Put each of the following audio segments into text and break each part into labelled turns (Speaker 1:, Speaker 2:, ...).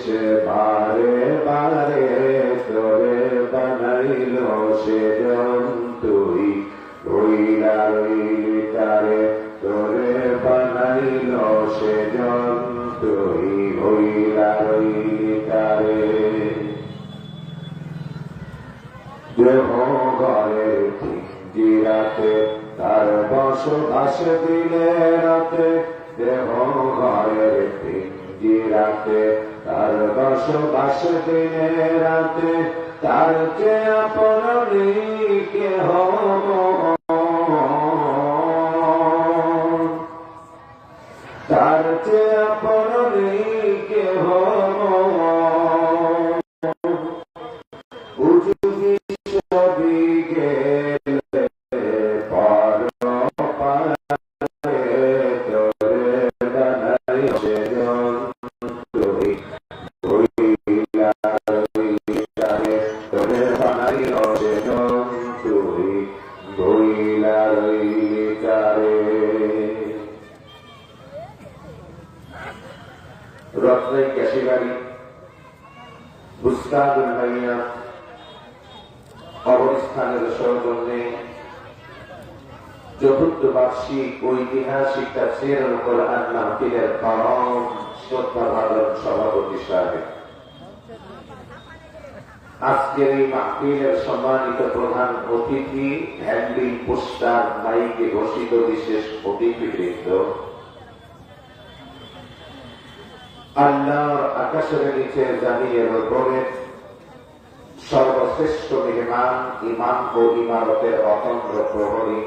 Speaker 1: সে বারে বারে তোরে বানাইল সেজন তুই ভুইলা রইলি তারে তোরে বানাইল সেজন তুই ভুইলা রইলি তারে দেহ ঘরে জিরাতে তার বসবাস দিলে রাতে দেহ ঘরে জিরাতে তার বসবাস দিলে রাতে তার যে আপন কেহ তার যে আপন কেহ রত্নাই ক্যাশিবাড়ি বুস্তাদুল মাইয়া অবস্থানের সৌজন্যে চতুর্থ বার্ষিক ঐতিহাসিক তাফসীরুল কোরআন মাহফিলের পরম শ্রদ্ধাভাজন সভাপতি সাহেব, আজকের এই মাহফিলের সম্মানিত প্রধান অতিথি, হ্যান্ডিল, পোস্টার, মাইকে ঘোষিত বিশেষ অতিথিবৃন্দ, আল্লাহর আকাশের নিচে জানিয়ে উপরে সর্বশ্রেষ্ঠ মেহমান, ইমাম ও ইমারতের অতন্ত্র প্রহরী,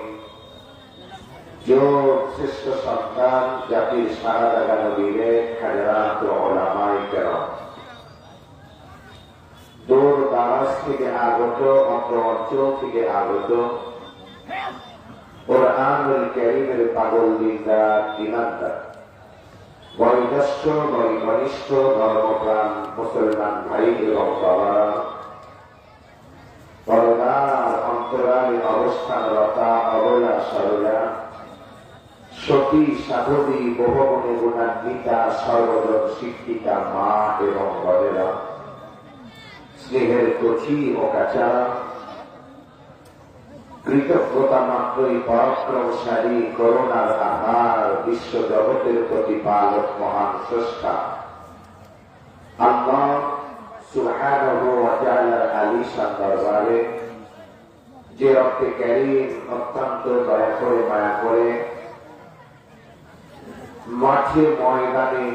Speaker 1: যোগ শ্রেষ্ঠ সন্তান, জাতির শাহাদাত নবীরে হাজরাত ও উলামায়ে কেরাম, দূর দারাজ থেকে আগত, অত্র অঞ্চল থেকে আগত কোরআনুল কারীমের পাগল দিনদার ঈমানদার, বয়োজ্যেষ্ঠ বয়োকনিষ্ঠ ধর্মপ্রাণ মুসলমান ভাই এবং বাবারা, পরদার অন্তরালে অবস্থানরতা অবলা সরলা, সতী সাধবী, বহুগুণে গুণান্বিতা, সর্বজন শিক্ষিকা মা এবং বোনেরা, স্নেহের কচি ও কাঁচা, কৃতজ্ঞতা মাত্রই পরাক্রমশালী, করুণার আধার, বিশ্ব জগতের প্রতিপালক মহান স্রষ্টা আল্লাহ সুবহানাহু ওয়া তাআলার আলিশান দরবারে যে রব্বে কারীম অত্যন্ত দয়া করে মায়া করে মাঠে ময়দানে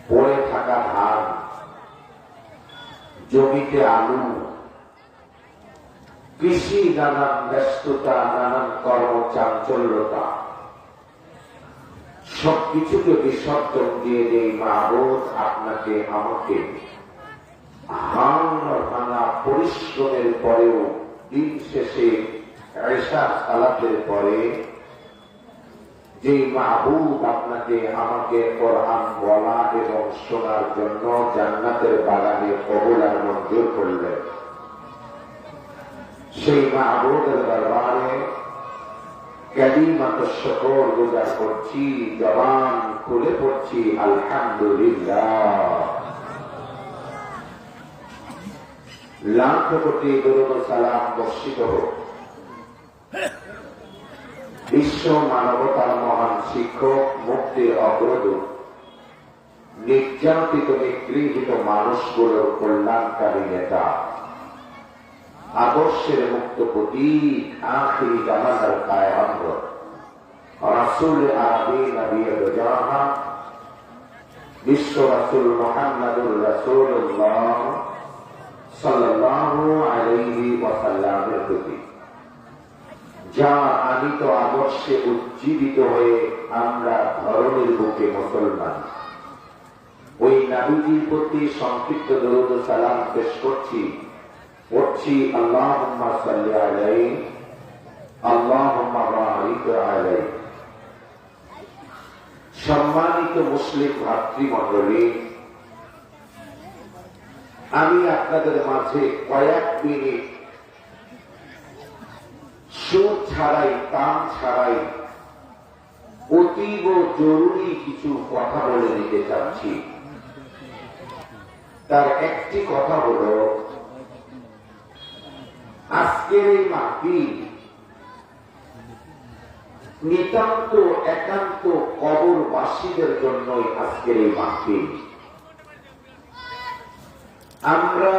Speaker 1: পড়ে থাকা ধান, জমিতে আলু, কৃষি, নানান ব্যস্ততা, নানান কর্মচাঞ্চল্যতা, সবকিছুকে বিসর্জন দিয়ে যেই মাবুদ আপনাকে আমাকে ভাঙা পরিশ্রমের পরেও দিন শেষে ঈশা সালাতের পরে যেই মাবুদ আপনাকে আমাকে কোরআন বলা এবং শোনার জন্য জান্নাতের বাগানে কবুল আর মঞ্জুর করলেন, সেই মাবুদের দরবারে কালিমাত শুকর গুজার করছি, জবান খুলে পড়ছি আলহামদুলিল্লাহ। লাখ কোটি দরুদ ও সালাম বর্ষিত হোক বিশ্ব মানবতার মহান শিক্ষক, মুক্তির অগ্রদূত, নির্যাতিত নিগৃহীত মানুষগুলোর কল্যাণকারী নেতা, আদর্শের মুক্ত প্রতীক, আখিরি জামানার কায়আমত, রাসূল আরবী নবী জাহা, বিশ্ব রাসূল মুহাম্মদুর রাসূলুল্লাহ সাল্লাল্লাহু আলাইহি ওয়াসাল্লামের প্রতি যার আনিত আদর্শে উজ্জীবিত হয়ে আমরা ধরনের বুকে মুসলমান, ওই নবীজির প্রতি সংক্ষিপ্ত দরুদ ও সালাম পেশ করছি, পড়ছি আল্লাহুম্মা সাল্লি আলাইহি আল্লাহুম্মা বারিক আলাইহি। সম্মানিত মুসলিম ভাতৃমণ্ডলী, আমি আপনাদের মাঝে কয়েক মিনিট সুর ছাড়াই, তান ছাড়াই অতীব জরুরি কিছু কথা বলে দিতে চাচ্ছি। তার একটি কথা হলো, আজকের এই মাহফিল নিতান্ত একান্ত কবরবাসীদের জন্যই আজকের এই মাহফিল। আমরা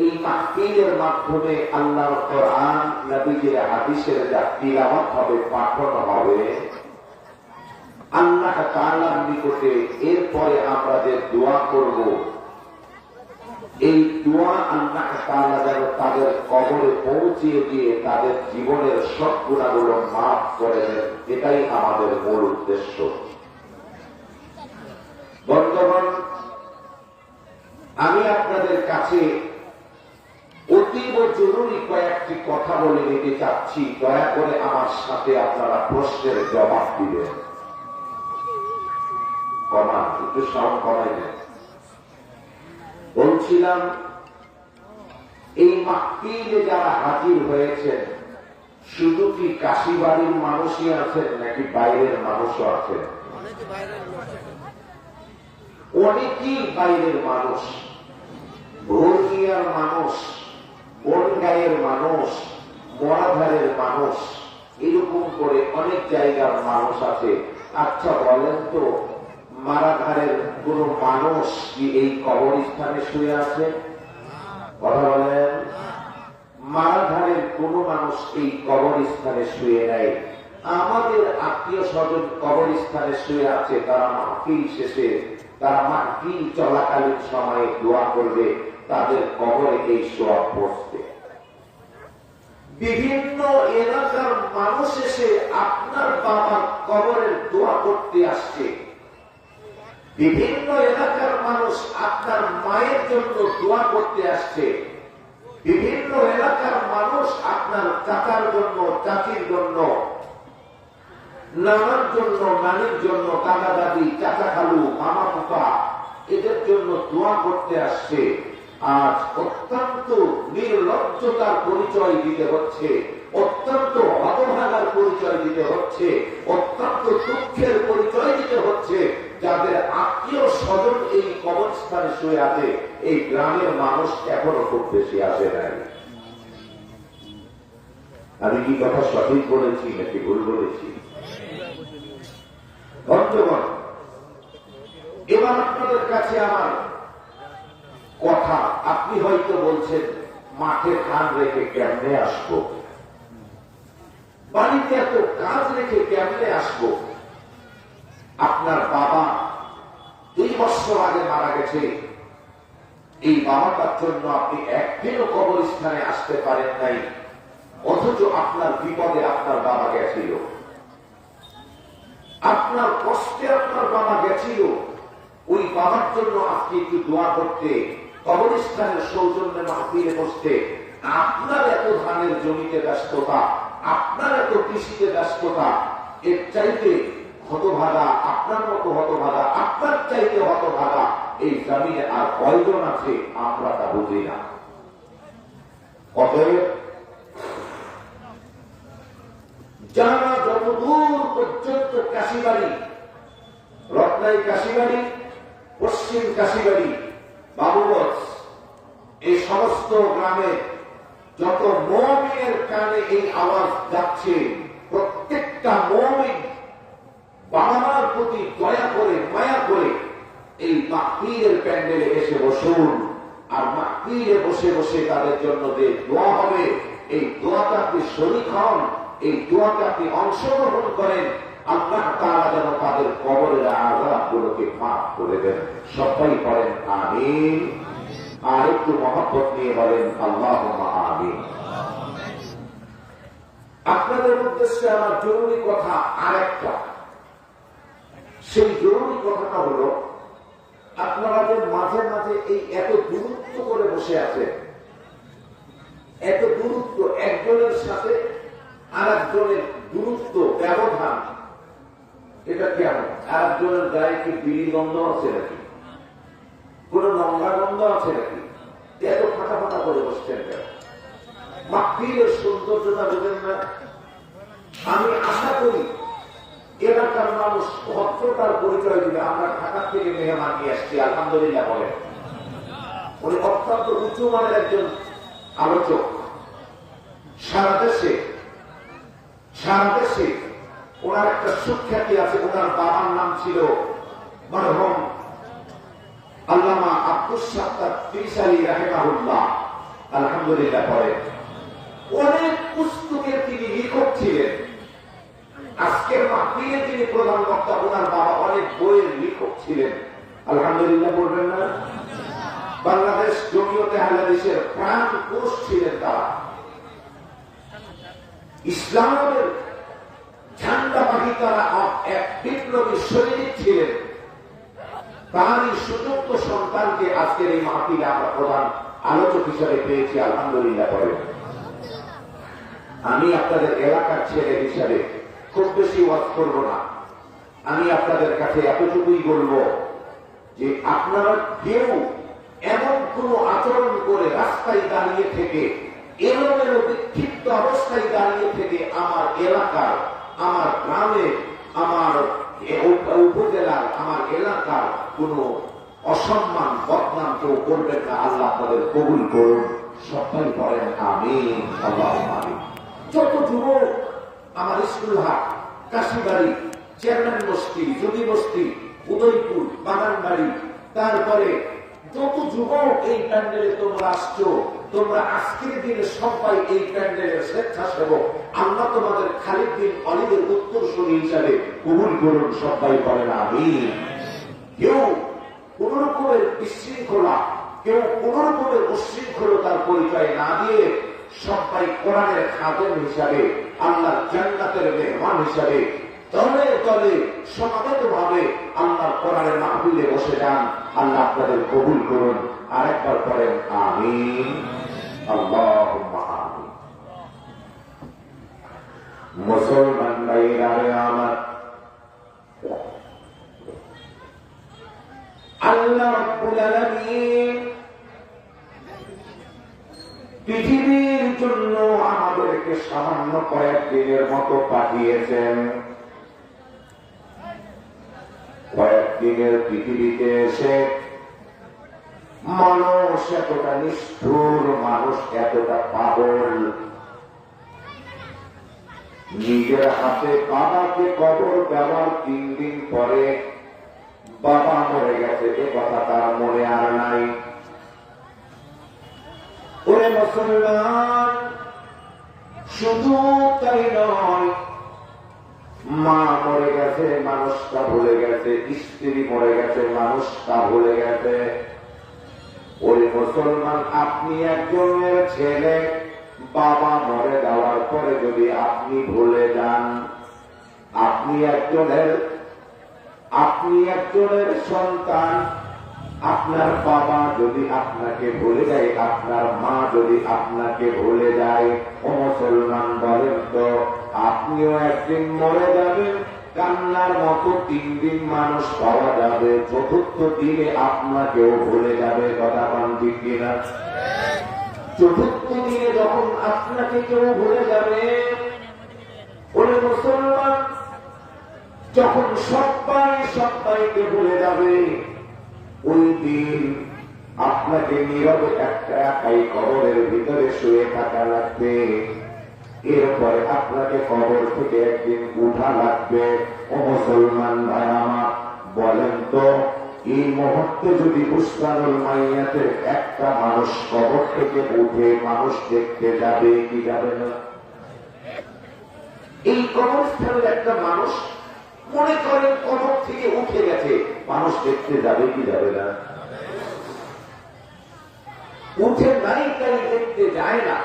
Speaker 1: এই মাহফিলের মাধ্যমে আল্লাহর কোরআন, নবীজির হাদিসের যা তিলাওয়াত হবে, পাঠন হবে আল্লাহ তাআলার নিকটে, এরপরে আমরা যে দোয়া করব, এই দোয়া আল্লাহ তাআলা যেন তাদের কবরে পৌঁছিয়ে দিয়ে তাদের জীবনের সব গুনাহগুলো মাফ করে দেন, এটাই আমাদের মূল উদ্দেশ্য। বন্ধুগণ, আমি আপনাদের কাছে অতীব জরুরি কয়েকটি কথা বলে নিতে চাচ্ছি। দয়া করে আমার সাথে আপনারা প্রশ্নের জবাব দিবেন। কমান, একটু সাউন্ড কমাই দেন। বলছিলাম, এই মাহফিলে যারা হাজির হয়েছেন, শুধু কি কাশিবাড়ির মানুষই আছেন নাকি বাইরের মানুষও আছেন? অনেকেই বাইরের মানুষ, ভোরমিয়ার মানুষ, বনগাঁয়ের মানুষ, মরাধারের মানুষ, এরকম করে অনেক জায়গার মানুষ আছে। আচ্ছা বলেন তো, মারাধারের কোন মানুষ কি এই কবরস্থানে শুয়ে আছে? কথা বলেন। মারাধারের কোন মানুষ এই কবরস্থানে শুয়ে নেই। আমাদের আত্মীয় স্বজন কবরস্থানে শুয়ে আছে, তারা মাহফিল শেষে, তারা মাহফিল চলাকালীন সময়ে দোয়া করবে, তাদের কবরে এই সওয়াব পৌঁছবে। বিভিন্ন এলাকার মানুষ এসে আপনার বাবার কবরের দোয়া করতে আসছে। বিভিন্ন এলাকার মানুষ আপনার মায়ের জন্য দোয়া করতে আসছে। বিভিন্ন এলাকার মানুষ আপনার চাচার জন্য, চাচির জন্য, নানার জন্য, নানির জন্য, দাদা দাদি, চাচা খালু, মামা ফুফা, এদের জন্য দোয়া করতে আসছে। আজ অত্যন্ত নির্লজ্জতার পরিচয় দিতে হচ্ছে, অত্যন্ত হতভাগার পরিচয় দিতে হচ্ছে, অত্যন্ত দুঃখের পরিচয় দিতে হচ্ছে। যাদের আত্মীয় স্বজন এই কবরস্থানে শুয়ে আছে, এই গ্রামের মানুষ এখনো খুব বেশি আসে নাই। আমি কি কথা সঠিক বলেছি নাকি ভুল বলেছি? বন্ধুগণ, এবার আপনাদের কাছে আমার কথা, আপনি হয়তো বলছেন, মাঠে ধান রেখে কেমনে আসবো, বাড়িতে এত কাজ রেখে কেমনে আসবো? আপনার বাবা 2 বছর আগে মারা গেছে, এই বাবাটার জন্য আপনি একদিনও কবরস্থানে আসতে পারেন নাই, অথচ আপনার বিপদে আপনার বাবা গেছিল, আপনার কষ্টে আপনার বাবা গেছিল। ওই বাবার জন্য আপনি একটু দোয়া করতে, কবরস্থানের সৌজন্যে মাহফিলে বসতে, আপনার এত ধানের জমিতে ব্যস্ততা, আপনার এত কৃষিতে ব্যস্ততা, এর চাইতে হতভাগা, আপনার মতো হতভাগা, আপনার চাইতে হতভাগা এই জমিনে আর কয়জন আছে আমরা তা বুঝি না। অতএব যারা যতদূর পর্যন্ত কাশিবাড়ি, রত্নাই কাশিবাড়ি, পশ্চিম কাশিবাড়ি, বাবুগঞ্জ, এই সমস্ত গ্রামে যত মুমিনের কানে এই আওয়াজ যাচ্ছে, প্রত্যেকটা মুমিন বাবা-মার প্রতি দয়া করে, মায়া করে এই মাহফিলের প্যান্ডেলে এসে বসুন। আর মাহফিলে বসে বসে তাদের জন্য যে দোয়া হবে, এই দোয়াটা আপনি শরীক হন, এই দোয়াটা আপনি অংশগ্রহণ করেন। আল্লাহ তাআলা যেন তাদের কবরের আযাবগুলোকে মাফ করে দেন। সবাই বলেন আমিন। আর একটু মহব্বত নিয়ে বলেন আল্লাহুম্মা আমিন। আপনাদের উদ্দেশ্যে আমার জরুরি কথা আরেকটা। সেই জরুরি কথাটা হলো, আপনারা যে মাঝে মাঝে এই এত দূরত্ব করে বসে আছেন, এত দূরত্ব, একজনের সাথে আর একজনের দূরত্ব, ব্যবধান, এটা কেমন? আর একজনের গায়ে কি বিড়ি গন্ধ আছে নাকি, কোন নোংরা গন্ধ আছে নাকি? এত ফাটা ফাটা করে বসছেন কেন? মাহফিলের সৌন্দর্যতা বোঝেন না? আমি আশা করি এলাকার মানুষ ভদ্রতার পরিচয় দিবে। আমরা ঢাকা থেকে মেহমান নিয়ে আসছি, আলহামদুলিল্লাহ বলেন। উনি অত্যন্ত উঁচু মানের একজন আলোচক। সারা দেশে ওনার একটা সুখ্যাতি আছে। ওনার বাবার নাম ছিল মরহুম আল্লামা আব্দুস সাত্তার তিরিশালী রাহিমাহুল্লাহ, আলহামদুলিল্লাহ পড়ে। অনেক পুস্তকের তিনি লেখক ছিলেন। আজকের মাহফিলে তিনি প্রধান বক্তা। ওনার বাবা অনেক বইয়ের লেখক ছিলেন, আলহামদুলিল্লাহ বলবেন না? বাংলাদেশ জমিয়তে আহলে হাদিসের প্রাণ পুরুষ ছিলেন তারা। ইসলামের ঝান্ডাবাহী তারা এক বিপ্লবী সৈনিক ছিলেন। তারই সুযোগ্য সন্তানকে আজকের এই মাহফিলে আমরা প্রধান আলোচক হিসাবে পেয়েছি, আলহামদুলিল্লাহ বলেন। আমি আপনাদের এলাকার ছেলে হিসাবে খুব বেশি ওয়াজ করব না। আমি আপনাদের কাছে এতটুকুই বলবো যে আপনারা কেউ এমন কোন আচরণ করে রাস্তায় দাঁড়িয়ে থেকে, এলোমেলো বিক্ষিপ্ত অবস্থায় দাঁড়িয়ে থেকে আমার এলাকার, আমার গ্রামে, আমার উপজেলার, আমার এলাকার কোন অসম্মান বদনাম কেউ করবেন না। আল্লাহ আপনাদের কবুল করুন, সবাই বলেন আমিন, আল্লাহুম্মা আমিন। যত যুবক আমার স্কুলহাট, কাশিবাড়ি, চেয়ারম্যান বস্তি, জুদি বস্তি, উদয়পুর, বাগানবাড়ি, তারপরে যত যুবক এই প্যান্ডেলে তোমরা আসছো, তোমরা আজকের দিনে সবাই এই প্যান্ডেলের স্বেচ্ছাসেবক। আল্লাহ তোমাদের খালিদ বিন ওয়ালিদের উত্তরসূরি হিসাবে কবুল করুন, সবাই বলেন আমিন। কেউ কোন রকমের বিশৃঙ্খলা, কেউ কোন রকমের উশৃঙ্খলতার পরিচয় না দিয়ে সবাই কোরআনের খাদেম হিসাবে, আল্লাহর জান্নাতের মেহমান হিসাবে দলে দলে সমাবেত ভাবে আল্লাহর কোরআনের মাহফিলে বসে যান। আল্লাহ আপনাদের কবুল করুন। আরেকবার পড়েন আমিন, আল্লাহুম্মা আমিন। মুসলমান ভাইরা আমার, আল্লাহ রাব্বুল আলামিন পৃথিবীর জন্য আমাদেরকে সামান্য কয়েকদিনের মতো পাঠিয়েছেন। কয়েকদিনের পৃথিবীতে এসে মানুষ এতটা নিষ্ঠুর, মানুষ এতটা পাগল, নিজের হাতে বাবাকে কবর দেওয়ার 3 দিন পরে বাবা মরে গেছে এ কথা তার মনে আর নাই। ওরে মুসলমান, শুধু তাই নয়, মা মরে গেছে মানুষটা ভুলে গেছে, স্ত্রী মরে গেছে মানুষটা ভুলে গেছে। ওই মুসলমান, আপনি একজনের ছেলে, বাবা মরে যাওয়ার পরে যদি আপনি ভুলে যান, আপনি একজনের সন্তান, আপনার বাবা যদি আপনাকে ভুলে যায়, আপনার মা যদি আপনাকে ভুলে যায়, ও মুসলমান বলেন তো আপনিও একদিন মরে যাবেন। কান্নার মতো 3 দিন মানুষ পাওয়া যাবে, 4র্থ দিনে আপনাকেও ভুলে যাবে। কথা বলেন ঠিক কিনা? 4র্থ দিনে যখন আপনাকে কেউ ভুলে যাবে, ওরে মুসলমান, যখন সবাইকে ভুলে যাবে, ওই দিন আপনাকে নীরবে একটা একাই কবরের ভিতরে শুয়ে থাকা লাগবে। এরপরে আপনাকে কবর থেকে একদিন উঠা লাগবে। ও মুসলমান ভাই আমার, বলেন তো এই মুহূর্তে যদি বুসরানুল মাইয়াতের একটা মানুষ কবর থেকে উঠে মানুষ দেখতে যাবে কি যাবে না? এই কবরস্থানের একটা মানুষ মনে করেন কবর থেকে উঠে গেছে, মানুষ দেখতে যাবে কি যাবে না? উঠে নাই তাই দেখতে যায় না,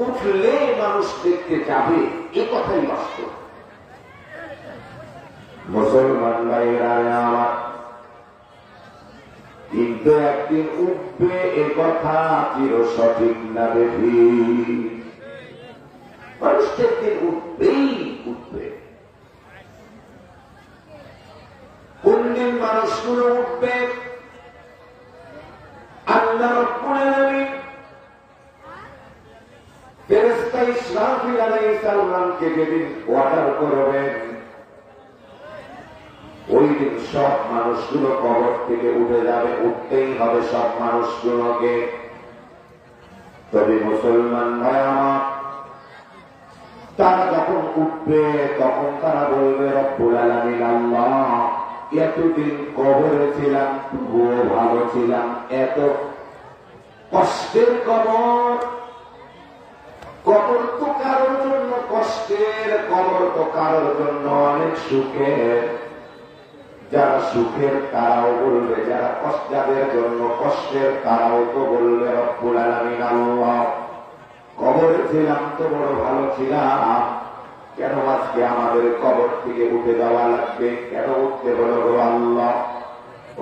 Speaker 1: উঠলে মানুষ দেখতে যাবে, এ কথাই বাস্তব। মুসলমান ভাইরা আমার, কিন্তু একদিন উঠবে এ কথা চির সঠিক না বেশি। মানুষ একদিন উঠবেই উঠবে। কোন দিন মানুষগুলো উঠবে? আল্লাহ রাব্বুল আলামিন ফেরেশতা ইসরাফিল আলাইহিস সালামকে যেদিন অর্ডার করবেন, ওই দিন সব মানুষগুলো কবর থেকে উঠে যাবে, উঠতেই হবে সব মানুষগুলোকে। তবে মুসলমান ভাই আমার, তারা যখন উঠবে তখন তারা বলবে রব্বুল আলামিন আল্লাহ, এতদিন কবরে ছিলাম তবুও ভালো ছিলাম, এত কষ্টের কবর, কবর তো কারোর জন্য কষ্টের, কবর তো কারোর জন্য অনেক সুখের। যারা সুখের তারাও বলবে, যারা যাদের জন্য কষ্টের তারাও তো বলবে রব্বুল আলামিন আল্লাহ, কবরে ছিলাম তো বড় ভালো ছিলাম, কেন আজকে আমাদের কবর থেকে উঠে যাওয়া লাগবে, কেন উঠতে হলো গো আল্লাহ।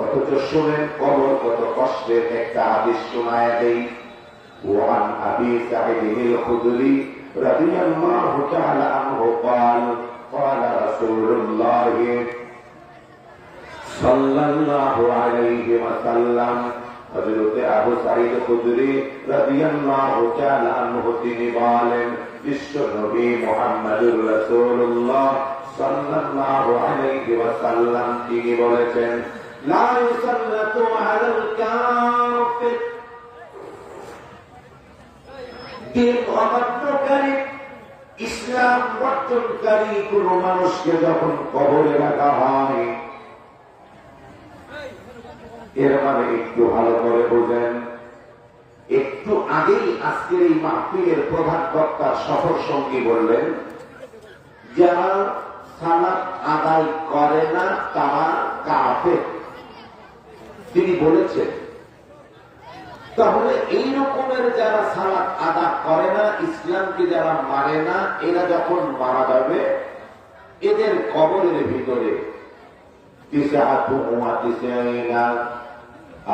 Speaker 1: অথচ শুনেন কবর কত কষ্টের। একটা হাদিস শোনায় দেই। وعن أبي سعيد الخدري رضي الله تعالى عنه قال قال رسول الله صلى الله عليه وسلم, হযরত আবু সাঈদ খুদরি রাদিয়াল্লাহু তাআলা আনহু তিনি বলেন, বিশ্ব নবী মুহাম্মদুর রাসূলুল্লাহ সাল্লাল্লাহু আলাইহি ওয়াসাল্লাম তিনি বলেছেন, লা ইউসাল্লাতু আলাল কাফির, দিন অমান্যকারী, ইসলাম বর্জনকারী কোন মানুষকে যখন কবরে রাখা হয়, এর মানে একটু ভালো করে বোঝেন। একটু আগেই আজকের এই মাহফিলের প্রধান বক্তা সফর সঙ্গী বললেন, যারা সালাত আদায় করে না তারা কাফের, তিনি বলেছেন। তাহলে এই রকমের যারা সালাত আদা করে না, ইসলামকে যারা মানে না, এরা যখন মারা যাবে, এদের কবরের ভিতরে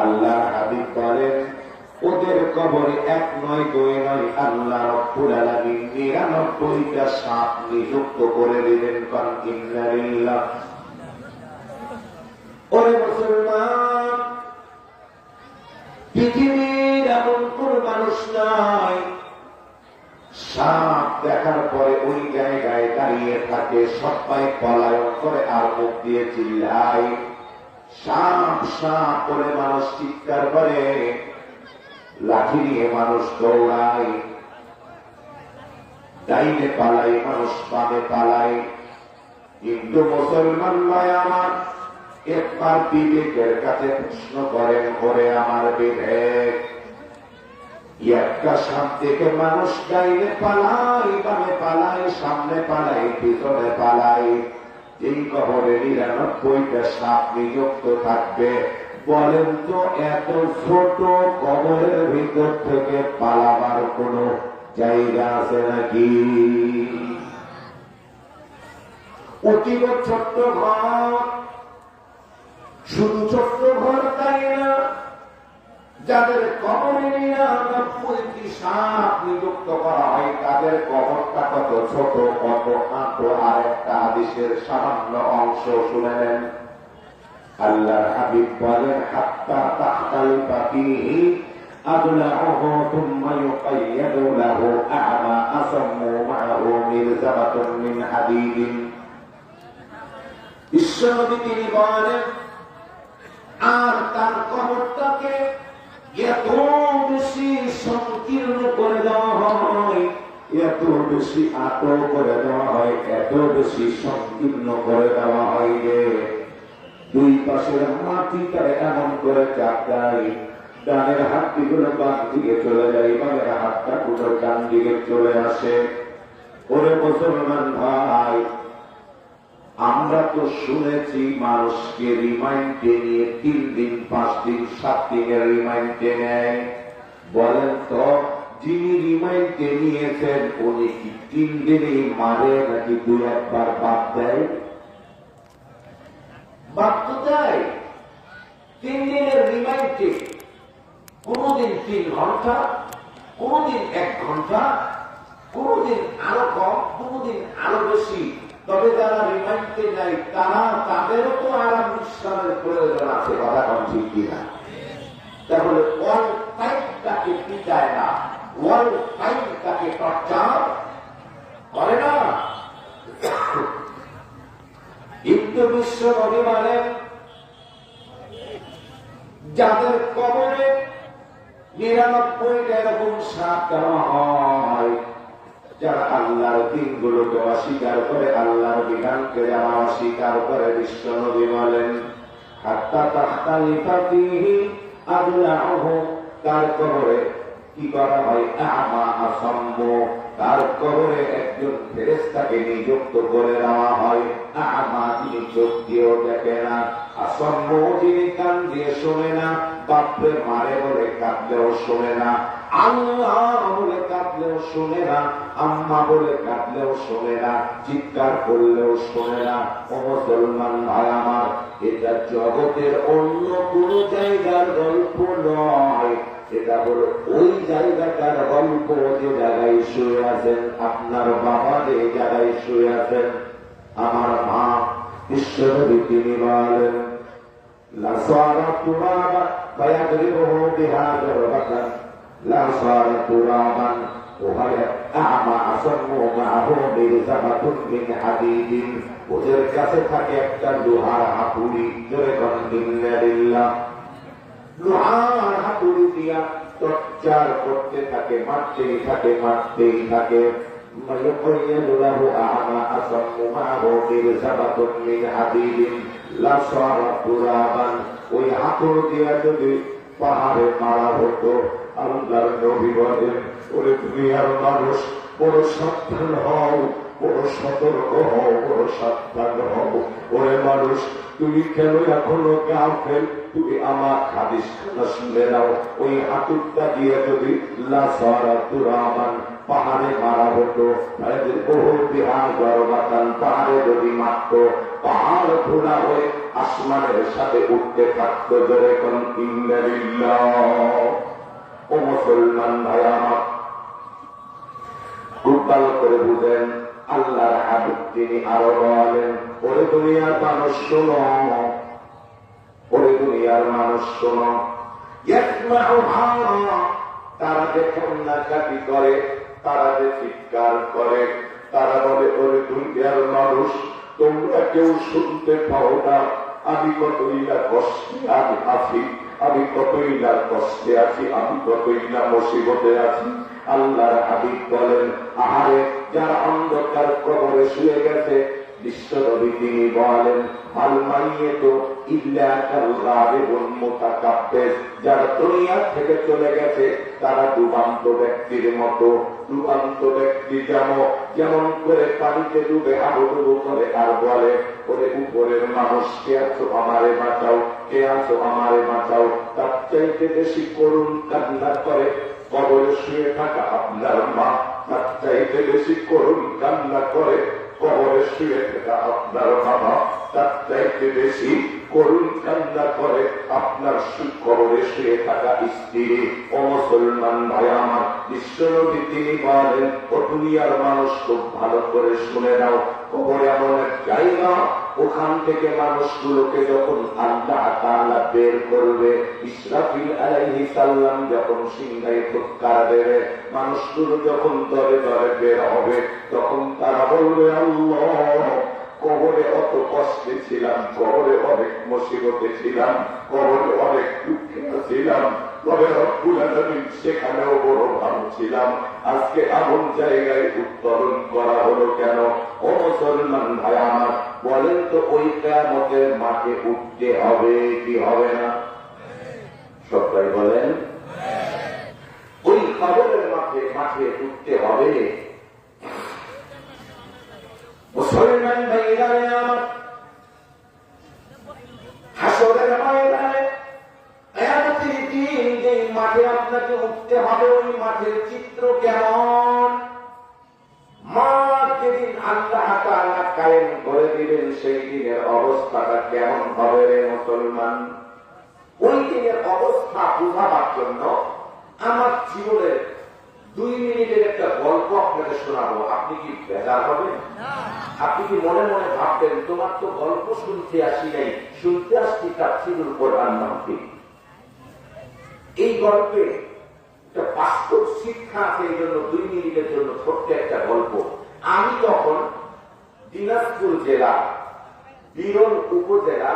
Speaker 1: আল্লাহ হাবিব বলেন, ওদের কবরে এক নয় দুই নয়, আল্লাহ রাব্বুল আলামিন 99টা সাপ নিযুক্ত করে দিবেন। কারণ ইন্না লিল্লাহ। ওরে মুসলমান, পৃথিবীর এমন কোন মানুষ নাই সাপ দেখার পরে ওই জায়গায় দাঁড়িয়ে থাকে, সবাই পলায়ন করে আর মুখ দিয়ে চিল্লায়, সাপ সাপ করে মানুষ চিৎকার করে, লাঠি নিয়ে মানুষ দৌড়ায়, ডাইনে পালায় মানুষ, বামে পালায়। কিন্তু মুসলমান ভাই আমার, একবার বিবেকের কাছে প্রশ্ন করেন, করে আমার বিবেক, একটা সাপ থেকে মানুষ ডাইনে পালায়, বামে পালায়, সামনে পালায়, পিছনে পালায়, এই কবরে 99টা সাপ নিযুক্ত থাকবে। বলেন তো এত ছোট কবরের ভিতর থেকে পালাবার কোন জায়গা আছে নাকি? অতীব ছোট্ট ঘর, শুধু ছোট্ট ঘর তাই না, যাদের কবরে 99টি সাপ নিযুক্ত করা হয়, তাদের কবরটা কত ছোট, কত আঁটো। আর একটা হাদিসের সামান্য অংশ শুনে নেন। আল্লাহর হাবিব বলেন, হাত্তা তাখতালিফা ফীহি আদলাউহু থুম্মা ইউকাইয়াদু লাহু আ'মা আসাম্মু মা'হু মিরজাবাতুন মিন হাদীদিন। বিশ্বনবী তিনি বলেন, আর তার কবরটাকে এত বেশি সংকীর্ণ করে দেওয়া হয়, এত বেশি আঁটো করে দেওয়া হয়, এত বেশি সংকীর্ণ করে দেওয়া হয় যে দুই পাশের মাটিটা এমন করে চাপ দেয়, ডানের হাতটি গুলো বাম দিকে চলে যায়, বামের হাতটা গুলো ডান দিকে চলে আসে। ওরে মুসলমান ভাই, আমরা তো শুনেছি মানুষকে রিমাইন্ডে নিয়ে 3 দিন 5 দিন 7 দিনের রিমাইন্ডে নেয়। বলেন তো, যিনি রিমাইন্ডে নিয়েছেন উনি কি 3 দিনেই মারে নাকি 2-1 বার বাদ দেয়? বাদ তো দেয়। 3 দিনের রিমাইন্ডে কোনদিন 3 ঘন্টা, কোনদিন 1 ঘন্টা, কোনদিন আরো কম, কোনদিন আরো বেশি। তবে যারা রিমাইন্ডে নেয় তারা, তাদেরও তো আরাম বিশ্রামের প্রয়োজন আছে, কথা কম ঠিক কিনা? তাহলে ওয়াল টাইম তাকে পিটায় না, ওয়াল টাইম তাকে টর্চার করে না। কিন্তু কিন্তু বিশ্ব নবী বলেন, যাদের কবরে 99টা এরকম সাপ দেওয়া হয়, যারা আল্লাহর দিনগুলোকে অস্বীকার করে, আল্লাহর বিধানকে যারা অস্বীকার করে, বিশ্ব নবী বলেন হাত্তা তাখতালিফা ফীহি আদলাহু, তার কবরে কি করা হয়? আ'মা আসাম্ম, তার কবরে একজন ফেরেশতাকে নিযুক্ত করে দেওয়া হয়। আ'মা, যিনি চোখ দিয়েও দেখে না, আসাম্ম, যিনি কান দিয়ে শোনে না, বাপরে মারে বলে কাঁদলেও শোনে না, আল্লাহ বলে কাঁদলেও শোনে না, আম্মা বলে কাঁদলেও শোনে না, চিৎকার করলেও শোনে না। ও মুসলমান ভাই আমার, এটা জগতের অন্য কোন জায়গার গল্প নয়, এটা হলো ওই জায়গাটার গল্প। যে জায়গায় শুয়ে আছেন আপনার বাবা, যে জায়গায় শুয়ে আছেন আমার মা, বিশ্বনবী তিনি বলেন লা সারা তুরাবা ফায়াদরিবহু বিহা দরবাতান, লা সারা তুরাবান ওয়ালা আ'মা আসাম্মু মা'হু বিরজাবাতুন মিন হাদিদিন, ওদের কাছে থাকে একটা লোহার হাতুড়ি, জোরে বলেন বিল্লাহ, লোহার হাতুড়ি দিয়া টর্চার করতে থাকে, মারতেই থাকে, মারতেই থাকে। মায়াকাইয়ালু লাহু আ'মা আসাম্মু মা'হু বিরজাবাতুন মিন হাদিদিন লা সারা তুরাবান, ওই হাতুড়ি দিয়া যদি পাহাড়ে মারা হতো, আল্লাহর নবী বলেন ওরে দুনিয়ার মানুষ বড় সাবধান হও, বড় সতর্ক হও, বড় সাবধান হও। ওরে মানুষ, তুমি কেন এখনো গাফেল? তুমি আমার হাদিস শুনে নাও, ওই হাতুড়টা দিয়ে যদি লা সারা তুরাবান পাহাড়ে মারা হতো, পাহাড়ে যদি মারত, পাহাড় ঘোড়া হয়ে আসমানের সাথে উঠতে থাকতো। জোরে কোন ইন্নালিল্লাহ। ও মুসলমান ভাই আমার, খুব ভালো করে বুঝেন, আল্লাহর হাবিব তিনি আরো বলেন, ওরে দুনিয়ার মানুষ শোনো, ওরে দুনিয়ার মানুষ শোনো, তারা যে কান্নাকাটি করে, তারা যে চিৎকার করে, তারা বলে ওরে দুনিয়ার মানুষ তোমরা কেউ শুনতে পাও না, আমি কতই না কষ্টে আমি আছি, আমি কতই না কষ্টে আছি, আমি কতই না মুসিবতে আছি। আল্লাহর হাবিব বলেন, আহারে যারা অন্ধকার কবরে শুয়ে গেছে, বিশ্বনবী তিনি বলেন হাল মাইয়াতু ইল্লা কাল গারিবুন মুতাকাব্বির, যারা দুনিয়া থেকে চলে গেছে তারা ডুবান্ত ব্যক্তির মতো। ডুবান্ত ব্যক্তি যেমন করে পানিতে ডুবে হাবুডুবু করে আর বলে ওরে উপরের মানুষ কে আছো আমারে বাঁচাও, কে আছো আমারে বাঁচাও, তার চাইতে বেশি করুণ কান্না করে কবরে শুয়ে থাকা আপনার মা, তার চাইতে বেশি করুণ কান্না করে কবরে শুয়ে থাকা আপনার বাবা, তার চাইতে বেশি করুণ কান্না করে আপনার কবরে শুয়ে থাকা স্ত্রী। ও মুসলমান ভাই আমার, বিশ্বনবী তিনি বলেন, ও দুনিয়ার মানুষ খুব ভালো করে শুনে নাও, কবর এমন এক জায়গা, ওখান থেকে মানুষগুলোকে যখন আল্লাহ তাআলা বের করবে, ইসরাফিল আলাইহিস সালাম যখন সিংহায় ফুৎকার দেবে, মানুষগুলো যখন দরে দরে বের হবে, তখন তারা বলবে আল্লাহ, কবরে অত কষ্টে ছিলাম, কবরে অনেক মুসিবতে ছিলাম, কবরে অনেক দুঃখে ছিলাম, তবে রব্বুল আলামিন সেখানেও বড় ভালো ছিলাম, আজকে এমন জায়গায় উত্তরণ করা হলো কেন? ও মুসলমান ভাই আমার, বলেন তো ওই কিয়ামতের মাঠে উঠতে হবে কি হবে না? সবাই বলেন ওই কবরের মাঠে উঠতে হবে। মুসলমান ভাইরা আমার, হাসরের ময়দানে কিয়ামতের দিন যে মাঠে আপনাকে উঠতে হবে, ওই মাঠের চিত্র কেমন? মাঠ যেদিন আল্লাহ তাআলা কায়েম করে দিবেন, সেই দিনের অবস্থাটা কেমন হবে রে মুসলমান? ওই দিনের অবস্থা বোঝাবার জন্য আমার জীবনের 2 মিনিটের একটা গল্প আপনাকে শোনাবো। আপনি কি বেজার হবেন? আপনি কি মনে মনে ভাববেন তোমার তো গল্প শুনতে আসি নাই, শুনতে আসছি তাফসীরুল কোরআন নামটি। এই গল্পে একটা বাস্তব শিক্ষা আছে, এই জন্য 2 মিনিটের জন্য ছোট্ট একটা গল্প। আমি তখন দিনাজপুর জেলা বিরল উপজেলা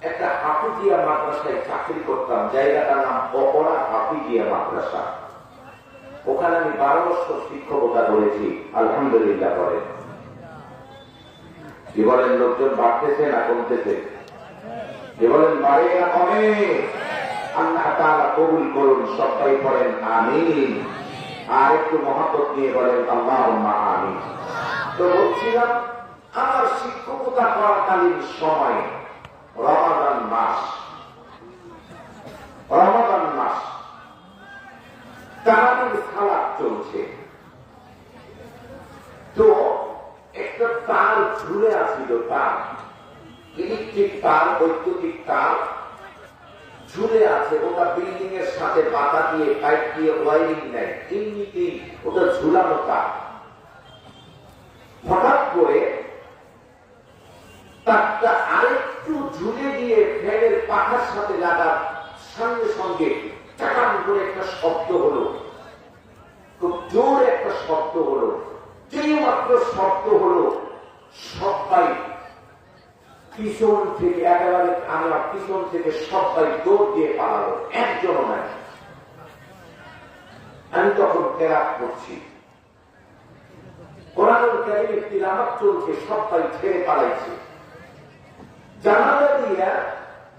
Speaker 1: একটা হাফিজিয়া মাদ্রাসায় চাকরি করতাম, জায়গাটার নাম অপরা হাফিজিয়া মাদ্রাসা। ওখানে আমি 12 বছর শিক্ষকতা করেছি, আলহামদুলিল্লাহ। করেন কি বলেন? লোকজন বাড়তেছে না কমতেছে? কি বলেন? বাড়ে না কমে? আল্লাহ তাআলা কবুল করুন, সবাই পড়েন আমিন। আর একটু মহব্বত নিয়ে বলেন আল্লাহুম্মা আমিন। তো বলছিলাম, আমার শিক্ষকতা করাকালীন সময় রমাদান মাস তারাবির সালাত চলছে। তো একটা তার ঝুলে আসিল, তার ইলেকট্রিক তার, বৈদ্যুতিক তার ঝুলে আছে। ওটা বিল্ডিং এর সাথে পাতা দিয়ে পাইপ দিয়ে ওয়ারিং নেয়, এমনিতেই ওটা ঝুলানো তার। হঠাৎ করে তারটা আরেকটু ঝুলে দিয়ে ফ্যানের পাখার সাথে লাগার সঙ্গে সঙ্গে টাকান করে একটা শব্দ হলো, খুব জোর একটা শব্দ হলো। যেই মাত্র শব্দ হলো, সবাই পিছন থেকে, একেবারে আমরা পিছন থেকে সবাই দৌড় দিয়ে পালালো, একজনও নাই। আমি তখন কেরাত করছি, কোরআনুল কারীমের তিলাওয়াত চলছে, সবাই ছেড়ে পালাইছে। জানালা দিয়া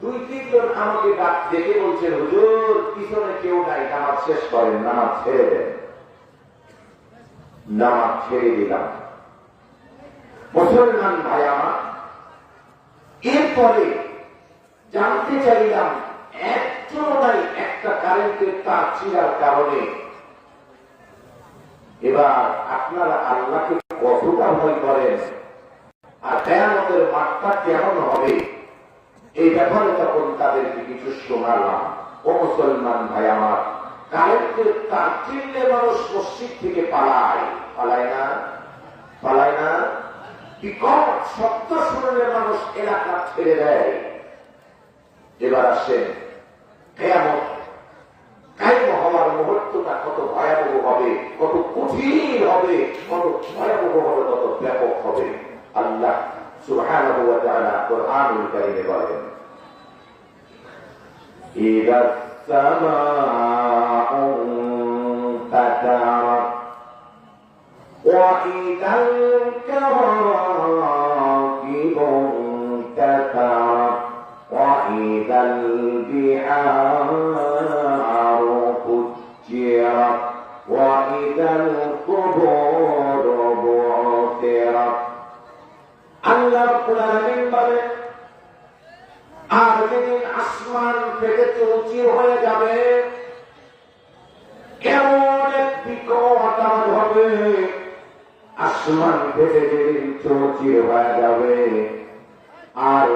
Speaker 1: 2-3 জন আমাকে ডাক দেখে বলছেন, হুজুর পিছনে কেউ নাই, নামাজ শেষ করেন, নামাজ ছেড়ে দেন। নামাজ ছেড়ে দিলাম। মুসলমান ভাই আমার, এরপরে জানতে চাইলাম, একজন নাই, একটা কারেন্টের তার ছিঁড়ার কারণে। এবার আপনারা আল্লাহকে কতটা ভয় করেন আর কিয়ামতের মাঠটা কেমন হবে, এই ব্যাপারে তখন তাদেরকে কিছু শোনালাম। ও মুসলমান ভাই আমার, কারেন্টের তার ছিঁড়লে মানুষ মসজিদ থেকে পালায়, পালায় না? পালায় না? বিকট শব্দ শুনলে মানুষ এলাকা ছেড়ে দেয়। এবার আসেন, কিয়ামত কায়েম হওয়ার মুহূর্তটা কত ভয়াবহ হবে, কত কঠিন হবে, কত ভয়াবহ হবে, কত ব্যাপক হবে। আল্লাহ সুবহানাহু ওয়া তাআলা কুরআনুল কারীমে বলেন, ইদাস সামাউ ফাতারাত ওয়া ইদাল কাওয়াকিবু তাতারাত ওয়া ইদাল বিহারু ফুজ্জিরাত ওয়া ইদাল কুবুরু বু'থিরাত। আল্লাহ রাব্বুল আলামিন বলেন, আর যেদিন আসমান ফেটে চৌচির হয়ে যাবে, এমন এক বিকট আওয়াজ হবে, আসমান ফেটে যেদিন চৌচির হয়ে যাবে, আর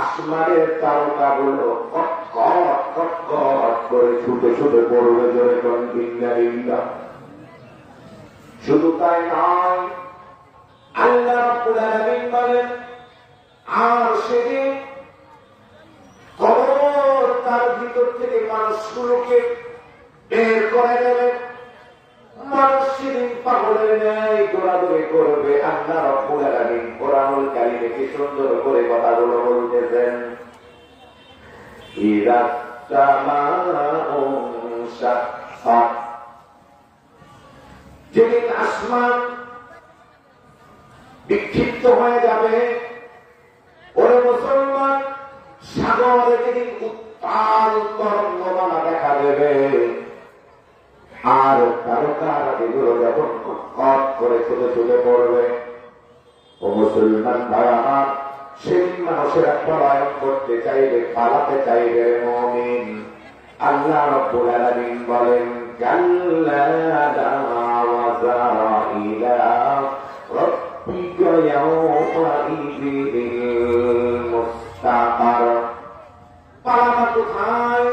Speaker 1: আসমানের তারকাগুলো কটকট কটকট করে ছুটে ছুটে পড়বে, জোরে কোন বিল্লাহ। শুধু তাই নয়, আল্লাহ রাব্বুল আলামিন বলেন, আর সেদিন কবর তার ভিতর থেকে মানুষগুলোকে বের করে দেবে। মানুষ সেদিন পাগলের ন্যায় দৌড়াদৌড়ি করবে। আল্লাহ রাব্বুল আলামিন কোরআনুল কারীমে কি সুন্দর করে কথাগুলো বলতেছেন, ইদাস সামাউ শাক্কাত, যেদিন আসমান বিক্ষিপ্ত হয়ে যাবে। ওরে মুসলমান, সাগরে যেদিন উত্তাল তরঙ্গমালা দেখা দেবে, আর তারকারাজিগুলো যখন কট করে ছুটে ছুটে পড়বে। ও মুসলমান ভাই আমার, সেদিন মানুষেরা পলায়ন করতে চাইবে, পালাতে চাইবে। মুমিন, আল্লাহ রাব্বুল আলামিন বলেন, কাল্লা ওয়াযারা ইলা রাব্বিকা ইয়াওমাইযিল মুস্তাকার। পালাবা কোথায়?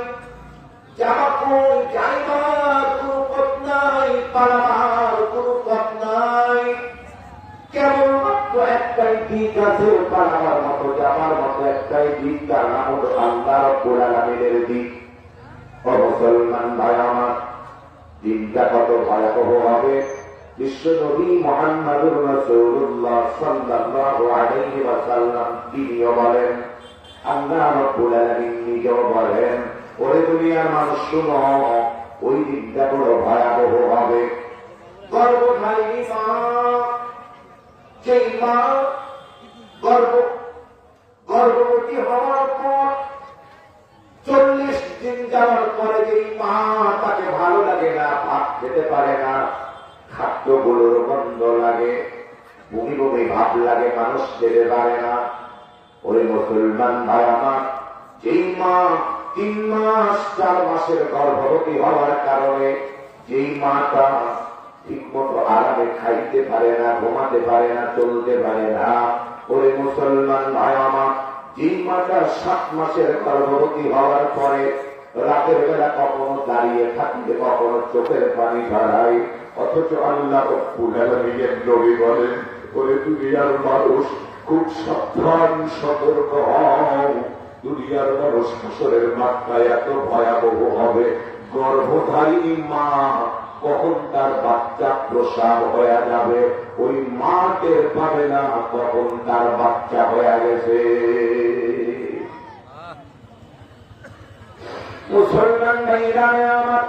Speaker 1: যাবা কই? যাইবার কোন পথ নাই, পালাবার কোন পথ নাই। কেবলমাত্র একটাই দিক আছে পালাবার মতো, যাবার মতো একটাই দিক, তার নাম হল আল্লাহ রাব্বুল আলামিনের দিক। ও মুসলমান ভাই আমার, দিনটা কত ভয়াবহ হবে বিশ্বনবী মুহাম্মদুর রাসূলুল্লাহ সাল্লাল্লাহু আলাইহি ওয়াসাল্লাম তিনিও বলেন, আল্লাহ রাব্বুল আলামিন নিজেও বলেন, ওরে দুনিয়ার মানুষ শুনো, ওই দিনটা বড় ভয়াবহ হবে। গর্ভধারিণী মা, যেই মা গর্ভবতী হওয়ার পর 40 দিন যাওয়ার পরে যেই মা তাকে ভালো লাগে না, ভাত খেতে পারে না, খাদ্যগুলোর গন্ধ লাগে, বমি বমি ভাব লাগে, মানুষ খেতে পারে না। ওই মুসলমান ভাই আমার, যেই মা 3 মাস 4 মাসের গর্ভবতী হওয়ার কারণে যেই মাটা ঠিক মতো আরামে খাইতে পারে না, ঘুমাতে পারে না, চলতে পারে না, ওই মুসলমান ভাই আমার, যেই মাটা 7 মাসের গর্ভবতী হওয়ার পরে রাতের বেলা কখনো দাঁড়িয়ে থাকতে, কখনো চোখের পানি ঝরায়, অথচ আল্লাহ রাব্বুল আলামিনের নবী বলেন, ওরে দুনিয়ার মানুষ খুব সাবধান, সতর্ক হও, দুনিয়ার মানুষ হাসরের মাত্রায় এত ভয়াবহ হবে, গর্ভধারিণী মা কখন তার বাচ্চা প্রসব হয়ে যাবে, ওই মা টের পাবে না কখন তার বাচ্চা হয়ে গেছে। মুসলমান ভাইরা আমার,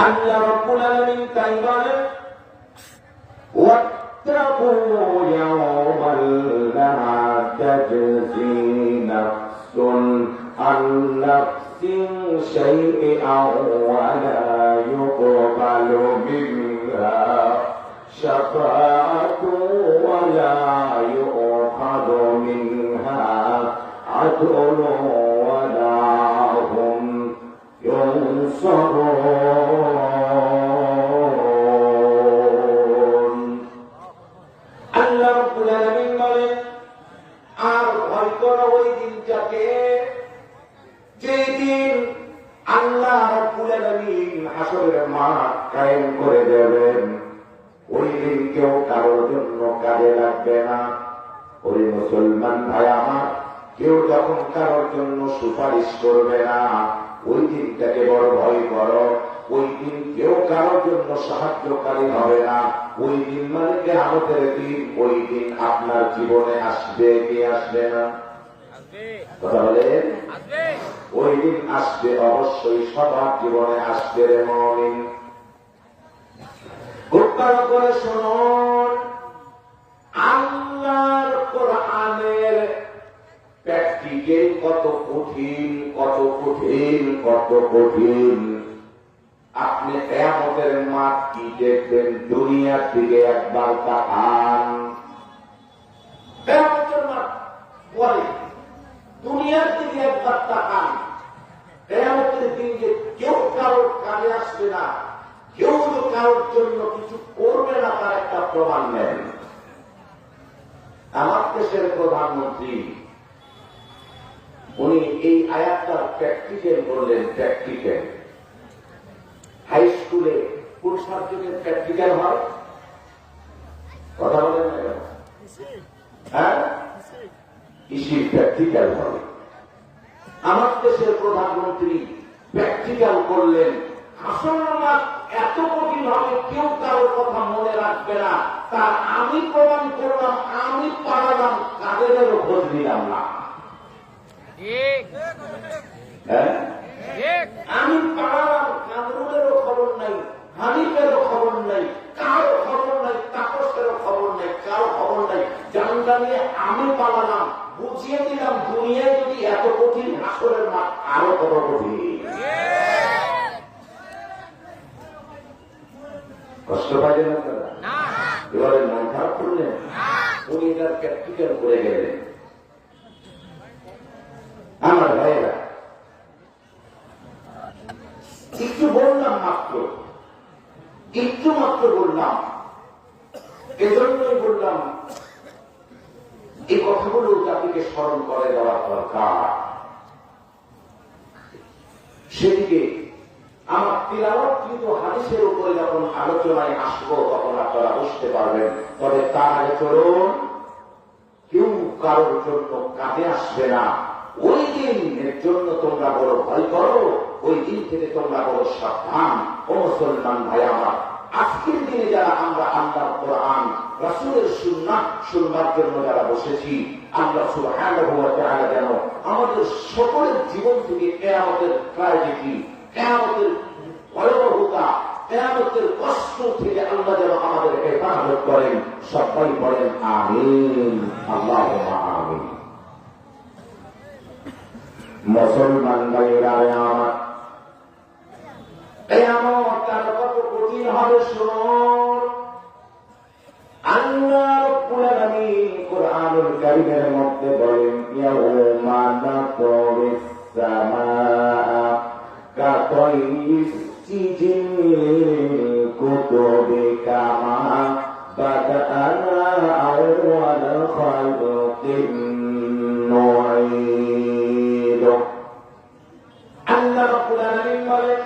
Speaker 1: আল্লাহ রাব্বুল আলামিন তাই বলেন, ওয়াত্তাকু ইয়াওমান লা তাজজি নাফসুন আন নাফসিন শাইআন ওয়া লা ইউকবালু মিনহা শাফাআতুন ওয়া লা ইউখাযু মিনহা আদলুন ওয়া লা হুম ইউনসারুন। আল্লাহ রাব্বুল আলামিন বলেন, আর ভয় করো ওই দিনটাকে, যেই দিন আল্লাহ রাব্বুল আলামিন হাসরের মাঠ কায়েম করে দেবেন। ওই দিন কেউ কারোর জন্য কাজে লাগবে না। ওই মুসলমান ভাই আমার, কেউ যখন কারোর জন্য সুপারিশ করবে না, ওই দিনটাকে বড় ভয় করো। ওই দিন কেউ কারোর জন্য সাহায্যকারী হবে না। ওই দিন মানে কিয়ামতের দিন। ওই দিন আপনার জীবনে আসবে কি আসবে না? কথা বলেন, ওই দিন আসবে, অবশ্যই সবার জীবনে আসবে রে মুমিন। খুব ভালো করে শুনুন, আল্লাহর কোরআনের প্র্যাকটিক্যাল কত কঠিন, কত কঠিন, কত কঠিন। আপনি কিয়ামতের মাঠ কি দেখবেন, দুনিয়ার দিকে একবার তাকান। কিয়ামতের মাঠ বলে, দুনিয়ার দিকে একবার তাকান। কিয়ামতের দিন যে কেউ কারোর কাজে আসবে না, কেউ তো কারোর জন্য কিছু করবে না, তার একটা প্রমাণ নেন। আমার দেশের প্রধানমন্ত্রী উনি এই আয়াতটার প্র্যাকটিক্যাল বললেন। প্র্যাকটিক্যাল হাই স্কুলে কোন সাবজেক্টের প্র্যাকটিক্যাল হয়? কথা বলেন না কেন? হ্যাঁ, কৃষির প্র্যাকটিক্যাল হয়। আমার দেশের প্রধানমন্ত্রী প্র্যাকটিক্যাল করলেন। হাসরের মাঠ এত কঠিন হবে, কেউ কারোর কথা মনে রাখবে না, তার আমি প্রমাণ করলাম, আমি পালালাম, কাদেরও খোঁজ নিলাম না। আমি পালালাম, কামরুলেরও খবর নাই, হানিফেরও খবর নাই, কারো খবর নাই, তাপসেরও খবর নাই, কারো খবর নাই। জানটা নিয়ে আমি পালালাম, বুঝিয়ে দিলাম দুনিয়ায় যদি এত কঠিন, হাসরের মাঠ আরো কত কঠিন। কষ্ট পাইলেন আপনারা? এবারে মন খারাপ করলেন? উনি এটার প্র্যাকটিক্যাল করে গেলেন। আমার ভাইয়েরা, একটু বললাম মাত্র, একটু মাত্র বললাম, এজন্যই বললাম এই কথাগুলো জাতিকে স্মরণ করে দেওয়া দরকার। সেদিকে আমার তিলাওয়াতকৃত হাদিসের উপরে যখন আলোচনায় আসবো তখন আপনারা বুঝতে পারবেন। তবে তার আগে চলুন, কেউ কারোর জন্য কাজে আসবে না। ওই দিনের জন্য তোমরা বড় ভয় করো, ওই দিন থেকে তোমরা বড় সাবধান। ও মুসলমান ভাই আমার, আজকের দিনে যারা আমরা আল্লাহর কোরআন রাসূলের সুন্নাহ শুনবার জন্য যারা বসেছি, আল্লাহ সুবহানাহু ওয়া তাআলা যেন আমাদের সকলের জীবন থেকে কিয়ামতের ট্র্যাজেডি, কিয়ামতের ভয়াবহতা, কিয়ামতের কষ্ট থেকে আল্লাহ যেন আমাদের হেফাজত করেন। সবাই বলেন আমিন, আল্লাহুম্মা আমিন। মুসলমান ভাইরা আমার, কিয়ামত কত কঠিন হবে শুনুন। আল্লাহ রাব্বুল আলামিন কুরআনুল কারীমের মধ্যে বলেন, ইয়াউমা নাতুরিস সামাআ কাতাইস সিজিল কুতুবি কামা বাদানা আওয়াল খালকিন নুঈদ। আল্লাহ রাব্বুল আলামিন বলেন,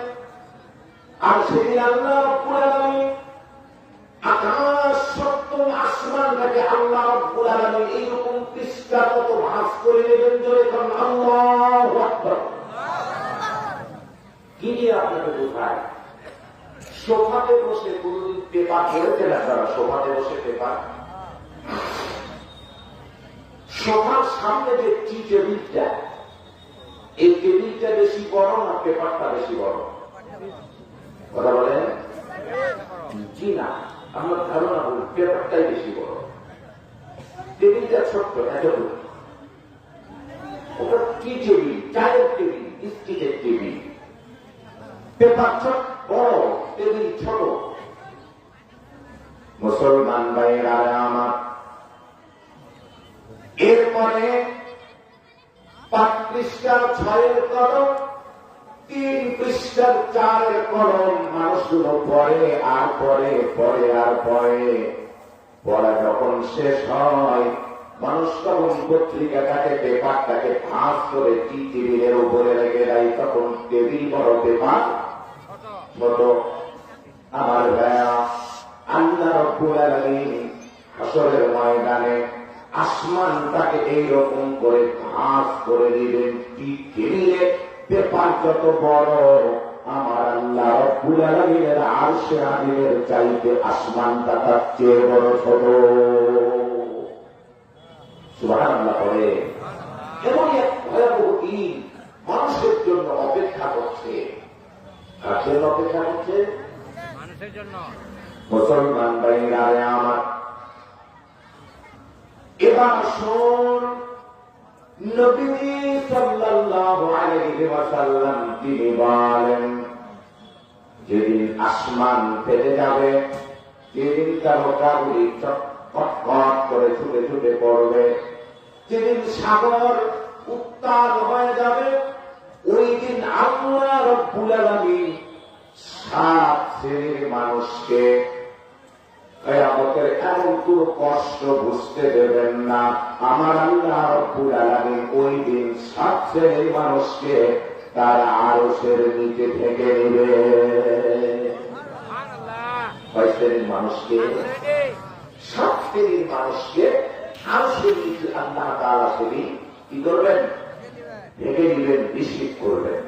Speaker 1: আর সেদিন আল্লাহ রাব্বুল আলামিন আকাশ সপ্তম আসমানটাকে আল্লাহ রাব্বুল আলামিন এইরকম পৃষ্ঠার মতো ভাঁজ করে নেবেন। জোরে বলুন আল্লাহু আকবার। কি দিয়ে আপনাকে বোঝায়? সোফাতে বসে কোনদিন পেপার পড়েছেন আপনারা? সোফাতে বসে পেপার, সোফার সামনে যে টি টেবিলটা, এই টেবিলটা বেশি বড় না পেপারটা বেশি বড়? কথা বলেন জি না, আমার ধারণা বলি পেপারটাই বেশি বড়, টেবিলটা ছোট্ট এতটুকু। ওটা কি টেবিল? চায়ের টেবিল, স্টিলের টেবিল। পেপার ছোট, বড়, টেবিল ছোট। মুসলমান ভাইরা আমার, এরপরে 5 পৃষ্ঠার 6 কলম, 3 পৃষ্ঠার 4 কলম মানুষগুলো পড়ে আর পড়ে, পড়ে আর পড়ে। পড়া যখন শেষ হয়, মানুষ তখন পত্রিকাটাকে, পেপারটাকে ভাঁজ করে টেবিলের উপরে রেখে দেয়। তখন টেবিল বড়, পেপার ছোট। আমার ভাইয়া, আল্লাহ রাব্বুল আলামিন হাসরের ময়দানে আসমানটাকে এইরকম করে ভাঁজ করে দিবেন। টেবিলে পেপার যত বড়, আমার আল্লাহ রাব্বুল আলামিনের আরশে আজিমের চাইতে আসমানটা তার চেয়ে বড় ছোট। সুবহানাল্লাহ পড়ে। এমন এক ভয়াবহ দিন মানুষের জন্য অপেক্ষা করছে। কার জন্য অপেক্ষা করছে? মানুষের জন্য। মুসলমান ভাইরা আমার, এবার শোন, নবী সাল্লাল্লাহু আলাইহি ওয়াসাল্লাম তিনি বলেন, যেদিন আসমান ফেটে যাবে, যেদিন তারকাগুলি চটপট করে ছুটে ছুটে পড়বে, যেদিন সাগর উত্তাল হয়ে যাবে, ওই দিন আল্লাহ রাব্বুল আলামিন 7 শ্রেণীর মানুষকে কিয়ামতের এমন কোন কষ্ট বুঝতে দেবেন না। আমার আল্লাহ রাব্বুল আলামিন ওই দিন 7 শ্রেণীর মানুষকে তার আরশের নিচে ঢেকে নেবে। কয় শ্রেণীর মানুষকে? 7 শ্রেণীর মানুষকে আরশের নিচে আল্লাহ তাআলা সেদিন কি করবেন? ঢেকে নেবেন, নিশ্চিত করবেন।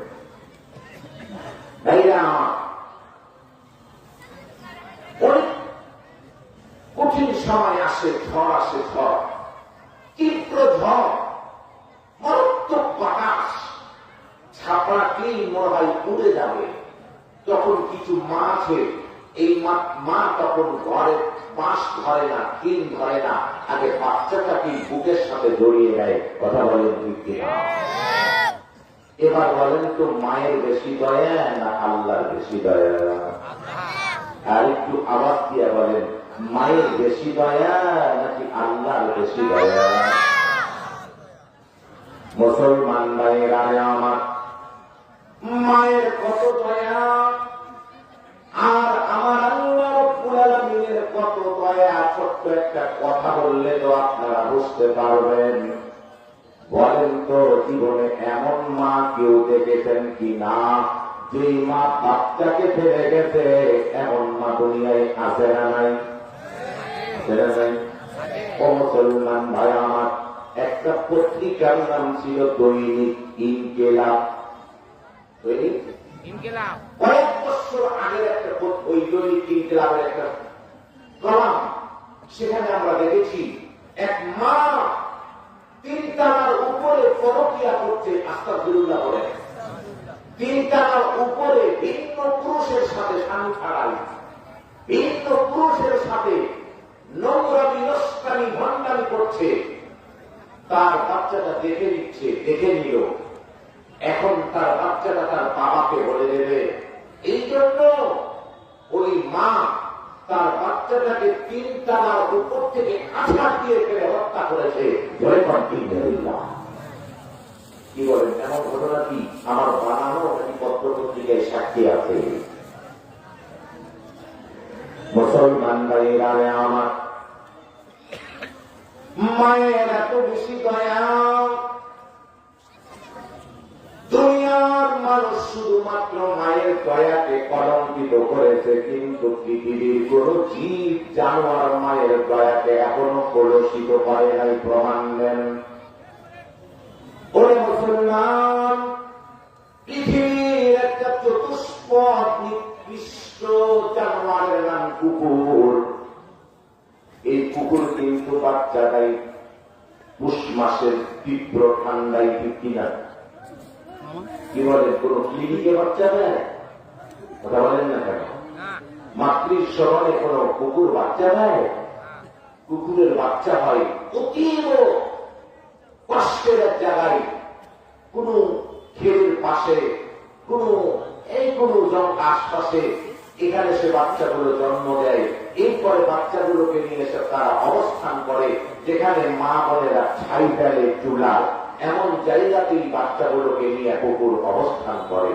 Speaker 1: ভাইরা, অনেক কঠিন সময় আসে, ঝড় আসে, ঝড়, তীব্র ঝড়, মারাত্মক বাতাস, ছাপড়াটি মনে হয় উড়ে যাবে। তখন কিছু মা আছে, এই মা তখন ঘরে বাঁশ ধরে না, টিন ধরে না, আগে বাচ্চাটাকে বুকের সাথে জড়িয়ে দেয়। কথা বলেন ঠিক কিনা? এবার বলেন তো, মায়ের বেশি দয়া না আল্লাহর বেশি দয়া? আর একটু আওয়াজ দিয়ে বলেন, মায়ের বেশি দয়া নাকি আল্লাহর বেশি দয়া? মুসলমান ভাইরা আমার, মায়ের কত দয়া আর আমার আল্লাহ রাব্বুল আলামিনের কত দয়া। ছোট্ট একটা কথা বললে তো আপনারা বুঝতে পারবেন। বলেন তো, জীবনে এমন মা কেউ দেখেছেন কি না, যে মা বাচ্চাকে ফেলে গেছে? এমন মা দুনিয়ায় আছে না নাই? ও মুসলমান ভাই আমার, একটা পত্রিকার নাম ছিল দৈনিক ইনকিলাব। দৈনিক ইনকিলাব কয়েক বছর আগের একটা ওই দৈনিক ইনকিলাবের একটা কলাম, সেখানে আমরা দেখেছি এক মা 3 তলার উপরে পরকিয়া করছে, আস্তাগফিরুল্লাহ বলে, 3 তলার উপরে ভিন্ন পুরুষের সাথে স্বামী ছাড়াই ভিন্ন পুরুষের সাথে নোংরামি নষ্টামি ভণ্ডামি করছে। তার বাচ্চাটা দেখে নিচ্ছে, দেখে নিল, এখন তার বাচ্চাটা তার বাবাকে বলে দেবে। এই জন্য ওই মা তার বাচ্চাটাকে 3 তলার উপর থেকে আছাড় দিয়ে ফেলে হত্যা করেছে। কি বলেন, এমন ঘটনা কি আমার বানানো নাকি পত্র পত্রিকায় সাক্ষী আছে? মুসলমান ভাইরা আমার, মায়ের এত বেশি দয়া, দুনিয়ার মানুষ শুধুমাত্র মায়ের দয়াকে কলঙ্কিত করেছে, কিন্তু পৃথিবীর কোন জীব জানোয়ার মায়ের দয়াকে এখনো কলুষিত করে নাই। প্রমাণ দেন। ওরে মুসলমান, পৃথিবীর একটা চতুষ্পদ নিকৃষ্ট জানোয়ারের নাম কুকুর। এই কুকুর কিন্তু বাচ্চা দেয় পুষ মাসের তীব্র ঠান্ডায়, ঠিক কিনা? কি বলেন, কোন ক্লিনিকে বাচ্চা দেয়? কথা বলেন না কেন? মাতৃ স্মরণে কোন কুকুর বাচ্চা দেয়? কুকুরের বাচ্চা হয় অতীব কষ্টের এক জায়গায়, কোন খেলের পাশে, কোন আশপাশে, এখানে সে বাচ্চাগুলো জন্ম দেয়। এরপরে বাচ্চাগুলোকে নিয়ে এসে তারা অবস্থান করে যেখানে মা বোনেরা ছাই ফেলে চুলায়, এমন জায়গাতেই বাচ্চাগুলোকে নিয়ে কুকুর অবস্থান করে।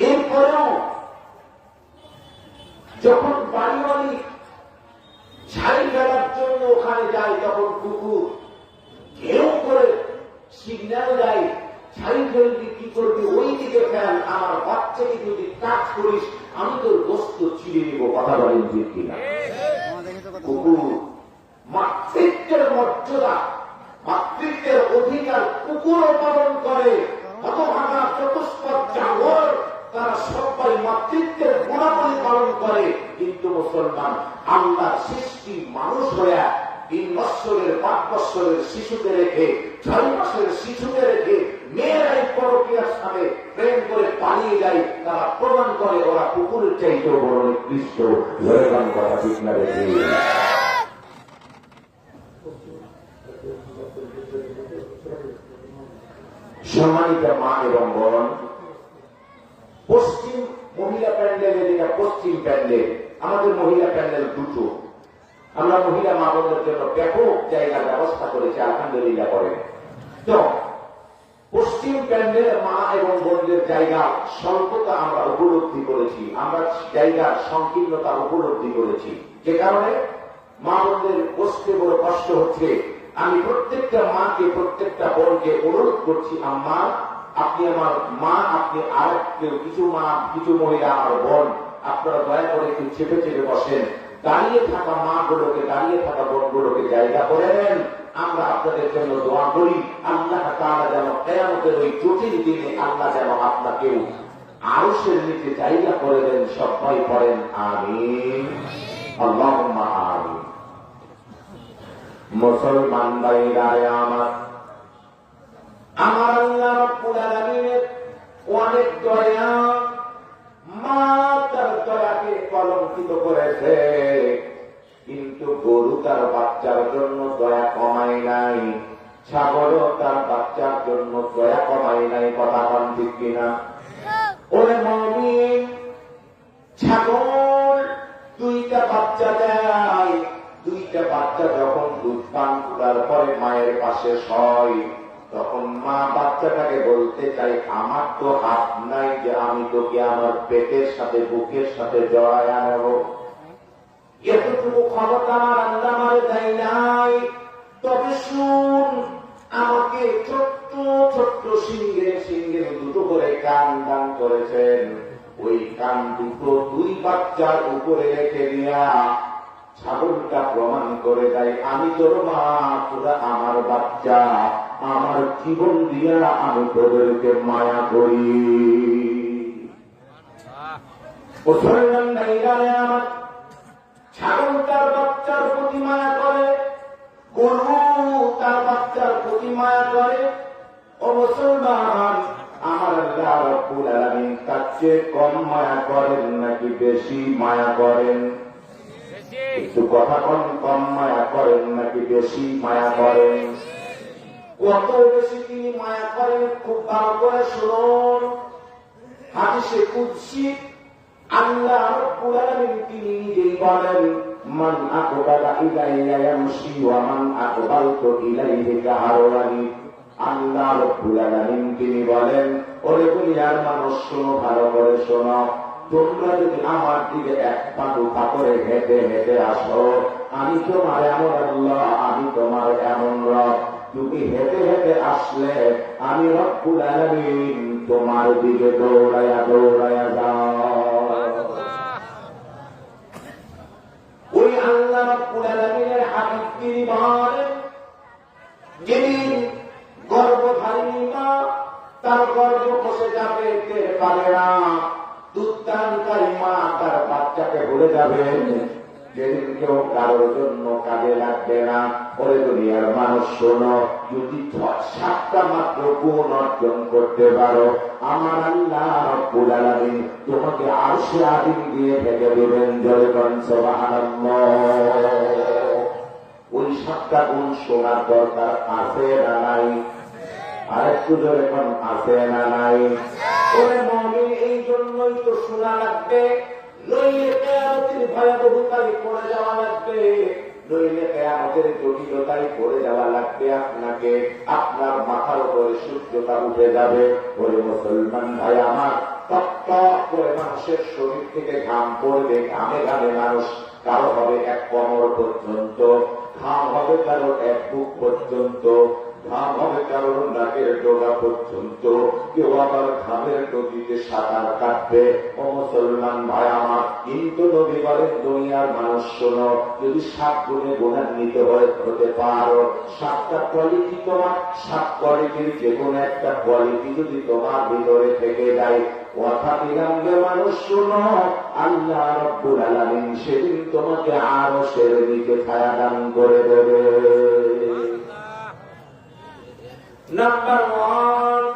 Speaker 1: এরপরেও যখন বাড়ি মালিক ছাই ফেলার জন্য ওখানে যায়, তখন কুকুর ঘেউ করে সিগন্যাল দেয়, ছাই ফেলবি কি করবি, ওই দিকে ফেল, আমার বাচ্চাকে যদি কাজ করিস আমি তোর গোস্ত ছিঁড়ে নিব। কথা বলেন ঠিক কিনা? কুকুর মাতৃত্বের মর্যাদা, মাতৃত্বের অধিকার কুকুর পালন করে। হতভাগা চতুষ্পদ জানোয়ার তারা সবাই মাতৃত্বের গুণাবলী পালন করে, কিন্তু মুসলমান আল্লাহর সৃষ্টি মানুষ হইয়া 3 বৎসরের 5 বৎসরের শিশুকে রেখে, 6 মাসের শিশুকে রেখে মেয়েরাই পরকীয়ার সাথে প্রেম করে পালিয়ে যায়। তারা প্রমাণ করে ওরা কুকুরের চাইতেও বড় নিকৃষ্ট। কথা ঠিক না রেখে সম্মানিত মা এবং বোন, পশ্চিম মহিলা প্যান্ডেলে, যেটা পশ্চিম প্যান্ডেল, আমাদের মহিলা প্যান্ডেল 2টো, আমরা মহিলা মা বোনদের জন্য ব্যাপক জায়গার ব্যবস্থা করেছি, আলহামদুলিল্লাহ করেন। তো পশ্চিম প্যান্ডেল মা এবং বোনদের জায়গা স্বল্পতা আমরা উপলব্ধি করেছি, আমরা জায়গার সংকীর্ণতা উপলব্ধি করেছি, যে কারণে মা বোনদের বসতে বড় কষ্ট হচ্ছে। আমি প্রত্যেকটা মাকে, প্রত্যেকটা বোনকে অনুরোধ করছি, আম্মা আপনি আমার মা, আপনি আর কেউ, কিছু মা, কিছু মহিলা আর বোন, আপনারা দয়া করে একটু চেপে চেপে বসেন। দাঁড়িয়ে থাকা মা গুলোকে, দাঁড়িয়ে থাকা বোন গুলোকে জায়গা করে নেন। আমরা আপনাদের জন্য দোয়া করি, আল্লাহ তাআলা যেন কিয়ামতের ওই জটিল দিনে আল্লাহ যেন আপনাকেও আরশের নিচে জায়গা করে দেন। সবাই পড়েন আমিন, আল্লাহুম্মা আমিন। মুসলমান ভাইরা আমার, আমার আল্লাহ রাব্বুল আলামিনের অনেক দয়া, মা তার দয়াকে কলঙ্কিত করেছে, কিন্তু গরু তার বাচ্চার জন্য দয়া কমায় নাই, ছাগলও তার বাচ্চার জন্য দয়া কমায় নাই। কথা বল ঠিক কিনা? ওরে মুমিন, ছাগল 2টা বাচ্চা দেয়, 2টা বাচ্চা যখন দুধ পান করার পরে মায়ের পাশে শয়, তখন মা বাচ্চাটাকে বলতে চাই, আমার তো হাত নাই যে আমি তোকে আমার পেটের সাথে বুকের সাথে জড়ায় আনব, এতটুকু ক্ষমতা আমার আল্লাহ আমারে দেয় নাই। তবে শুন, আমাকে ছোট্ট ছোট্ট সিংহে সিংহে 2টো করে কান দান করেছেন, ওই কান 2টো 2 বাচ্চার উপরে রেখে দিয়া ছাগলটা প্রমাণ করে দেয়, আমি তোর মা, তোরা আমার বাচ্চা, আমার জীবন দিয়া আমি তোদেরকে মায়া করি। মুসলমান ভাইরা মুসলমানে আমার ছাগল তার বাচ্চার প্রতি মায়া করে, গরু তার বাচ্চার প্রতি মায়া করে। ও মুসলমান, আমার আল্লাহ রাব্বুল আলামিন তার চেয়ে কম মায়া করেন নাকি বেশি মায়া করেন? একটু কথা কম, কম মায়া করেন নাকি বেশি মায়া করেন? কত বেশি তিনি মায়া করেন খুব ভালো করে শুনুন। হাদিসে কুদসি আল্লাহ রাব্বুল আলামিন তিনি নিজেই বলেন, মান আকবালা ইলাইয়া ইয়ামশি ওয়া মান আকবালতু ইলাইহি কাহারওয়ানি। আল্লাহ রাব্বুল আলামিন তিনি বলেন, ওরে দুনিয়ার মানুষ শোনো, ভালো করে শোনো, তোমরা যদি আমার দিকে এক পা দু পা করে হেঁটে হেঁটে আসো, আমি তোমার এমন আল্লাহ, আমি তোমার এমন রব। তুমি হেঁটে হেঁটে আসলে আমি রব্বুল আলামিন তোমার দিকে দৌড়াইয়া দৌড়াইয়া যাও। ওই আল্লাহ রব্বুল আলামিনের হাবিব তিনি বলেন, যেদিন গর্ভধারিণী মা তার গর্ভ খসে যাবে, টের পাবে না, দুধদানকারী মা তার বাচ্চাকে ভুলে যাবে, যেদিন কেউ কারোর জন্য কাজে লাগবে না। ওরে দুনিয়ার মানুষ শোনো, যদি 7টা মাত্র গুণ অর্জন করতে পারো, আমার আল্লাহ রাব্বুল আলামিন তোমাকে আরশে আযীম দিয়ে ঢেকে দেবেন। জোরে বলেন সুবহানাল্লাহ। ওই 7টা গুণ শোনার দরকার আছে না নাই? আরেকটু জোরে কোন আছে না নাই? ওরে মুমিন, এই জন্যই তো শোনা লাগবে, নইলে কিয়ামতের ভয়াবহতায় পড়ে যাওয়া লাগবে, নইলে কিয়ামতের জটিলতায় পড়ে যাওয়া লাগবে। আপনাকে আপনার মাথার উপরে সূর্যটা উঠে যাবে। ওরে মুসলমান ভাই আমার, তপ্ত করে মানুষের শরীর থেকে ঘাম পড়বে, ঘামে ঘামে মানুষ, কারো হবে এক কোমর পর্যন্ত ঘাম, হবে কারো এক বুক পর্যন্ত ঘাম, হবে কারো নাকের ডগা পর্যন্ত, কেউ আবার ঘামের নদীতে সাঁতার কাটবে। ও মুসলমান ভাই আমার, কিন্তু নবী বলেন, দুনিয়ার মানুষ শোনো, যদি 7 গুণে গুণান্বিত হতে পারো, 7টা কোয়ালিটি তোমার, 7 কোয়ালিটির যে কোনো একটা কোয়ালিটি যদি তোমার ভিতরে থেকে যায়, কথা দিলাম যে মানুষ শোনো, আল্লাহ রাব্বুল আলামিন সেদিন তোমাকে আরশের নিচে ছায়া দান করে দেবে। নাম্বার 1,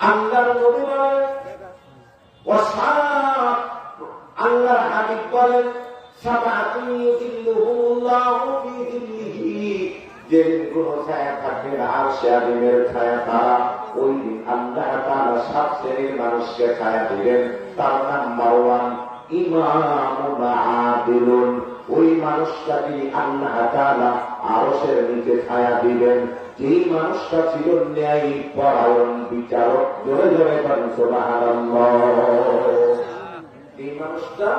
Speaker 1: আল্লাহর নবী বলেন, আল্লাহর হাবিব বলেন, সাবাতুন ইউযিল্লুহুমুল্লাহু ফি যিল্লিহি, যেদিন কোন ছায়া থাকবে না আরশে আযীমের ছায়া তারা, ওই দিন আল্লাহ তাআলা 7 শ্রেণীর মানুষকে ছায়া দিবেন। তার নাম্বার 1, ইমামুন আদিলুন। ওই মানুষটাকে আল্লাহ তাআলা আরশের নিচে ছায়া দিবেন, যেই মানুষটা ছিল ন্যায় পরায়ণ বিচারক। জোরে জোরে বলেন সুবহানাল্লাহ। এই মানুষটা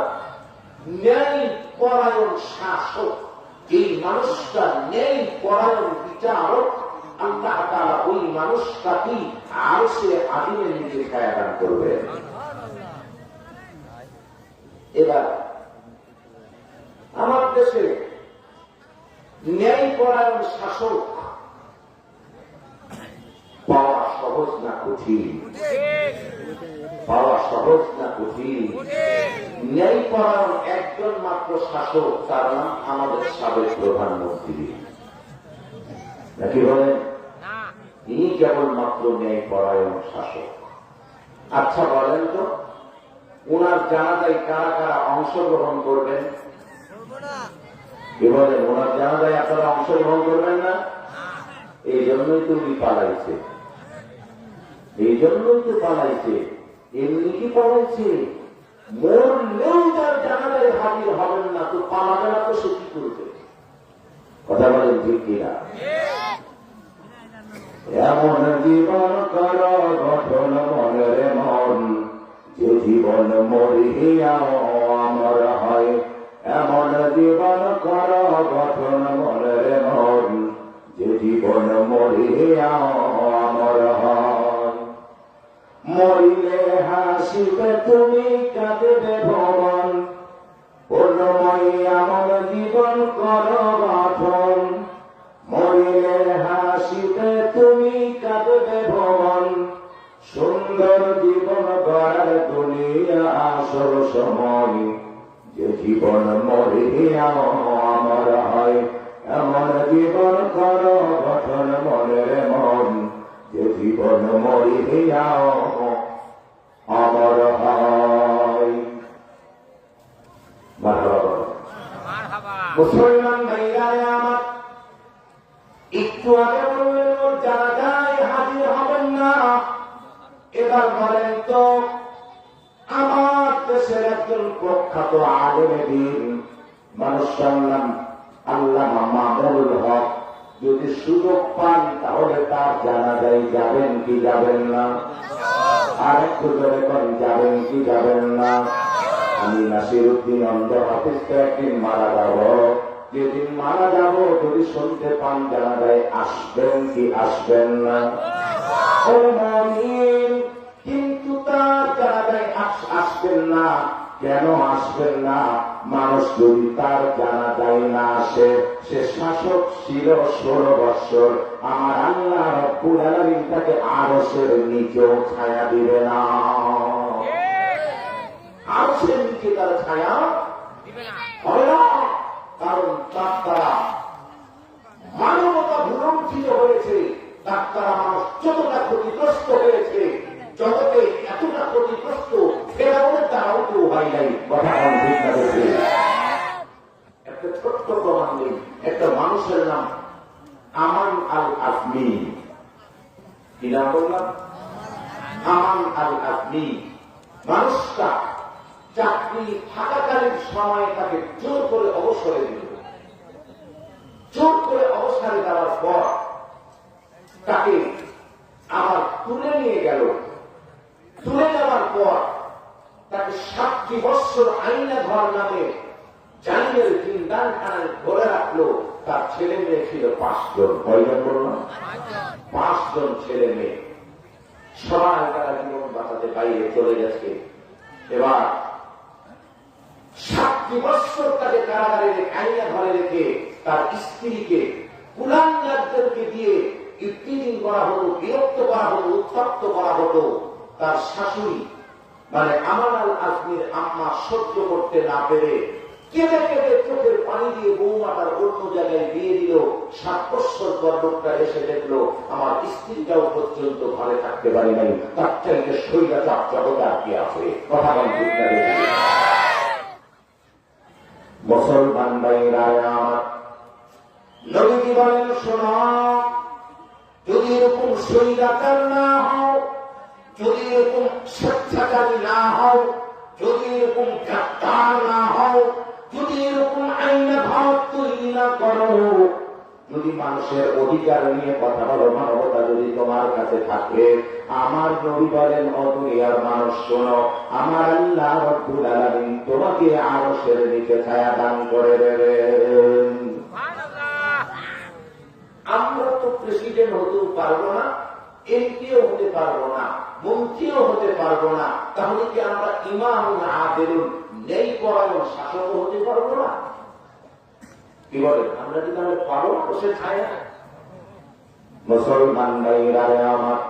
Speaker 1: ন্যায় পরায়ণ শাসক, এই মানুষটা ন্যায় পরায়ণ বিচারক, আল্লাহ তাআলা ওই মানুষটাকে আরশে আযীমের নিচে ছায়া দান করবেন। এবার আমার দেশে ন্যায় পরায়ণ শাসক পাওয়া সহজ না কঠিন? পাওয়া সহজ না কঠিন? ন্যায় পরায়ণ একজন মাত্র শাসক, তার নাম আমাদের সাবেক প্রধানমন্ত্রী। নাকি বলেন? ইনি কেবলমাত্র ন্যায় পরায়ণ শাসক। আচ্ছা বলেন তো, ওনার জানাজায় কারা কারা অংশগ্রহণ করবেন? কি বলেন? ওনার জানাজায় আপনারা অংশগ্রহণ করবেন না? এই জন্যই তো উনি পালাইছে, এই জন্যই তো পালাইছে। এমনি কি পালাইছে? মরলেও তার জানাজায় হাজির হবেন না, তো পালাবে না তো সে কি করবে? কথা বলেন ঠিক কিনা? এমন জীবন কর গঠন মনের মন, যে জীবন মরিয়া অমর হয়। এমন জীবন কর গঠন মনের মন, যে জীবন মরিয়া অমর হয়। মরিলে হাসিবে তুমি, কাঁদিবে ভুবন, পূর্ণময় এমন জীবন কর গঠন। মরিলে হাসিবে তুমি, কাঁদিবে ভুবন, সুন্দর
Speaker 2: সুন্দর জীবন গড়ার দুনিয়া আসর সময়, যে জীবন মরিয়াও আমার হয়, এমন জীবন কর গঠন মনের মন, যে জীবন মরিয়াও আমার হয়। মুসলমান ভাইরা আমার, একটু আগে বললেন ওর জানাজায় হাজির হবেন না, এবার বলেন তো আমার দেশের একজন প্রখ্যাত আলেম দ্বীন মানুষ নাম আল্লামা মামুনুল হক যদি সুযোগ পান তাহলে তার জানাজায় যাবেন কি যাবেন না? আর একটু জোরে করেন, যাবেন কি যাবেন না? আমি নাসিরউদ্দিন অন্ধ হাফিজকে একদিন মারা যাব, যেদিন মারা যাব যদি শুনতে পান জানাজায় আসবেন কি আসবেন না? ও মুমিন, কিন্তু তার জানাজায় আসবেন না। কেন আসবেন না? মানুষ যদি তার জানাজায় না আসে, সে শাসক ছিল 16 বৎসর, আমার আল্লাহ রব্বুল আলামিন তাকে আরশের নিচেও ছায়া দিবে না। আরশের নিচে তার ছায়া হবে না, কারণ তার দ্বারা মানবতা ভুলঞ্চিত হয়েছে, তার দ্বারা মানুষ যতটা ক্ষতিগ্রস্ত হয়েছে, জগতে এতটা ক্ষতিগ্রস্ত ফেরাউনের দ্বারাও কেউ হয় নাই। কথা ঠিক না? একটা ছোট্ট প্রমাণ নেই, একটা মানুষের নাম আমান আল আজমি। কি নাম বললাম? আমান আল আজমি। মানুষটা চাকরি থাকাকালীন সময়ে তাকে জোর করে অবসরে দিল। জোর করে অবসরে দেওয়ার পর তাকে আবার তুলে নিয়ে গেল। তুলে নেওয়ার পর তাকে 7টি বৎসর আইনা ঘর নামে জালিমের জিন্দানখানায় ধরে রাখলো। তার ছেলে মেয়ে ছিল 5 জন। কয়জন বললাম? 5 জন ছেলে মেয়ে। সবাই তারা জীবন বাঁচাতে বাইরে চলে গেছে। এবার 7টি বৎসর তাকে কারাগারে আইনা ঘরে রেখে তার স্ত্রীকে কুলাঙ্গারদেরকে দিয়ে ইফতিজিং করা হতো, বিরক্ত করা হতো, উত্তপ্ত করা হতো। তার শাশুড়ি মানে আমান আল আজমির আম্মা সহ্য করতে না পেরে কেঁদে কেঁদে চোখের পানি দিয়ে বৌমাটার অন্য জায়গায় দিয়ে দিল। 7 বৎসর পর লোকটা এসে দেখলো আমার স্ত্রীটাও পর্যন্ত ঘরে থাকতে পারে নাই, তার চাইতে শৈলাচাপ জগতে আর কি আছে? কথা বলতে মুসলমান ভাইরা আমার, নবীজি বলেন শোনো, যদি এরকম শৈলাচার না হও, যদি এরকম স্বেচ্ছাচারী না হও, যদি এরকম গ্রেপ্তার না হও, যদি এরকম আইনা ঘর তৈরি না করো, যদি মানুষের অধিকার নিয়ে কথা বলো, মানবতা যদি তোমার কাছে থাকে, আমার নবী বলেন ও দুনিয়ার মানুষ শোনো, আমার আল্লাহ রব্বুল আলামিন তোমাকে আরশের নিচে ছায়া দান করে দেবেন। আমরা তো প্রেসিডেন্ট হতেও পারবো না, এমপিও হতে পারবো না, মন্ত্রীও হতে পারবো না, তাহলে কি আমরা ইমাম আদেলুন নেই পরায়ণ শাসক হতে পারবো না? কি বলেন? আমরা কি তাহলে পারো বসে ছায়া? মুসলমান ভাইরা আমার,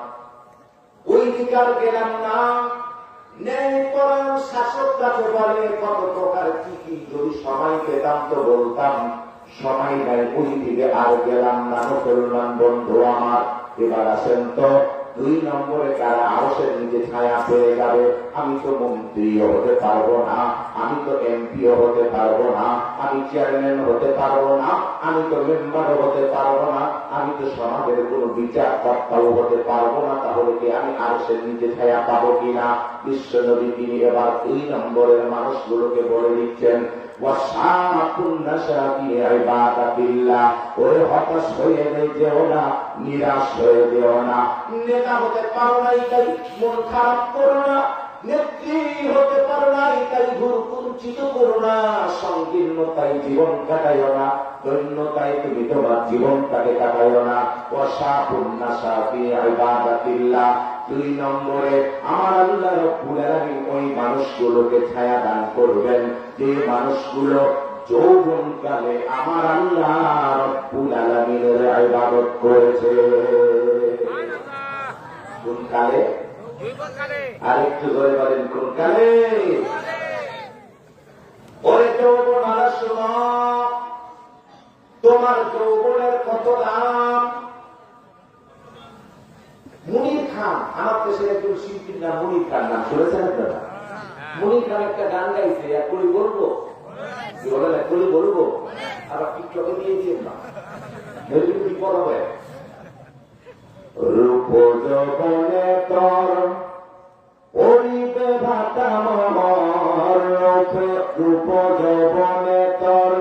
Speaker 2: ওই দিকার গেলাম না। নেই পরায়ণ শাসক কাকে বলে, কত প্রকার কি কি, যদি সময় পেতাম তো বলতাম, সময় নাই, ওই দিকে আর গেলাম না। মুসলমান বন্ধু আমার, এবার আসেন তো 2 নম্বরে কারা আরশের নিচে ছায়া পেয়ে যাবে? আমি তো মন্ত্রীও হতে পারবো না, আমি তো এমপিও হতে পারবো না, আমি চেয়ারম্যান হতে পারবো না, আমি তো মেম্বারও হতে পারবো না, আমি তো সমাজের কোন বিচারকর্তাও হতে পারবো না, তাহলে কি আমি আরশের নিচে ছায়া পাবো কিনা? বিশ্ব নবী তিনি এবার 2 নম্বরের মানুষগুলোকে বলে দিচ্ছেন, হতাশ হয়ে যেও না, নিরাশ হয়ে যেও না। নেতা হতে পারো নাই তাই মন খারাপ করো না, নেত্রী হতে পারো নাই তাই ঘুর কুঞ্চিত করো না, সংকীর্ণতায় জীবন কাটাইও না, দৈন্যতায় তুমি তোমার জীবনটাকে কাটাইও না। 2 নম্বরে আমার আল্লাহ রব্বুল আলামিন ওই মানুষগুলোকে ছায়া দান করবেন যে মানুষগুলো যৌবনকালে আমার আল্লাহ রব্বুল আলামিনের ইবাদত করেছে। কোন কালে? আর একটু ধরে বলেন কোন কালে? ওরে যৌবনারা শোনো, তোমার যৌবনের কত দাম। মুনির খান, আমার দেশের একজন শিল্পীর নাম মুনির খান, নাম শুনেছেন আপনারা? মুনির খান একটা গান গাইছে, এখনই বলবো, কি বলেন? এখনই বলবো, আবার টিকটকে দিয়েছেন না, বিপদ হবে। রূপ যৌবনে তোর পরিবে ভাটা মর, রূপ যৌবনে তোর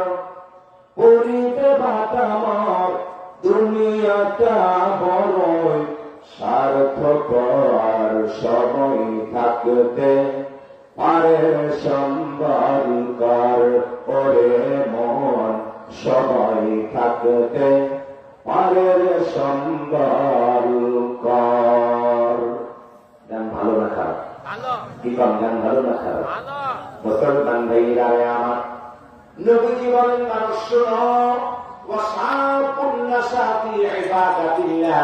Speaker 2: পরিবে ভাটা মর, দুনিয়াটা বড়ই সার্থক, আর সময় থাকতে পারে সম্বল কর। ওরে মন, সময় থাকতে পারে সম্বল কর। গান ভালো না খারাপ? কি কম? গান ভালো না খারাপ? মুসলমান ভাইরা আমার, নবীজি বলেন মানুষ শোনো, ওয়াসাবুন নাসাফি ইবাদাতিল্লাহ।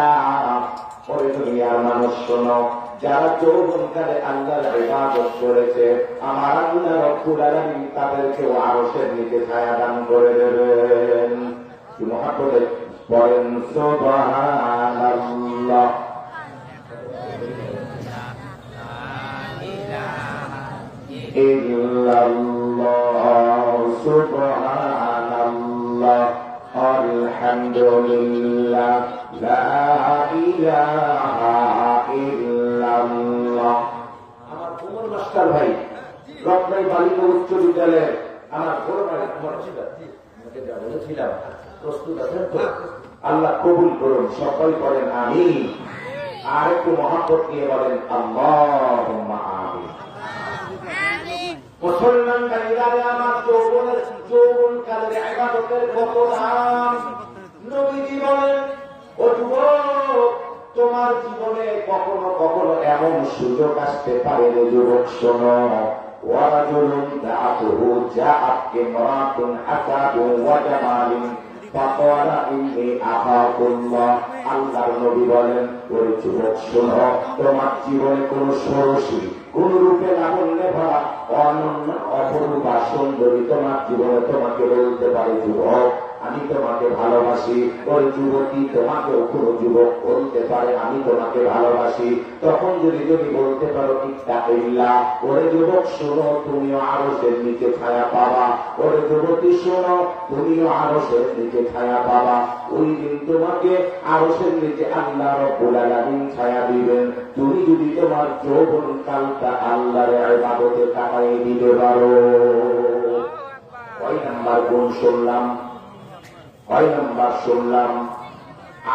Speaker 2: ওরে দুনিয়ার মানুষ শোনো, যারা যৌবনকালে আল্লাহর ইবাদত করেছে, আমার আল্লাহ রব্বুল আলামিন তাদেরকেও আরশের নিচে ছায়া দান করে দেবেন। কি মহাপদে বলেন সুবহানাল্লাহ। ইল্লাল্লাহ, সুবহানাল্লাহ, আলহামদুলিল্লাহ, লা ইলাহা ইল্লাল্লাহ। আমার কুমর মাস্টার ভাই রত্নাই বালিকা উচ্চ বিদ্যালয়ের আমার বড় ভাই কুমর বলেছিলাম, প্রস্তুত আছেন তো? আল্লাহ কবুল করুন, সকল করেন আমিন। আর একটু মহাব্বত নিয়ে বলেন আল্লাহুম্মা আমিন। মুসলমান ভাইরা আমার, যৌবনকালের ইবাদতের কত দাম। নবীজি বলেন, ও যুবক, তোমার জীবনে কখনো কখনো এমন সুযোগ আসতে পারে রে যুবক, শোনো। ওয়ারাজুলুন দাআতুহু জাআত ইমরাতুন হাসাবুন ওয়া জামালুন ফাকালা ইন্নী আখাফুল্লাহ। আল্লাহর নবী বলেন, ওরে যুবক শোনো, তোমার জীবনে কোন ষোড়শী, কোন রূপে লাবণ্যে ভরা অনন্য অপরূপা সুন্দরী তোমার জীবনে তোমাকে বলতে পারে, যুবক আমি তোমাকে ভালোবাসি। ওই যুবতী তোমাকেও কোনো যুবক বলতে পারে, আমি তোমাকে ভালোবাসি। তখন যদি তুমি বলতে পারো ইত্তাকিল্লাহ, ওরে যুবক শোনো, তুমিও আরশের নিচে ছায়া পাবা। ওরে যুবতী শোনো, তুমিও আরশের নিচে ছায়া পাবা। ওই দিন তোমাকে আরশের নিচে আল্লাহ রাব্বুল আলামিন ছায়া দিবেন, তুমি যদি তোমার যৌবন কালটা আল্লাহর ইবাদতে কাটাই দিতে পারো। কয় নাম্বার গুণ শুনলাম? কয় নাম্বার শুনলাম?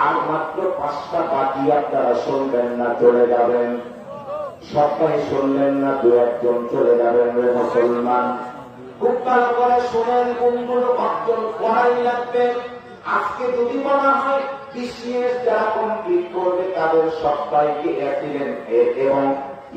Speaker 2: আর মাত্র 5টা বাকি, আপনারা শুনবেন না, চলে যাবেন। সবাই শুনলেন না, দু একজন চলে যাবেন রে মুসলমান। খুব ভালো করে শোনেন, কোনগুলো অর্জন করাই লাগবে। আজকে যদি বলা হয় বিসিএস যারা কমপ্লিট করবে তাদের সবাইকে এবং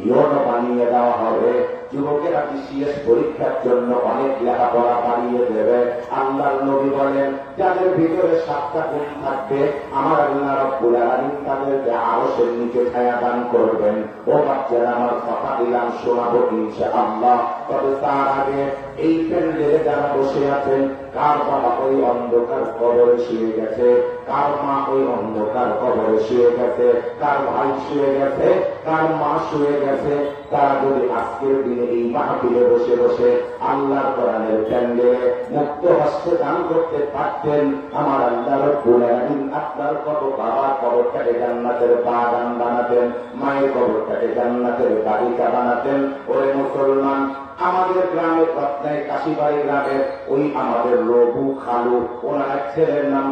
Speaker 2: ইয়নো বানিয়ে দেওয়া হবে। যুবকেরা বিসিএস পরীক্ষার জন্য অনেক লেখাপড়া বানিয়ে দেবে। আল্লাহর নবী বলেন, যাদের ভিতরে 7টা গুণ থাকবে, আমার আল্লাহ রাব্বুল আলামিন তাদেরকে আরশের নিচে ছায়া দান করবেন। ও বাচ্চারা, আমার কথা দিলাম, শোনাবো ইনশাআল্লাহ। তবে তার আগে এই প্যান্ডেলে যারা বসে আছেন, কার বাবা ওই অন্ধকার কবরে শুয়ে গেছে, কার মা ওই অন্ধকার কবরে শুয়ে গেছে, কার ভাই শুয়ে গেছে, কার মা শুয়ে গেছে, তারা যদি আজকের দিনে এই মাহফিলে বসে বসে আল্লাহর কোরআনের প্যান্ডেলে মুক্ত হস্তে দান করতে পারতেন, আমার আল্লাহ রাব্বুল আলামিন আপনার বাবার কবরটাকে জান্নাতের বাগান বানাতেন, মায়ের কবরটাকে জান্নাতের বাগিচা বানাতেন। ওরে মুসলমান, আমাদের গ্রামের রত্নাই কাশিবাড়ি গ্রামের ওই আমাদের লঘু খালু, ওনার এক ছেলের নাম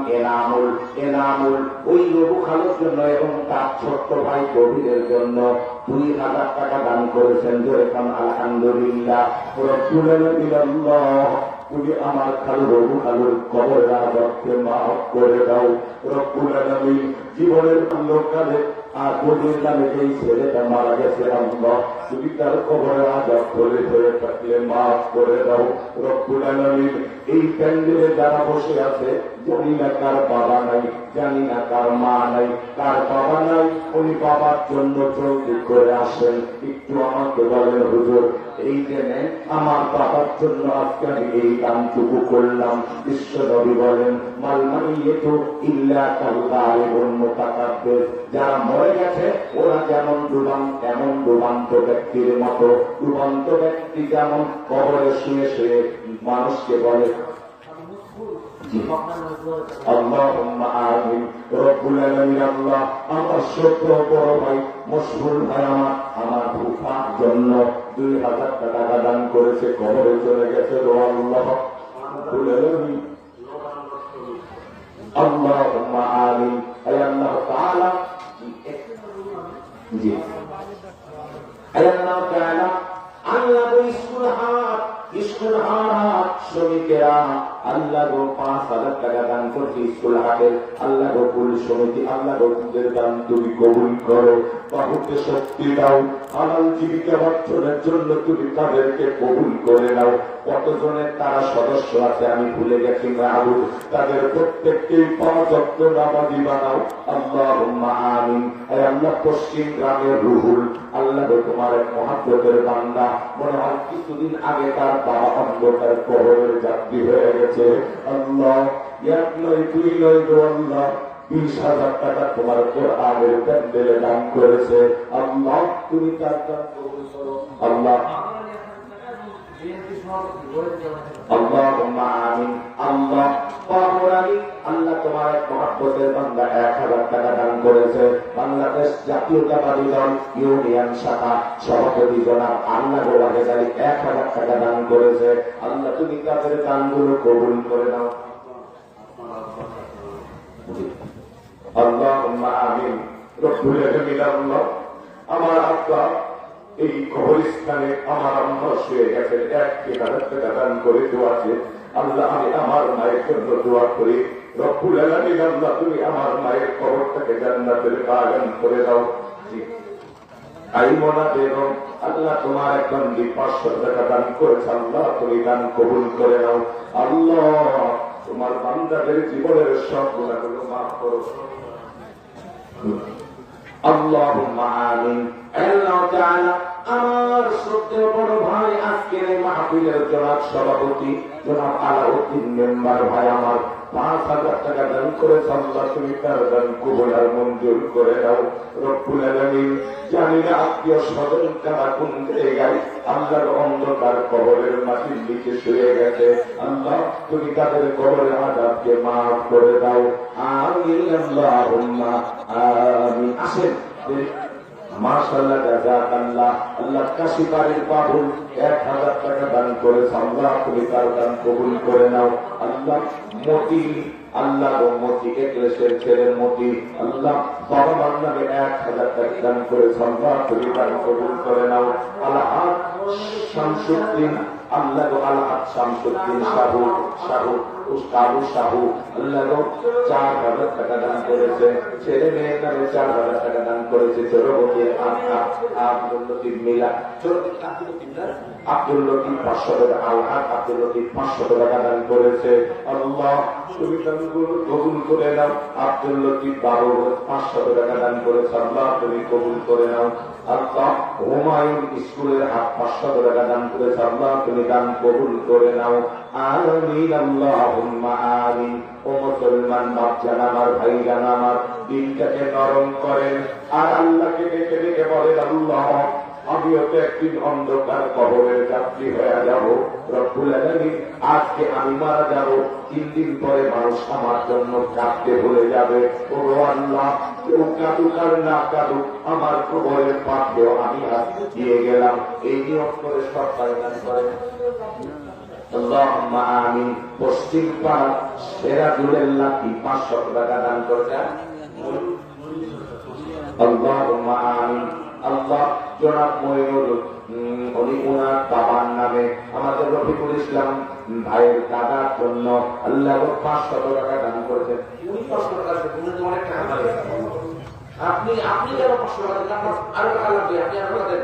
Speaker 2: এনামুল। ওই লঘু খালুর জন্য এবং তার ছোট্ট ভাই কবিরের জন্য 2000 টাকা দান করেছেন। যেরকম আলহামদুলিল্লাহ, রব্বুল আলামিন, তুমি আমার খালু রঘু খালুর কবরের আযাবকে মাফ করে দাও। রব্বুল আলামিন, জীবনের অন্ধকারে আগুনের নামে এই ছেলেটা মারা গেছে, আল্লাহ তুমি তার কবরের আযাব করে ধরে থাকলে মাফ করে দাও। রব্বুল আলামিন, এই প্যান্ডেলে যারা বসে আছে জানি না কার বাবা নাই, জানি না কার মা নাই, কার বাবা নাই, উনি বাবার জন্য জলদি করে আসেন, একটু আমাকে বলেন হুজুর এই জেনে আমার বাবার জন্য আজকে আমি এই কামটুকু করলাম। বিশ্বনবী বলেন মালমাইয়েতু ইল্লা কালগারিবুল মুতাকাব্বির, যারা মরে গেছে ওরা যেমন এমন ডুবান্ত ব্যক্তির মতো। ডুবান্ত ব্যক্তি যেমন কবরে শুয়ে শুয়ে মানুষকে বলে আল্লাহুম্মা আমিন। রব্বুল আলামিন আল্লাহ আমার ছোট বড় ভাই মশহুর ভাই আমার ফুফার জন্য 2000 টাকা দান করেছে, কবরে চলে গেছে। আল্লাহ রব্বুল আলামিন আল্লাহুম্মা আমিন। আয় আল্লাহ তাআলা, জি আয় আল্লাহ তাআলা, আল্লাহ স্কুল হাট শ্রমিকেরা আল্লাহ 5000 টাকা দান করছে স্কুল হাটের। আল্লাহ কুল সমিতি আল্লাহ কুলের দান তুমি কবুল করো, বাহুকে শক্তি দাও, হালাল জীবিকা অর্জনের জন্য তুমি তাদেরকে কবুল করে নাও। কতজনের তারা সদস্য আছে আমি ভুলে গেছি মাহবুব, তাদের প্রত্যেককেই 5 ওয়াক্ত নামাজি বানাও। আল্লাহুম্মা আমিন। আয় আল্লাহ পশ্চিম গ্রামের রুহুল আল্লাহ তোমার এক মহাব্বতের বান্দা, মনে হয় কিছুদিন আগে তার বাবা অন্ধকার কবরের যাত্রী হয়ে গেছে। আল্লাহ এক নয় দুই নয় গো আল্লাহ 20,000 টাকা তোমার কোরআনের প্যান্ডেলে দান করেছে। আল্লাহ তুমি তার দান কবুল করো। আল্লাহ আল্লাহুম্মা আমিন। আল্লাহ পাকুরানি আল্লাহ তোমার এক মহব্বতের বান্দা 1000 টাকা দান করেছে। বাংলাদেশ জাতীয়তাবাদী দল ইউনিয়ন শাখা সভাপতি জনাব আল্লাহ গোলাগালি 1000 টাকা দান করেছে। আল্লাহ তুমি তাদের দানগুলো কবুল করে নাও। আল্লাহুম্মা আমিন। রব্বুল আলামিন আল্লাহ আমার আব্বা এই কবরস্থানে আমার আম্মা শুয়ে গেছেন, 1000 টাকা দান করে দোয়াছে। আল্লাহ আমি আমার মায়ের জন্য দোয়া করি। রব্বুল আলামিন আল্লাহ তুমি আমার মায়ের কবরটাকে জান্নাতের বাগান করে দাও। আইমনা বেগম আল্লাহ তোমার একজন 500 টাকা দান করেছে, আল্লাহ তুমি দান কবুল করে নাও। আল্লাহ তোমার বান্দাদের জীবনের সব গুনাহগুলো মাফ করো। আল্লাহুম্মা আমিন। আল্লাহ তাআলা আমার শ্রদ্ধেয় বড় ভাই আজকের এই মাহফিলের জনাব সভাপতি জনাব আলাউদ্দিন মেম্বার ভাই আমার 5000 টাকা দান করে আল্লাহ তুমি তার দান কবুল আর মঞ্জুর করে দাও। রব্বুল আলামিন জানি না আত্মীয় স্বজন কারা কোন জায়গায় আল্লাহর অন্ধকার কবরের মাটির নিচে শুয়ে গেছে। আল্লাহ তুমি তাদের কবরের আযাবকে মাফ করে দাও। আমিন আল্লাহুম্মা আমিন। আসেন মাশাআল্লাহ জাযাকাল্লাহ। আল্লাহ কাশিপাড়ির বাবুল 1000 টাকা দান করেছে, আল্লাহ তুমি তার দান কবুল করে নাও। আল্লাহ মতি আল্লাহ মতি একলেশের ছেলের মতি আল্লাহ বাবা মার নামে 1000 টাকা দান করেছে, আল্লাহ তুমি দান কবুল করে নাও। আল্লাহ শামসুদ্দিন আল্লাহ আল্লাহ শামসুদ্দিন সাহু সাহু উস্তাদু সাহু আল্লাহ 4000 টাকা দান করেছে। ছেলে মেয়ের নামে 4000 টাকা দান করেছে। চরবতী আব্দুল লতিফ মিলা আব্দুল লতিফ 500 টাকা আল্লাহ আব্দুল লতিফ 500 টাকা দান করেছে। আল্লাহ তুমি দানগুলো কবুল করে নাও। আব্দুল লতিফ বাবু 500 টাকা দান করেছে, আল্লাহ তুমি কবুল করে নাও। আল্লাহ হুমায়ুন স্কুলের 500 টাকা দান করেছে, আল্লাহ তুমি দান কবুল করে নাও। আমিন আল্লাহুম্মা আমিন। ও মুসলমান বাচ্চান আমার ভাইজান আমার দিনটাকে নরম করেন আর আল্লাহকে ডেকে ডেকে বলেন আল্লাহ আমিও তো একদিন অন্ধকার কবরের যাত্রী হয়ে যাব। রব্বুল আলামিন আজকে আমি মারা যাব, 3 দিন পরে মানুষ আমার জন্য কাঁদতে ভুলে যাবে। ও আল্লাহ কেউ কাঁদুক আর না কাঁদুক আমার কবরের পাপেও আমি আজ দিয়ে গেলাম। এই নিয়ম করে সব পালন করেন। আল্লাহুম্মা আমিন। পশ্চিম পাড়া সেরাজুলের লাঠি 500 টাকা দান করেছেন, আল্লাহুম্মা আমিন। আল্লাহ জনাব মইনুল উনি ওনার বাবার নামে আমাদের রফিকুল ইসলাম ভাইয়ের দাদার জন্য আল্লাহ 500 টাকা দান করেছেন। উনি 500 টাকা অনেক টাকা আপনি কেন 500 টাকা আরো টাকা লাগবে, আপনি আরো দেন।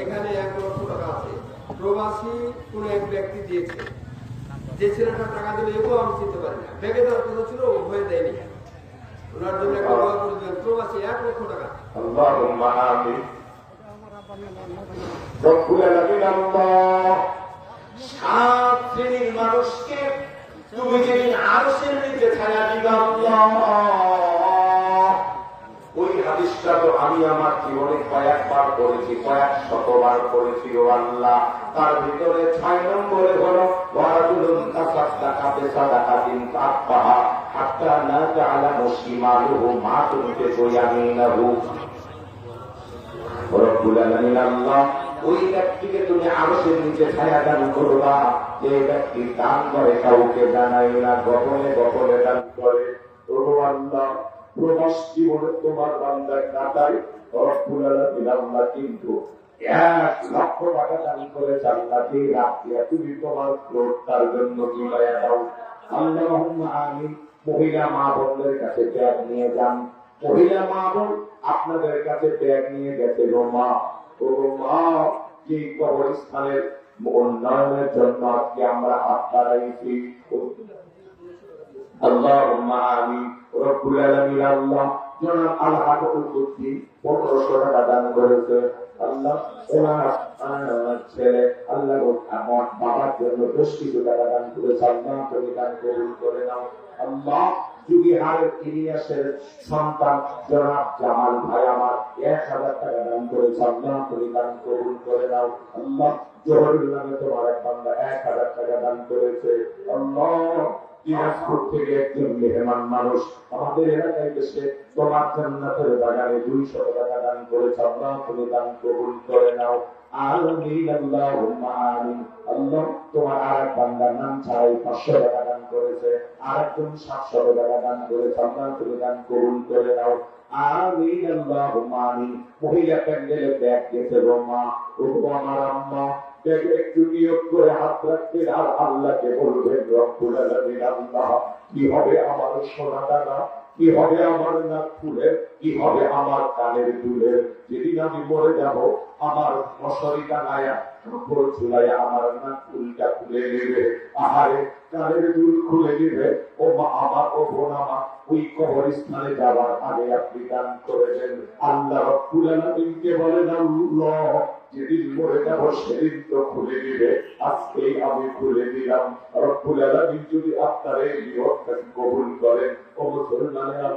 Speaker 3: এখানে 1 লক্ষ টাকা আছে, প্রবাসী কোন এক ব্যক্তি দিয়েছে। যে ছেলেটা টাকা দিল এগুলো আমি চিনতে পারি না, ব্যাগে দেওয়ার কথা ছিল ও হয়ে দেয়নি। ওনার জন্য একটা দোয়া করে দেবেন, প্রবাসী 1 লক্ষ টাকা।
Speaker 2: আল্লাহুম্মা আমিন। রব্বুল আলামিন আল্লাহ, 7 শ্রেণীর মানুষকে তুমি যেদিন আরশের নিচে ছায়া দিবা আল্লাহ, ওই হাদিসটা তো আমি আমার জীবনে কয়েকবার পড়েছি, কয়েক শতবার পড়েছি ও আল্লাহ। তার ভিতরে 6 নম্বরে হলো ওয়ারাজুলুন তাসাদ্দাকা বিসাদাকাতিন ফাআহা হাত্তা লা তা'লামু শিমালুহু মা তুনফিকু ইয়ামিনুহু। রব্বুল আলামিন আল্লাহ, ওই ব্যক্তিকে তুমি আরশের নিচে ছায়া দান করবা যে ব্যক্তি দান করে কাউকে জানাই না, গোপনে গোপনে দান করে। ও আল্লাহ, প্রবাস জীবনে তোমার বান্দার কাটাই রব্বুল আলামিন আল্লাহ কিন্তু 1 লক্ষ টাকা দান করে জান্নাতে রাখিয়া তুমি তোমার ক্রোধ তার জন্য মিলাইয়া দাও। আল্লাহুম্মা আমিন। মহিলা মা বোনদের কাছে ব্যাগ নিয়ে যান। মহিলা মা বোন আপনাদের কাছে ব্যাগ নিয়ে গেছে গো মা। ও মা, যে কবরস্থানের উন্নয়নের জন্য আজকে আমরা হাত বাড়াইছি, আল্লাহুম্মা আমিন। রব্বুল আলামিন আল্লাহ, জনাব আল-হাফিজুল কুদ্দি 1500 টাকা দান করেছে আল্লাহ। ওনার ছেলে আল্লাহ আমার বাবার জন্য 10 কিছু টাকা দান করেছে আল্লাহ, তুমি দান কবুল করে নাও আল্লাহ। যুগিহারের ইলিয়াসের সন্তান জনাব জামাল ভাই আমার 1000 টাকা দান করেছে আল্লাহ, তুমি দান কবুল করে নাও আল্লাহ। জহরুল নামে তোমার এক বান্দা 1000 টাকা দান করেছে আল্লাহ। দিনাজপুর থেকে একজন মেহমান মানুষ আমাদের এলাকায় এসে তোমার জান্নাতের বাগানে 200 টাকা দান করেছে আল্লাহ, তুমি দান কবুল করে নাও আমিন আল্লাহুম্মা আমিন। আল্লাহ, তোমার আরেক বান্দার নাম ছাড়াই 500 টাকা দান করেছে, আরেকজন 700 টাকা দান করেছে আল্লাহ, তুমি দান কবুল করে নাও আমিন আল্লাহুম্মা আমিন। মহিলা প্যান্ডেলে ব্যাগ গেছে রোমা, ও আমার আম্মা ব্যাগে একটু নিয়োগ করে হাত রাখবেন আর আল্লাহকে বলবেন রব্বুল আলামিন আল্লাহ, কি হবে আমার সোনা দানা, কি হবে আমার নাক ফুলের, কি হবে আমার কানের দুলের, যেদিন আমি মরে যাব আমার মশারি টাঙায়া কাপড় ঝুলাইয়া আমার নাক ফুলটা খুলে নেবে, আহারে কানের দুল খুলে নেবে। ও মা আমার, ও বোন আমার, ওই কবরস্থানে যাওয়ার আগে আপনি দান করেছেন আল্লাহ রব্বুল আলামিনকে বলেন আল্লাহ, যেদিন মরে যাব সেদিন তো খুলে দিবে, আজকে আমি খুলে দিলাম। রব্বুল আলামিন যদি আপনার এই নিয়তটাকে কবুল করেন ও মুসলমানেরা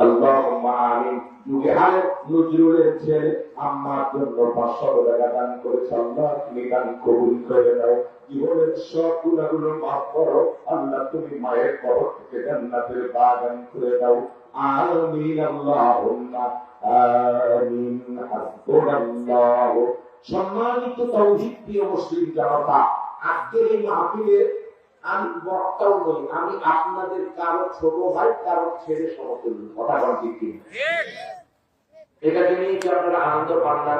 Speaker 2: আল্লাহুম্মা আমিন। যুগিহারের নজরুলের ছেলে আম্মার জন্য 500 টাকা দান করেছে আল্লাহ, তুমি দান কবুল করে নাও। জীবনের সব গুনাহগুলো মাফ করো আল্লাহ, তুমি মায়ের কবর থেকে জান্নাতের বাগান করে দাও আমিন আল্লাহুম্মা আমিন। হাসবুনাল্লাহ। সম্মানিত তাওহীদ প্রিয় মুসলিম জনতা, আজকের এই মাহফিলে আমি বক্তাও নই, আমি আপনাদের কারো ছোট ভাই, কারো ছেলে সমতুল্য। কথা বলছি কি এটাকে নিয়ে কি আপনারা আনন্দ পান না?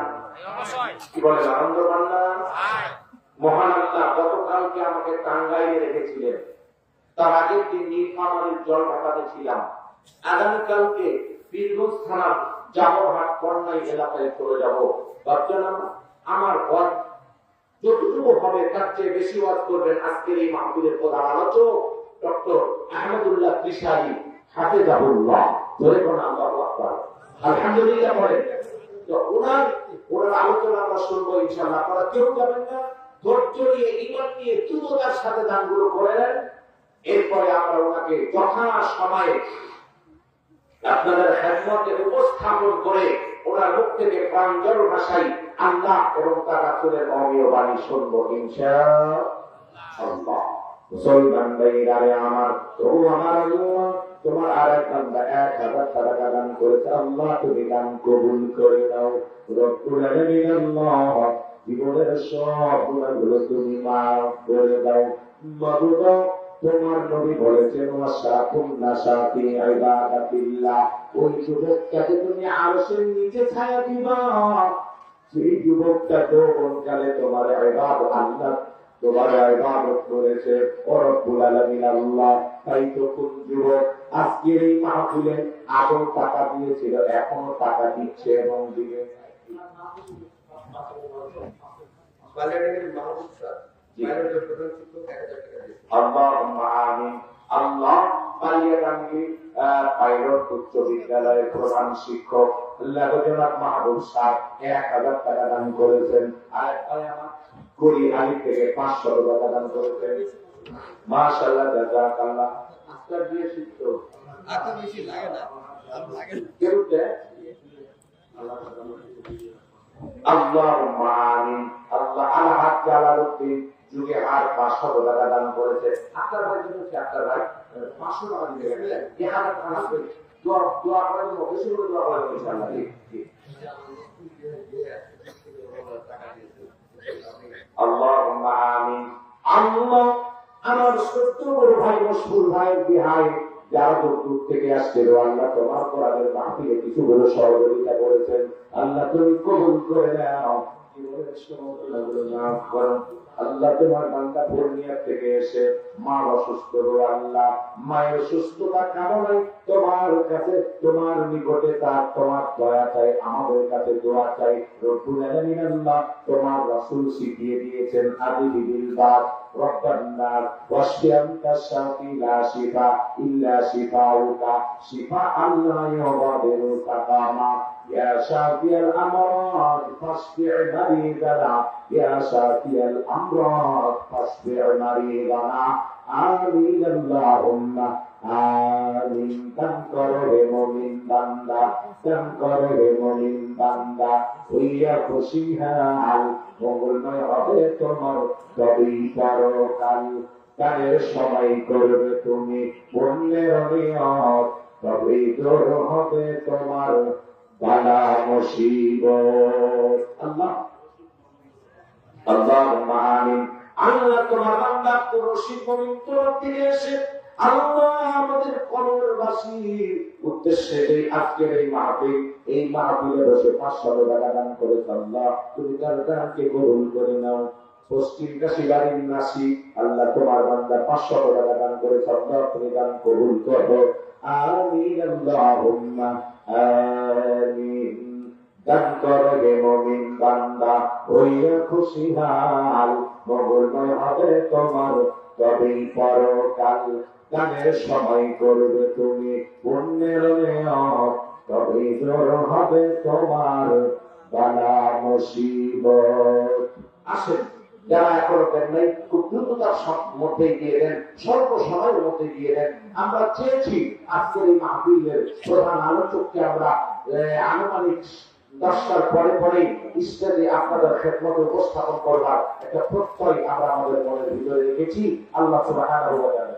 Speaker 2: কি বলেন, আনন্দ পান না? মহান আল্লাহ গতকালকে আমাকে টাঙ্গাইলে রেখেছিলেন, তার আগের দিন নীলফামারীর জল ঢাকাতে ছিলাম, আগামীকালকে বীরগঞ্জ থানার জাবরহাট কর্নাই এলাকায় চলে যাব। ভাবছেন আমার ঘর যতটুকু হবে তার চেয়ে বেশি ওয়াজ করবেন আজকের এই মাহফিলের প্রধান আলোচক ডক্টর আহমদুল্লাহ ত্রিশালী হাফেজাহুল্লাহ। ধরে কোন আল্লাহু আকবার, আলহামদুলিল্লাহ বলেন। তো ওনার আলোচনা আমরা শুনবো ইনশাআল্লাহ। আপনারা কেউ যাবেন না, ধৈর্য নিয়ে ঈমান নিয়ে দ্রুততার সাথে দানগুলো করে নেন। এরপরে আমরা ওনাকে যথা সময়ে আপনাদের খেদমতে উপস্থাপন করে ওনার মুখ থেকে প্রাঞ্জল ভাষায় আল্লাহ এবং তার রাসূলের অমীয় বাণী শুনবো ইনশাআল্লাহ। মুসলমান ভাইরা আমার, ও আমার আল্লাহ, তোমার আরেক বান্দা 1000 টাকা দান করেছে আল্লাহ, তুমি দান কবুল করে নাও রব্বুল আলামিন আল্লাহ। জীবনের সব গুনাহগুলো তুমি মাফ করে দাও মাবুদ। তোমার নবী বলেছেন ওয়াসাকুম নাসাতি ইবাদাতিল্লাহ, ওই যুবকটাকে তুমি আরশের নিচে ছায়া দিবা, সেই যুবকটা যৌবনকালে তোমার ইবাদত আল্লাহ তোমার ইবাদত করেছে ও রব্বুল আলামিন আল্লাহ। তাই তো কোন যুবক আজকের এই মাহফিলে আগেও টাকা দিয়েছিল, এখনো টাকা দিচ্ছে এবং দিবে।
Speaker 3: বাইরের প্রধান শিক্ষক 1000 টাকা দিয়েছে।
Speaker 2: আল্লাহুম্মা আমিন। আল্লাহ বালিয়াগাঙ্গি পাইলট উচ্চ বিদ্যালয়ের প্রধান শিক্ষক আল্লাহ জনাব মাহবুব সাহেব 1000 টাকা দান করেছেন। আর ভাই আমার গড়ি আলী থেকে 500 টাকা দান করেছেন। মাশাআল্লাহ, জাযাকাল্লাহ। আজকাল দিয়ে শিখতো
Speaker 3: এত বেশি লাগে না, আর লাগে না।
Speaker 2: কেউ দেয়? আল্লাহুম্মা আমিন। আল্লাহ আল-হাজ জালালউদ্দিন যুগে আর 500 টাকা দান করেছে। আপনার ভাই জন্য কি আপনার ভাই 500 টাকা দিতে গেলেন? 1000 টাকা আসবে। দোয়া করার জন্য বেশি করে দোয়া করেন ইনশাআল্লাহ। আল্লাহুম্মা আমিন। আল্লাহ আমার ছোট্ট বড় ভাই মশহুর ভাই বিহাই যারা দূর থেকে আসছে, আল্লাহ তোমার কোরআনের মাহফিলে কিছু বড় সহযোগিতা করেছেন, আল্লাহ তুমি কবুল করে নাও। আল্লাহ তোমার বান্দা পূর্ণিয়া থেকে এসে মা অসুস্থ, আল্লাহ মায়ের সুস্থতা কামনায় তোমার কাছে তোমার নিকটে তার তোমার দয়া চাই, আমাদের কাছে দোয়া চাই। রব্বুল আলামিন আল্লাহ তোমার রাসূল শিখিয়ে দিয়েছেন আদিবিল বাদ রব্বান্নাস ওয়াশফি আনতা শাফি লা শিফা ইল্লা শিফাউকা শিফা আল্লাহ ইউগাদিরু সাকামা ইয়া শাফিয়াল আমরাদ ফাশফি মারিদানা ইয়া শাফিয়াল আমরাদ ফাশফি মারিদানা আমিন আল্লাহুম্মা আমিন। দান করো হে মুমিন বান্দা, দান করো হে মুমিন বান্দা, হইয়া খুশি হাল মঙ্গলময় হবে তোমার তবেই পরকাল। কালের সময় করবে তুমি পুণ্যের নিয়ত, তবেই দূর হবে তোমার বালা মুসিবত। আল্লাহ আল্লাহুম্মা আমিন। আল্লাহ তোমার বান্দা রশিদ মুমিন তোর দিকে এসে আল্লাহ আমাদের কবরবাসীর উদ্দেশ্যে এই আজকের এই মাহফিলে বসে 500 টাকা দান করে আল্লাহ তুমি তার দানকে কবুল করে নাও। পশ্চিম কাশীবাড়ির নাসি আল্লাহ তোমার বান্দা 500 টাকা দান করে আল্লাহ তুমি দান কবুল করো। আমিন আল্লাহুম্মা আমিন। দান করো হে মুমিন বান্দা, হইয়া খুশি হাল মঙ্গলময় হবে তোমার তবেই পরকাল। দানের সময় করবে তুমি পুণ্যের নিয়ত, তবেই দূর হবে তোমার বালা মুসিবত। আসেন যারা এখনো দেন নাই খুব দ্রুততার মধ্যে দিয়ে দেন, স্বল্প সময়ের মধ্যে দিয়ে দেন। আমরা চেয়েছি আজকের এই মাহফিলের প্রধান আলোচককে আমরা আনুমানিক 10টার পরে পরে স্টেজে আপনাদের খেদমত উপস্থাপন করবার একটা প্রত্যয় আমরা আমাদের মনের ভিতরে রেখেছি। আল্লাহ সুবহানাহু ওয়া তাআলা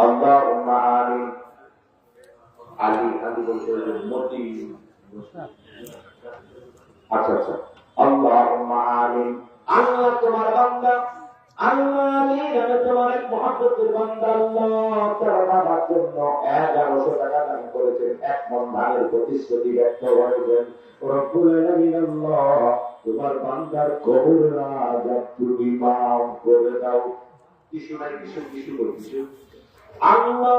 Speaker 2: আল্লাহুম্মা আমিন। আলী বলতে মোটি আচ্ছা আল্লাহুম্মা আমিন। আল্লাহ তোমার বান্দা আল্লাহ আমি তোমার এক মহব্বতের বান্দা আল্লাহ তার বাবার জন্য 1100 টাকা দান করেছেন, 1 মণ ধানের প্রতিশ্রুতি ব্যক্ত করেছেন। রব্বুল আলামিন আল্লাহ তোমার বান্দার কবর রাজাব তুমি মাফ করে দাও। কিছু আল্লাহ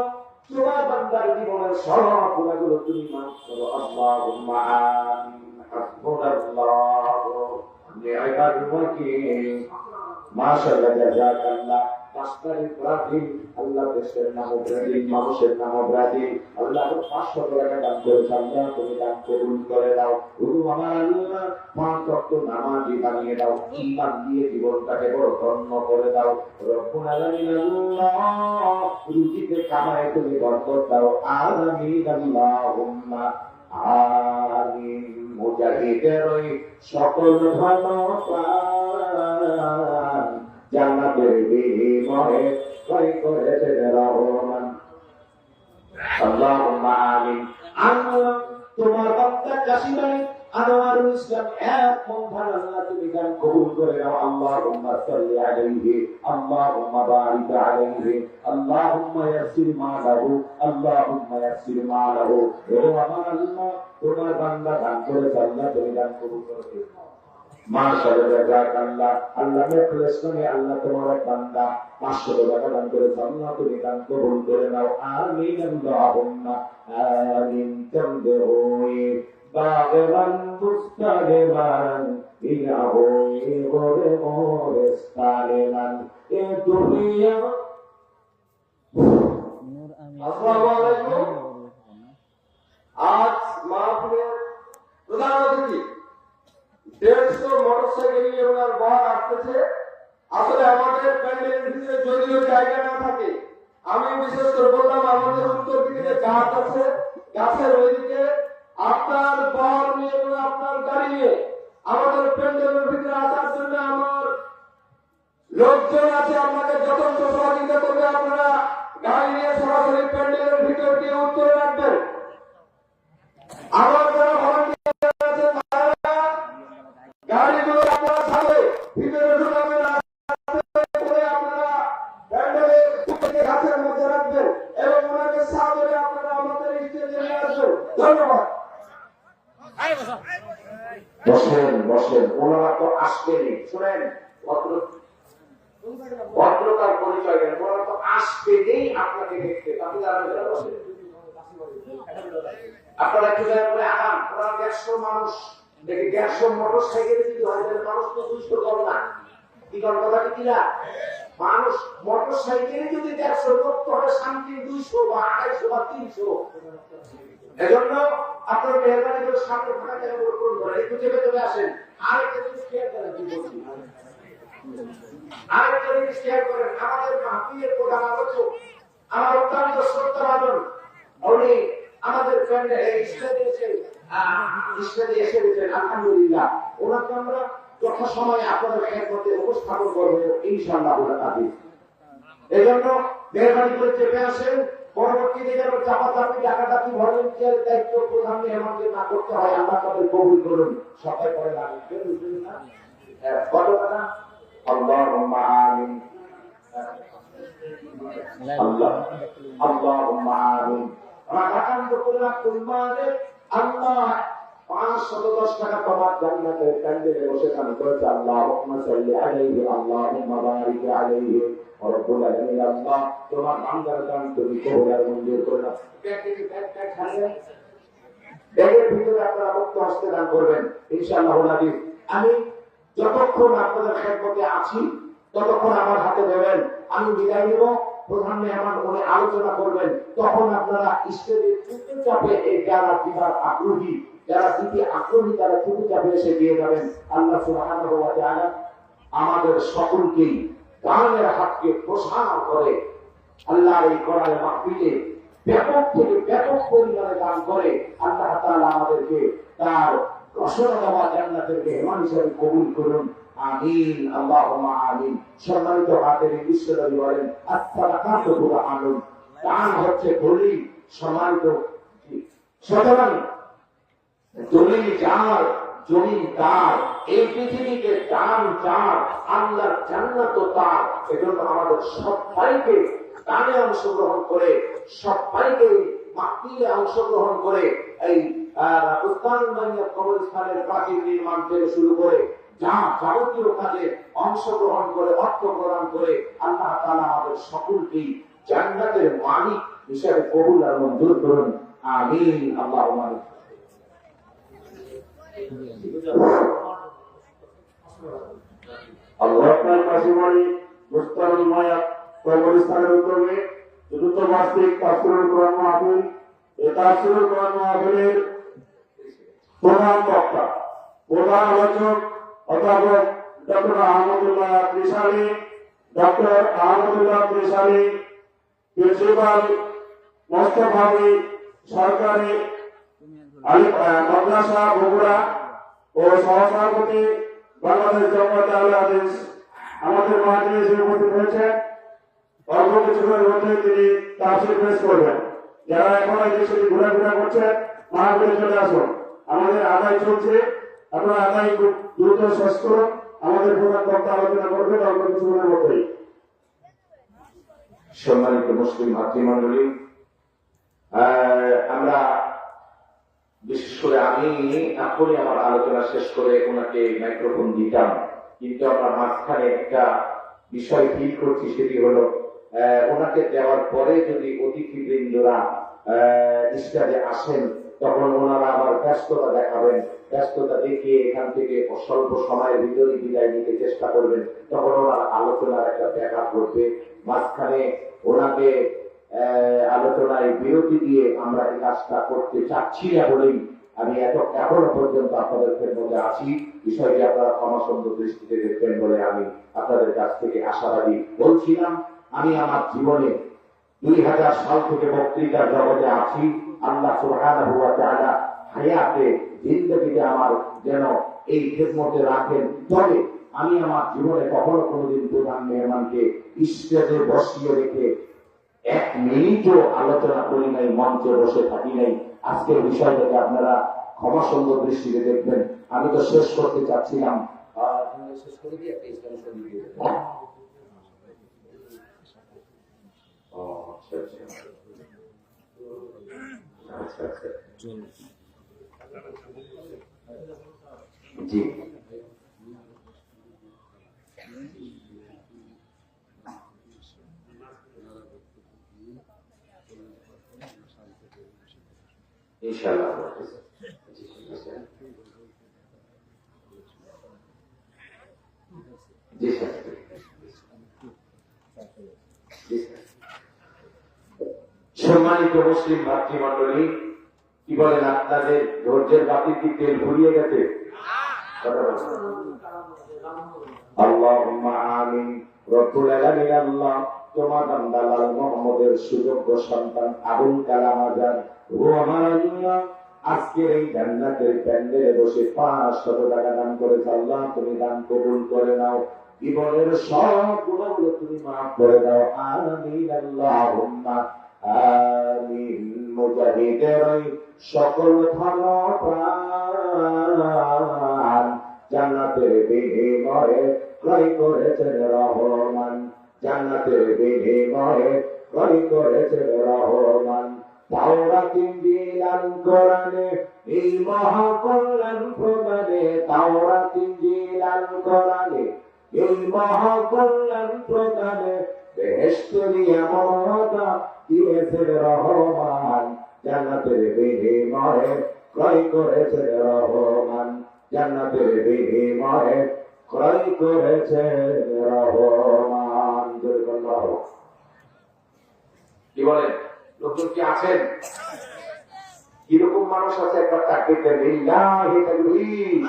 Speaker 2: তোমার বান্দার জীবনের সব গুনাহগুলো তুমি মাফ করো। আল্লাহুম্মা আমিন। হাসবুনাল্লাহু নি'মাল ওয়াকিল। মাশাআল্লাহ, জাযাকাল্লাহ। পাঁচটার ইব্রাহিম আল্লাহ দেশের নাম ইব্রাহিম, মানুষের নাম ইব্রাহিম। আল্লাহ 500 টাকা দান করেছে, আল্লাহ তুমি দান কবুল করে দাও। গুরু আমার আল্লাহ 5 ওয়াক্ত নামাজি বানিয়ে দাও, ঈমান দিয়ে জীবনটাকে বড় ধন্য করে দাও। রব্বুল আলামিন আল্লাহ রুজিতে কামায়ে তুমি বরকত দাও। আমিন আল্লাহুম্মা আমিন। মুজাহিদের ওই সকল ভালো প্রাণ জান্নাতের বিনিময়ে ক্রয় করেছেন রহমান। আল্লাহুম্মা আমিন। আল্লাহ তোমার বান্দা কাশীবাড়ি আনোয়ারুল ইসলাম 1 মণ ধান আল্লাহ তুমি দান কবুল করে নাও। আল্লাহুম্মা সাল্লি আলাইহি, আল্লাহুম্মা বারিক আলাইহি, আল্লাহুম্মা ইয়াসসির মালাহু, আল্লাহুম্মা ইয়াসসির মালাহু। ও আমার আল্লাহ তোমার বান্দা দান করে আল্লাহ তুমি দান কবুল করে। মাশাআল্লাহ, জাযাকাল্লাহ। আল্লাহ মুখলেস করে আল্লাহ তোমার বান্দা 500 টাকা দান করে আল্লাহ তুমি দান কবুল করে নাও। আমিন আল্লাহুম্মা আমিন। চন্দ্র باغبا مستغبا إنه غرور استعلما الدنيا
Speaker 3: আসসালামু আলাইকুম। আজ মাহফিলের প্রধান অতিথি 150 মোটরসাইকেল নিয়ে ওনার বর আসতেছে। আসলে আমাদের প্যান্ডেলের ভিতরে যদিও জায়গা না থাকে, আমি বিশেষ করে বললাম আমাদের উত্তর দিকে গাছ আছে, গাছের ওইদিকে আপনার বর নিয়ে এবং আপনার গাড়ি নিয়ে আমাদের প্যান্ডেলের ভিতরে আসার জন্য আমার লোকজন আছে, আপনাকে যথেষ্ট সহযোগিতা করবে। আপনারা গাড়ি নিয়ে সরাসরি প্যান্ডেলের ভিতর দিয়ে উত্তরে রাখবেন। আমার যারা ভলান্টিয়ার আছে তারা গাড়িগুলো আপনারা সামনে ভিতরে ঢুকাবেন, করে আপনারা প্যান্ডেলের ভিতরে গাছের মধ্যে রাখবেন এবং ওনাকে সামনে আপনারা আমাদের স্টেজে নিয়ে আসবেন। ধন্যবাদ।
Speaker 2: বসেন বসেন, ওনারা তো আসবেনই। শুনেন, ভদ্রতার পরিচয় দেন, ওনারা তো আসবেনই আপনাকে দেখতে। আপনি দাঁড়াবেন, বসেন। আপনারা একটু দয়া করে আগান। ওরা 150 মানুষ দেখে 150 মোটর সাইকেলে যদি হয় তাহলে মানুষ তো 200 কম না। কি কর কথা কি না? মানুষ মোটর সাইকেলে যদি 150 লোক তবে শান্তি 200 বা 250 বা 300। এজন্য আপনারা মেহরবানি করে সামনে থাকা জায়গা পূরণ করেন। একটু চেপে চলে আসেন। আরেকটা জিনিস খেয়াল করেন, কি বলছি, আরেকটা জিনিস খেয়াল করেন। আমাদের মাহফিলের প্রধান আলোচক আমার অত্যন্ত শ্রদ্ধাভাজন, উনি আমাদের স্টেজে এসে গেছেন। আলহামদুলিল্লাহ, ওনাকে আমরা যথাসময়ে আপনাদের খেদমতে উপস্থাপন করবো ইনশাআল্লাহ। এই জন্য মেহরবানি করে চেপে আসেন। পরবর্তীতে যেন চাপাচাপি ডাকাডাকি ভলেন্টিয়ার দায়িত্ব প্রধান মেহমানকে না করতে হয়, আল্লাহ তাদের কবুল করুন। সবাই করে কত টাকা? আল্লাহুম্মা আমিন, আল্লাহুম্মা আমিন। রাকান্ত করে কুলমানে আল্লাহ 510 টাকা তোমার জান্নাতের প্যান্ডেলে বসে কান করেছে। আল্লাহুম্মা সাল্লি আলাইহি, আল্লাহুম্মা বারিক আলাইহি। রব্বুল আলামিন, আল্লাহ তোমার বান্দার দান তুমি কবুল আর মঞ্জুর করে নাও। ব্যাগের ভিতরে আপনারা মুক্ত হস্তে দান করবেন ইনশাআল্লাহ। আমি যতক্ষণ আপনাদের খেদমতে আছি ততক্ষণ আমার হাতে দেবেন। আমি বিদায় নিব, প্রধান মেহমান উনি আলোচনা করবেন। তখন আপনারা স্টেজে চুপে চাপে যারা দিবার আগ্রহী, যারা দিতে আগ্রহী, তারা চুপে চাপে এসে দিয়ে যাবেন। আল্লাহ সুবহানাহু ওয়া তাআলা আমাদের সকলকেই দানের হাতকে প্রসার করে আল্লাহর এই কোরআনের মাহফিলে ব্যাপক থেকে ব্যাপক পরিমাণে দান করে আল্লাহ তাআলা আমাদেরকে তার রসনা দেওয়া জান্নাতের মেহমান হিসেবে কবুল করুন। আমিন, আল্লাহুম্মা আমিন। সম্মানিত হাজিরিন, বিশ্বনবী বলেন আস-সাদাকাতু বুরহানুন, দান হচ্ছে দলিল। সম্মানিত, সুতরাং দলিল যার, জমি তার, এই পৃথিবীকে দান যার, আল্লাহর জান্নাত তার। এজন্য আমাদের সবাইকে দানে অংশগ্রহণ করে, সবাইকে মাহফিলে অংশগ্রহণ করে এই উস্তানুল্লাহিয়া কবরস্থানের প্রাচীর নির্মাণ থেকে শুরু করে যা যাবতীয় কাজে অংশগ্রহণ করে, অর্থ প্রদান করে আল্লাহ তাআলা আমাদের সকলকেই জান্নাতের মালিক হিসেবে কবুল আর মঞ্জুর করুন। আমিন, আল্লাহুম্মা আমিন। আল্লাহ আপনার কাশিমণি মুস্তানুল্লাহিয়া কবরস্থানের উদ্যোগে চতুর্থ বার্ষিক তাফসীরুল কোরআন মাহফিল, এই তাফসীরুল কোরআন মাহফিলের প্রধান বক্তা, প্রধান আলোচক অধ্যাপক doctor Ahmadullah Trishali, doctor Ahmadullah Trishali, principal মোস্তফাবি সরকারি মাদ্রাসা বগুড়া ও সহসভাপতি বাংলাদেশ জামায়াতে আহলে হাদিস আমাদের মাহফিলে এসে উপস্থিত হয়েছেন। অল্প কিছুক্ষণের মধ্যে তিনি তাফসীর পেশ করবেন। যারা এখন এই দেশে ঘোরাফেরা করছেন, মাহফিলে চলে আসুন। আমাদের আদায় চলছে, আপনারা আদায় খুব দ্রুত শেষ করুন। আমাদের প্রধান বক্তা আলোচনা করবেন অল্প কিছুক্ষণের মধ্যেই। সম্মানিত মুসলিম ভাতৃমণ্ডলী, আমরা বিশেষ করে আমি এখনই আমার আলোচনা শেষ করে ওনাকে মাইক্রোফোন দিতাম, কিন্তু আমরা মাঝখানে একটা বিষয় ফিল করছি, সেটি হলো ওনাকে দেওয়ার পরে যদি অতিথিবৃন্দরা স্টাডে আসেন, তখন ওনারা আবার ব্যস্ততা দেখাবেন, ব্যস্ততা দেখিয়ে এখান থেকে স্বল্প সময়ের ভিতরে বিদায় নিতে চেষ্টা করবেন। তখন ওনারা আলোচনার একটা দেখা করবে, মাঝখানে ওনাকে আলোচনায় বিরতি দিয়ে আমরা এই কাজটা করতে চাচ্ছি না বলেই আমি এখনো পর্যন্ত আপনাদের মধ্যে আছি। বিষয়টি আপনারা ক্ষমাসুন্দর দৃষ্টিতে দেখবেন বলে আমি আপনাদের কাছ থেকে আশাবাদী। বলছিলাম, আমি আমার জীবনে 2000 সাল থেকে বক্তৃতার জগতে আছি। আল্লাহ সুবহানাহু ওয়া তাআলা হায়াতে জিন্দেগিতে আমার যেন এই খেদমতে রাখেন। তবে আমি আমার জীবনে কখনো কোনোদিন প্রধান মেহমানকে স্টেজে বসিয়ে রেখে 1 মিনিটও আলোচনা করি নাই, মঞ্চে বসে থাকি নাই। আজকের বিষয়টাকে আপনারা ক্ষমাসুন্দর দৃষ্টিতে দেখবেন। আমি তো শেষ করতে চাচ্ছিলাম, শেষ করে দিয়ে একটা ইসলামী সঙ্গীত দিয়ে দেব। আচ্ছা। জি, ইনশাআল্লাহ। জি স্যার, জি স্যার। সম্মানিত মুসলিম ভাতৃমণ্ডলী, কি বলেন, আপনাদের ধৈর্যের বাতি কি তেল ঘুরিয়ে গেছে? আল্লাহুম্মা আমিন। রব্বুল আলামিন আল্লাহ তোমার বান্দা লাল মুহাম্মদের সুযোগ্য সন্তান আবুল কালাম আজাদ ও আমার আল্লাহ আজকের এই জান্নাতের প্যান্ডেলে বসে 500 টাকা দান করেছে। আল্লাহ তুমি দান কবুল করে নাও, জীবনের সব গুণাগুলো তুমি মাফ করে দাও। আমিন আল্লাহুম্মা আমিন। মুজাহিদের ওই সকল ভালো প্রাণ জান্নাতের বিনিময়ে ক্রয় করেছেন রহমান, জান্নাতের বিনিময়ে ক্রয় করেছেন রহমান। তাওরাত ইনজিল আল কোরআনে এই মহাকল্যাণ প্রদানে, তাওরাত ইনজিল আল কোরআনে এই মহাকল্যাণ প্রদানে বেহেশতের নিয়ামত দিয়েছেন রহমান, জান্নাতের বিনিময়ে ক্রয় করেছেন রহমান, জান্নাতের বিনিময়ে ক্রয় করেছেন রহমান। কি বলেন, লোকজন কি আছেন? কিরকম মানুষ আছে? একবার তাকবীর দেন। লিল্লাহি তাকবীর,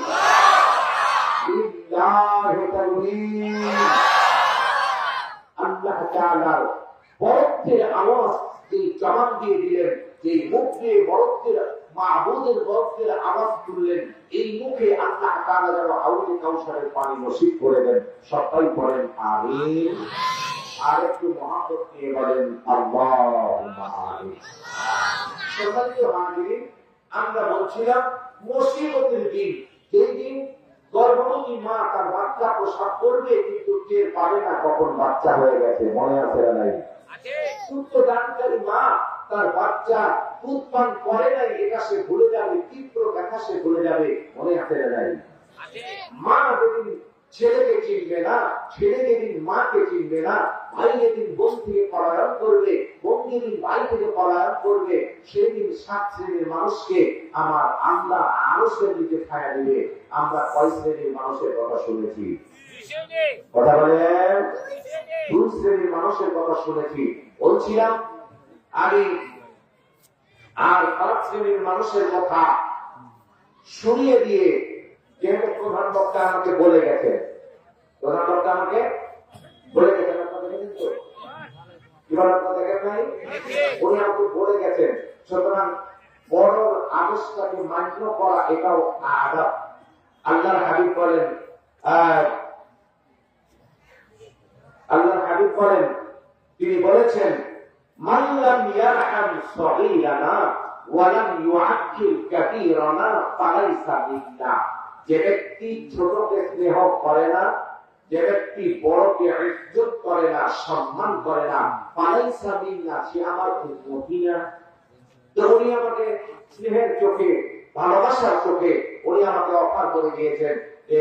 Speaker 2: লিল্লাহি তাকবীর। আল্লাহ তাআলার বরত্বের আওয়াজ যে জবান দিয়ে দিলেন, যে মুখ দিয়ে বরত্বের মাবুদের বরত্বের আওয়াজ তুললেন, এই মুখে আল্লাহ তাআলা যেন হাউজে কাউসারের পানি নসিব করে দেন। সবাই বলেন আমিন। আর একটু মহাব্বত নিয়ে বলেন আল্লাহুম্মা আমিন। সম্মানিত হাজিরিন, আমরা বলছিলাম মুসিবতের দিন, যেই দিন গর্ভবতী মা তার বাচ্চা প্রসব করবে কিন্তু টের পাবে না কখন বাচ্চা হয়ে গেছে। মনে আছে না নাই? সূত্রদানকারী মা তার বাচ্চা দুধ পান করে নাই, এটা সে ভুলে যাবে, তীব্র ব্যথা সে ভুলে যাবে। মনে আছে না নাই? মা যেদিন ছেলেকে চিনবে না, ছেলে যেদিন মাকে চিনবে না, ভাই যেদিন বোন থেকে পলায়ন করবে, বোন যেদিন ভাই থেকে পলায়ন করবে, সেদিন 7 শ্রেণীর মানুষকে আমার আল্লাহ আরশের নিচে ছায়া দিবে। আমরা কয় শ্রেণীর মানুষের কথা শুনেছি? কথা বলেন। 2 শ্রেণীর মানুষের কথা শুনেছি। বলছিলাম আমি আর 5 শ্রেণীর মানুষের কথা শুনিয়ে দিয়ে যেহেতু প্রধান বক্তা আমাকে বলে গেছেন, প্রধান বক্তা আমাকে বলে গেছেন, আপনারা দেখেছেন তো? কিভাবে আপনারা দেখেন নাই? উনি আমাকে বলে গেছেন। সুতরাং বড় আদেশটাকে মান্য করা এটাও আদব। আল্লাহর হাবিব বলেন, আল্লাহর হাবিব বলেন, তিনি বলেছেন মান লাম ইয়ারহাম সগীরানা ওয়া লাম ইউআক্কিল কাবীরানা ফালাইসা মিন্না। যে ব্যক্তি ছোটকে স্নেহ করে না, যে ব্যক্তি বড়কে ইজ্জত করে না, সম্মান করে না, ফালাইসা মিন্না, সে আমার উম্মতি না। তো উনি আমাকে স্নেহের চোখে, ভালোবাসার চোখে উনি আমাকে অফার করে দিয়েছেন যে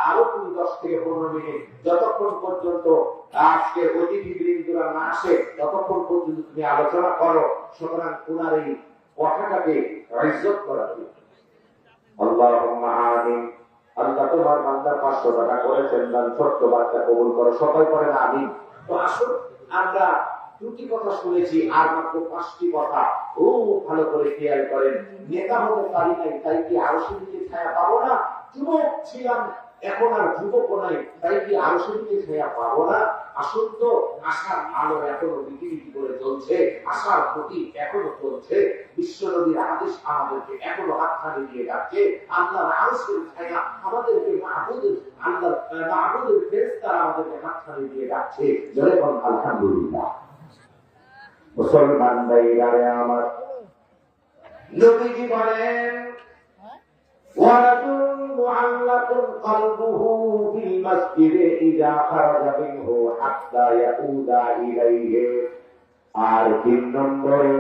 Speaker 2: আরো তুমি 10 থেকে 15 মিনিট, যতক্ষণ পর্যন্ত আজকে অতিথিবৃন্দরা না আসে ততক্ষণ পর্যন্ত তুমি আলোচনা করো। সুতরাং ওনার এই কথাটাকে ইজ্জত করা উচিত। আল্লাহুম্মা আমিন। আল্লাহ তোমার বান্দা 500 টাকা করেছেন দান, ছোট্ট বাচ্চা কবুল করো, সবাই করেন আমিন। তো আসুন, আমরা দুটি কথা শুনেছি আর মাত্র 5টি কথা ও ভালো করে খেয়াল করেন। নেতা হতে পারি নাই তাই কি আরশের নিচে ছায়া পাবো না? যুবক ছিলাম এখন আর যুবক নাই তাই কি আরশের নিচে ছায়া পাবো না? আসুন তো, আশার আলো এখনো বিকিরিটি করে চলছে, আশার প্রতীক এখনো চলছে, বিশ্ব নবীর আদেশ আমাদেরকে এখনো হাতছানি দিয়ে যাচ্ছে। আল্লাহর আরশের ছায়া আমাদেরকে মাহবুদের ফেরেশতারা আমাদেরকে হাতছানি দিয়ে যাচ্ছে। জোরে বলুন আলহামদুলিল্লাহ। মুসলমান ভাইরা আমার, নবীজি বলেন ওয়ারাজুল মুআল্লাকুন কলবুহু ফিল মাসজিদে ইযা খারাজা মিনহু হাত্তা ইয়াউদা ইলাইহি। আর 3 নম্বরে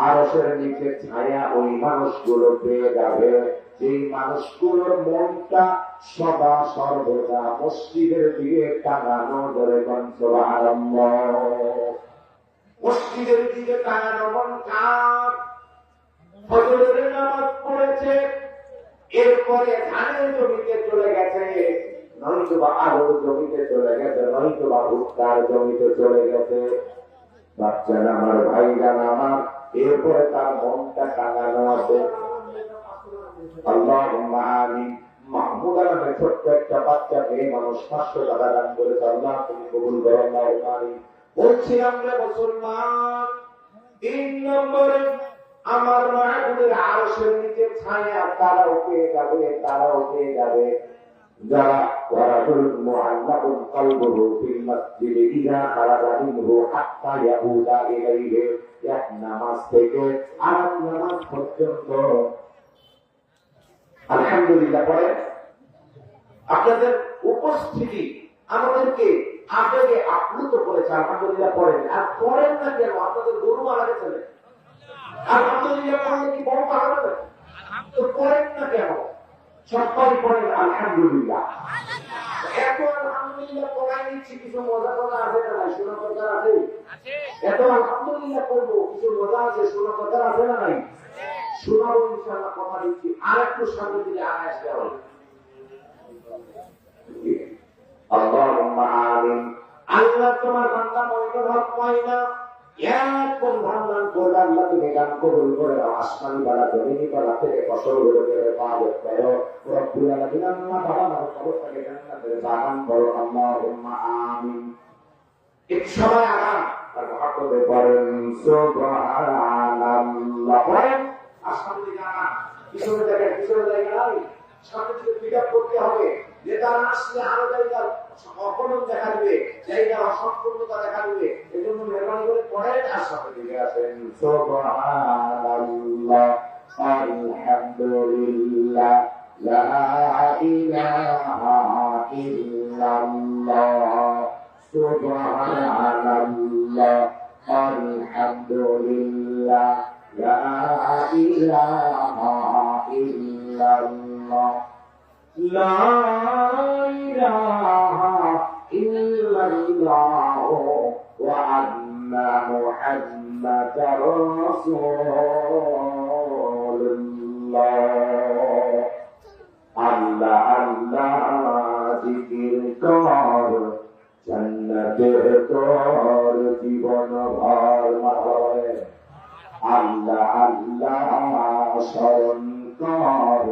Speaker 2: আরশের নিচে ছায়া ওই মানুষগুলো পেয়ে যাবে যেই মানুষগুলোর মনটা সদা সর্বদা মসজিদের দিকে টাঙানো। ধরে সুবহানাল্লাহ। মসজিদের দিকে টাঙানো মন কার? ফজরের নামাজ পড়েছে, এরপরে ধানের জমিতে চলে গেছে, নয়তো বা আলুর জমিতে চলে গেছে, নয়তো বা ভুট্টার জমিতে চলে গেছে। বাচ্চারা আমার, ভাইরা আমার, এরপরে তার মনটা টাঙানো আছে। আল্লাহুম্মা আমিন। মাহমুদ নামে ছোট্ট একটা বাচ্চা মেয়ে মানুষ 500 টাকা দান করেছে। আল্লাহ তুমি কবুল করো। আল্লাহুম্মা আমিন। বলছিলাম রে মুসলমান, 3 নম্বরে আমার মাহবুবের আরশের নিচে ছায়া তারাও পেয়ে যাবে, তারাও পেয়ে যাবে যারা ওয়ারাজুল মুআল্লাকুন কলবুহু ফিল মাসজিদে ইযা খারাজা মিনহু হাত্তা ইয়াউদা ইলাইহি। এক নামাজ থেকে আরেক নামাজ পর্যন্ত আলহামদুলিল্লাহ পড়ে। আপনাদের উপস্থিতি আমাদেরকে আবেগে আপ্লুত করেছে। আলহামদুলিল্লাহ পড়েন। আর পড়েন না কেন? আপনাদের গরু মারা গেছে। আলহামদুলিল্লাহ পড়লে কি বড় পাওয়া যাবে? তো পড়েন না কেন? সবাই পড়েন আলহামদুলিল্লাহ। এত আলহামদুলিল্লাহ পড়াই নিচ্ছি, কিছু মজা কথা আছে না নাই? শোনা দরকার আছে? এত আলহামদুলিল্লাহ করবো, কিছু মজা আছে, শোনা দরকার আছে না নাই? শোনাবো ইনশাআল্লাহ, কথা দিচ্ছি। আর একটু সামনে দিকে আগে আসতে হবে। আল্লাহুম্মা আমিন। আল্লাহ তোমার বান্দা ময়দান হক পায়না এরকম ধান করলে আল্লাহ তুমি গান কবুল করে দাও। আসমানি বালা জমিনি বালা থেকে ফসলগুলোকে হেফাজত করো। রব্বুল আলামিন আল্লাহ বাবা আমার কবরটাকে জান্নাতের বাগান করো। আল্লাহুম্মা আমিন। এক সময় আরাম আর ভাবে পড়েন সুবহানাল্লাহ। পড়েন আসমানি দিকে আরাম, পিছনে জায়গায় পিছনে জায়গা নাই, সামনে দিকে পিক আপ করতে হবে। নেতারা আসলে আরো জায়গার অপনম দেখা দিবে, জায়গার অসম্পূর্ণতা দেখা দিবে। এই জন্য মেহরবানি করে পড়েন আর সামনে দিকে আসেন। সুবহানাল্লাহ, আলহামদুলিল্লাহ, লা ইলাহা ইল্লাল্লাহ, সুবহানাল্লাহ, আলহামদুলিল্লাহ, লা ইলাহা ইল্লাল্লাহ, লা ইলাহা ইল্লাল্লাহ ওয়া আন্না মুহাম্মাদার রাসূলুল্লাহ। আল্লাহ আল্লাহ জিকির কর, জান্নাতের তোর জীবন ভর। মাহরে আল্লাহ আল্লাহ স্মরণ কর,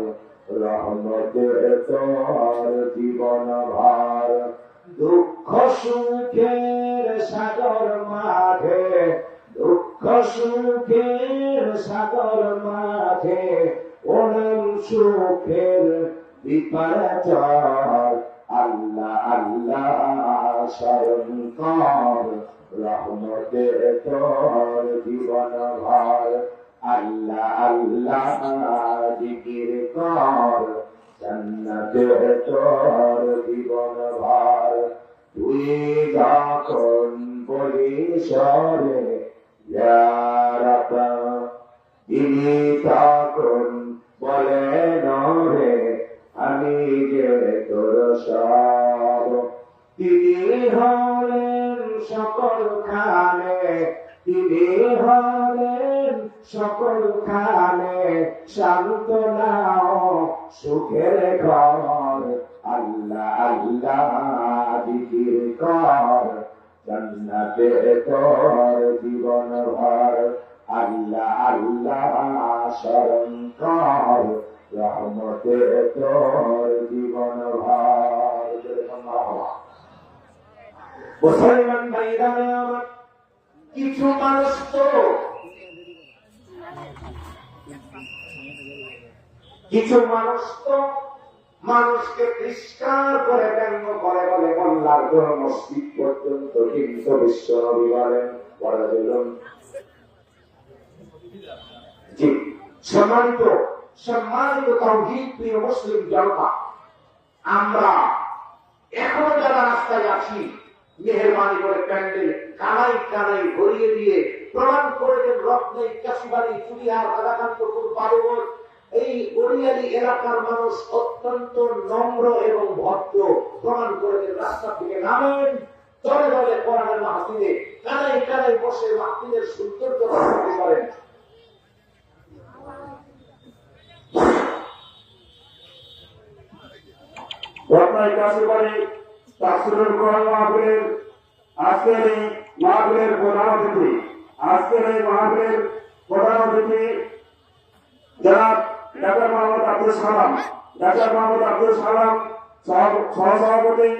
Speaker 2: রহমতের তোর জীবন ভর। দুঃখ সুখের সাগর মাঝে, দুঃখ সুখের সাগর মাঝে, অনম সুখের বিপারে চর। আল্লাহ আল্লাহ স্মরণ কর, রহমতের তোর জীবন ভর। আল্লাহ আল্লাহ জিকির কর, জান্নাতের তোর জীবন ভর। তুই যখন বলিস রে ইয়া রাব, তিনি তখন বলেন রে আমি যে তোর সব। তিনি হলেন সকল খানে, তিনি হলেন সকল খানে সান্ত্বনা ও সুখের ঘর। আল্লাহ আল্লাহ জিকির কর, জান্নাতে তোর জীবন ভর। আল্লাহ আল্লাহ শরণ কর, রহমতে তোর জীবন ভর। মুসলমান ভাইরা আমার, কিছু মানুষ তো মানুষকে তিরস্কার করে ব্যঙ্গ করে বলে মোল্লার ঘর মসজিদ পর্যন্ত, কিন্তু বিশ্ব নবী বলেন পড়া দিলেন। জি, সম্মানিত তাওহীদ প্রিয় মুসলিম জনতা, আমরা এখনো যারা রাস্তায় আছি, মেহেরবানি করে প্যান্ডেল কানাই কানাই ভরিয়ে দিয়ে প্রমাণ করে দেন রত্নাই, কাশিবাড়ি, চুড়িহার, রাধাকান্তপুর, বালুগঞ্জ, এই বরিয়ালি এলাকার মানুষ অত্যন্ত নম্র এবং ভদ্র। প্রমাণ করে দেন, রাস্তা থেকে নামেন, দলে দলে কোরআনের মাহফিলে কানাই কানাই বসে মাহফিলের সৌন্দর্য রক্ষা করেন।
Speaker 4: রত্নাই কাশিবাড়ি তাফসীরুল কোরআন মাহফিলের আজকের এই মাহফিলের প্রধান অতিথি, আজকের এই মাহফিলের প্রধান অতিথি জনাব ডাক্তার মোহাম্মদ আব্দুল সালাম, ডাক্তার মোহাম্মদ আব্দুল সালাম সহসভাপতি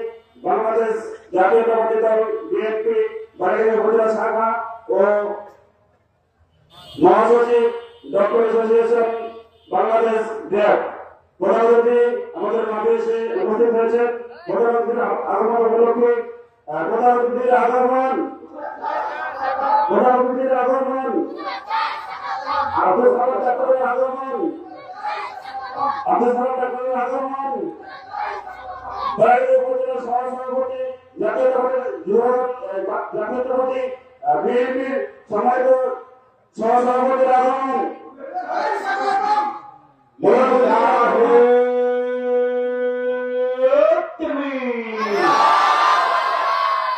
Speaker 4: বাংলাদেশ জাতীয়তাবাদী দল বিএনপি বাড়িয়া উপজেলা শাখা ও মহাসচিব ডক্টর অ্যাসোসিয়েশন বাংলাদেশ ব্যাগ। প্রধান অতিথি আমাদের মাঝে এসে উপস্থিত হয়েছেন। প্রধান অতিথির আগমন উপলক্ষে প্রধান অতিথির আগমন আব্দুল সালাম ডাক্তারের আগমন, আব্দুল সালাম ডাক্তারের আগমন। বাড়িয়া উপজেলা সহসভাপতি জাতীয়তাবাদী বিএনপির সম্মানিত সহসভাপতির আগমন।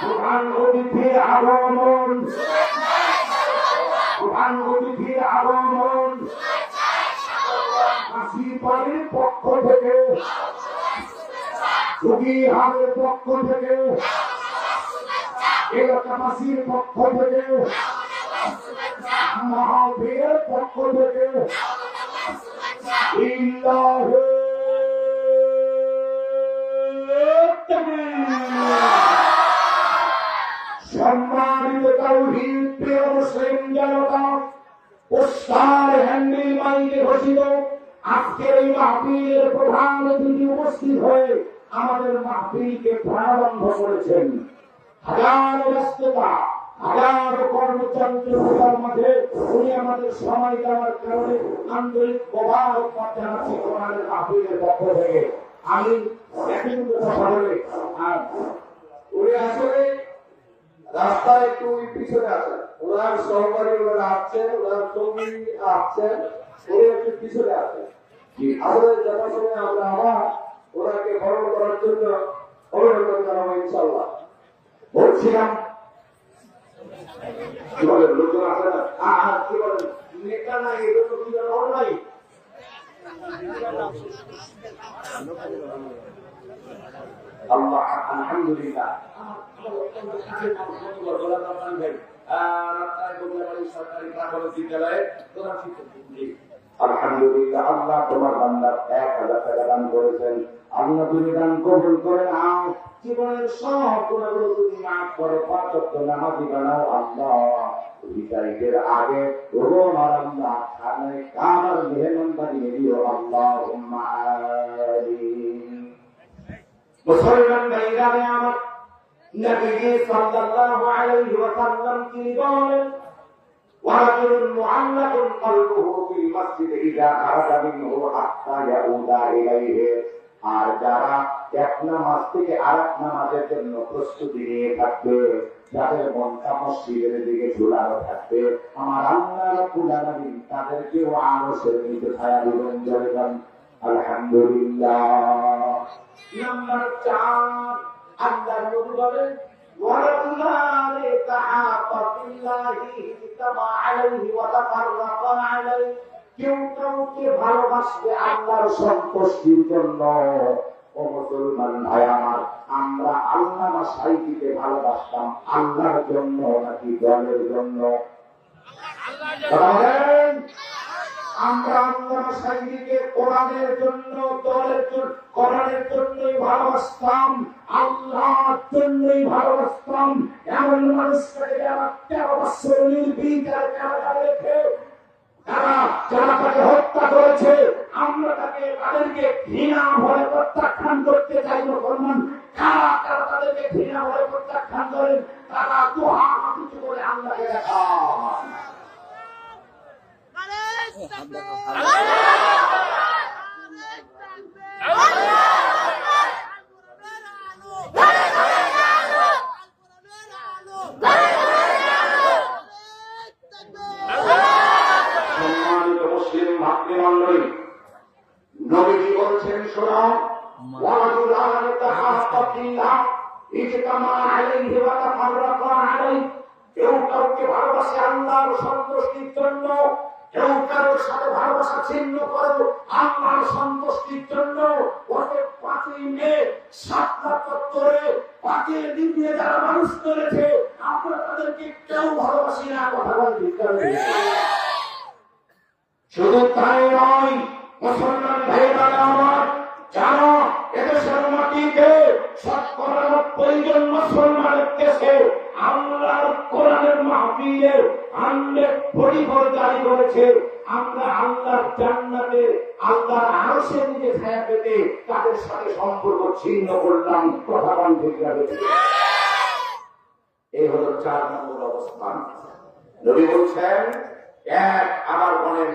Speaker 4: প্রধান অতিথির আগমন, প্রধান অতিথির আগমন কাশিবাড়ির পক্ষ থেকে, চুড়িহারের পক্ষ থেকে, এলাকাবাসীর পক্ষ থেকে, মাহফিলের পক্ষ থেকে ইল্লাহু সম্মানিত তাওহীদ প্রিয় মুসলিম জনতা, পোস্টার হ্যান্ডেল মাইকে ঘোষিত আজকের এই মাহফিলের প্রধান অতিথি উপস্থিত হয়ে আমাদের মাহফিলকে প্রারম্ভ করেছেন। হাজারো ব্যস্ততা, হাজারো কর্মচঞ্চলতার মাঝে উনি আমাদের সময় দেওয়ার কারণে আন্তরিক মোবারকবাদ জানাচ্ছি কোরআনের মাহফিলের পক্ষ থেকে। আমি একই কথা বলে আর
Speaker 3: উনি আসলে রাস্তায় একটু পিছনে আছেন, ওনার সহকারী ওনারা আসছেন, ওনার সঙ্গী আসছেন, উনি একটু পিছনে আছেন। আসলে যথাসময়ে আমরা আবার ওনাকে বরণ করার জন্য অভিনন্দন জানাবো ইনশাল্লাহ।
Speaker 2: বলছিলাম কি বলেন, লোকজন আছে না, কি বলেন, নেতা নাই, এগুলো কি জানো নাই। আল্লাহ আলহামদুলিল্লাহ। সরকারি প্রাথমিক বিদ্যালয়ের প্রধান শিক্ষক। আলহামদুলিল্লাহ, আল্লাহ তোমার বান্দার 1000 টাকা দান করেছেন। আল্লাহ তুমি দান কবুল করে নাও, জীবনের সব গুণাগুলো তুমি মাফ করো, 5 ওয়াক্ত নামাজি বানাও আল্লাহ। বিদায়ের আগে তোমার আল্লাহ খানে কামার মেহমান বানিয়ে দিও আল্লাহুম্মা আমিন। মুসলমান ভাইরা আমার, নবী সাল্লাল্লাহু আলাইহি ওয়াসাল্লাম কি বলেন, ورجل معلق قلبه في المسجد إذا خرج منه حتى يعود إليه। আর যারা এক নামাজ থেকে আরেক নামাজের জন্য প্রস্তুতি নিয়ে থাকবে, যাদের মনটা মসজিদের দিকে ঝুলানো থাকবে, আমার আল্লাহ রাব্বুল আলামিন তাদেরকেও আরশের নিচে ছায়া দিবেন। জয়গান আলহামদুলিল্লাহ। নাম্বার 4 আল্লাহ নবী বলেন ورجلان تعاطى في الله اجتمع عليه وتفرق عليه কেউ কাউকে ভালোবাসবে আল্লাহর সন্তুষ্টির জন্য। ও মুসলমান ভাই আমার, আমরা আল্লাহ সাইদিকে ভালোবাসতাম আল্লাহর জন্য নাকি দলের জন্য? বলেন, আমরা আল্লাহ সাইদিকে কোরআনের জন্য দলের জন্য কোরআনের জন্যই ভালোবাসতাম, আল্লাহর জন্যই ভালোবাসতাম। এমন মানুষকে যারা 13 বছর নির্বিচারে কারাগারে রেখে যারা তাকে হত্যা করেছে, আমরা তাদেরকে ঘৃণা ভরে প্রত্যাখ্যান করতে চাই। মুসলমান কারা কারা তাদেরকে ঘৃণা ভরে প্রত্যাখ্যান করেন? তারা দুহাত উঁচু করে আল্লাহকে দেখান। সম্মানিত মুসলিম ভাতৃমণ্ডলী, নবীজি বলছেন, শোনো, ওয়ারাজুলান তাহাব্বা ফিল্লাহ ইজতামা আলাইহি ওয়া তাফাররাকা আলাইহি। কেউ কাউকে ভালোবাসে আল্লাহর সন্তুষ্টির জন্য, কেউ কারোর সাথে ভালোবাসা ছিন্ন করে আল্লাহর সন্তুষ্টির জন্য। গত 5ই মে শাপলা চত্বরে পাকের দিন দিয়ে যারা মানুষ করেছে, আমরা তাদেরকে কেউ ভালোবাসি না। কথা বলতে শুধু তাই নয়, মুসলমান ভাইরা আমার, জানো এদেশের মাটিতে 90% জন মুসলমানের দেশে আল্লাহর কোরআনের মাহফিলে 100 জারি করেছে। আমরা আল্লাহর জান্নাতে আল্লাহর আরশে নিজে ছায়া পেতে তাদের সাথে সম্পর্ক ছিন্ন করলাম। কথা বলতে এই হলো 4 নম্বর অবস্থান। নবী বলছেন, এক, আবার বলেন,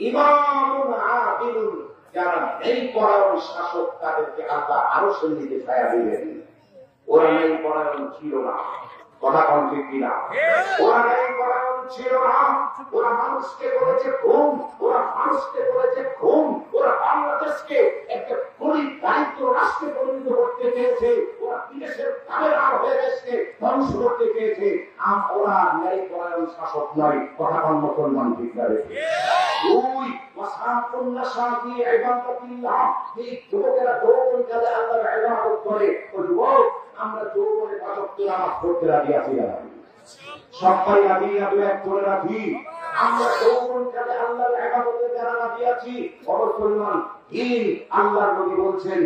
Speaker 2: ইমামুন আদিলুন, যারা এই পরায়ণ শাসক তাদেরকে আল্লাহ আরশের নিচে ছায়া দিবেন। ওরা এই পরায়ণ ছিল না। কথা কোন ঠিক কিনা? ওরা এই পরায়ণ ছিল না। ওরা মানুষকে করেছে খুন, ওরা মানুষকে করেছে খুন, ওরা বাংলাদেশকে একটা গরিব দারিদ্র রাষ্ট্রে পরিণত করতে চেয়েছে, ওরা বিদেশের কাবেরা হয়ে দেশকে ধ্বংস করতে চেয়েছে। ওরা ন্যায় পরায়ণ শাসক নয়। কথা কোন মুসলমান ঠিক করে? দুই, ওয়াসাফুন নাসাতি ইবাদাতিল্লাহ, এই যুবকেরা যৌবনকালে আল্লাহর ইবাদত করে। ও যুবক, আমরা যৌবনে 5 ওয়াক্ত নামাজ পড়তে রাজি আছি না? সবাই রাজি না? দু একজন রাজি? আমরা যৌবনকালে আল্লাহর ইবাদতে যারা রাজি আছি, মুসলমান এই আল্লাহর নবী বলছেন,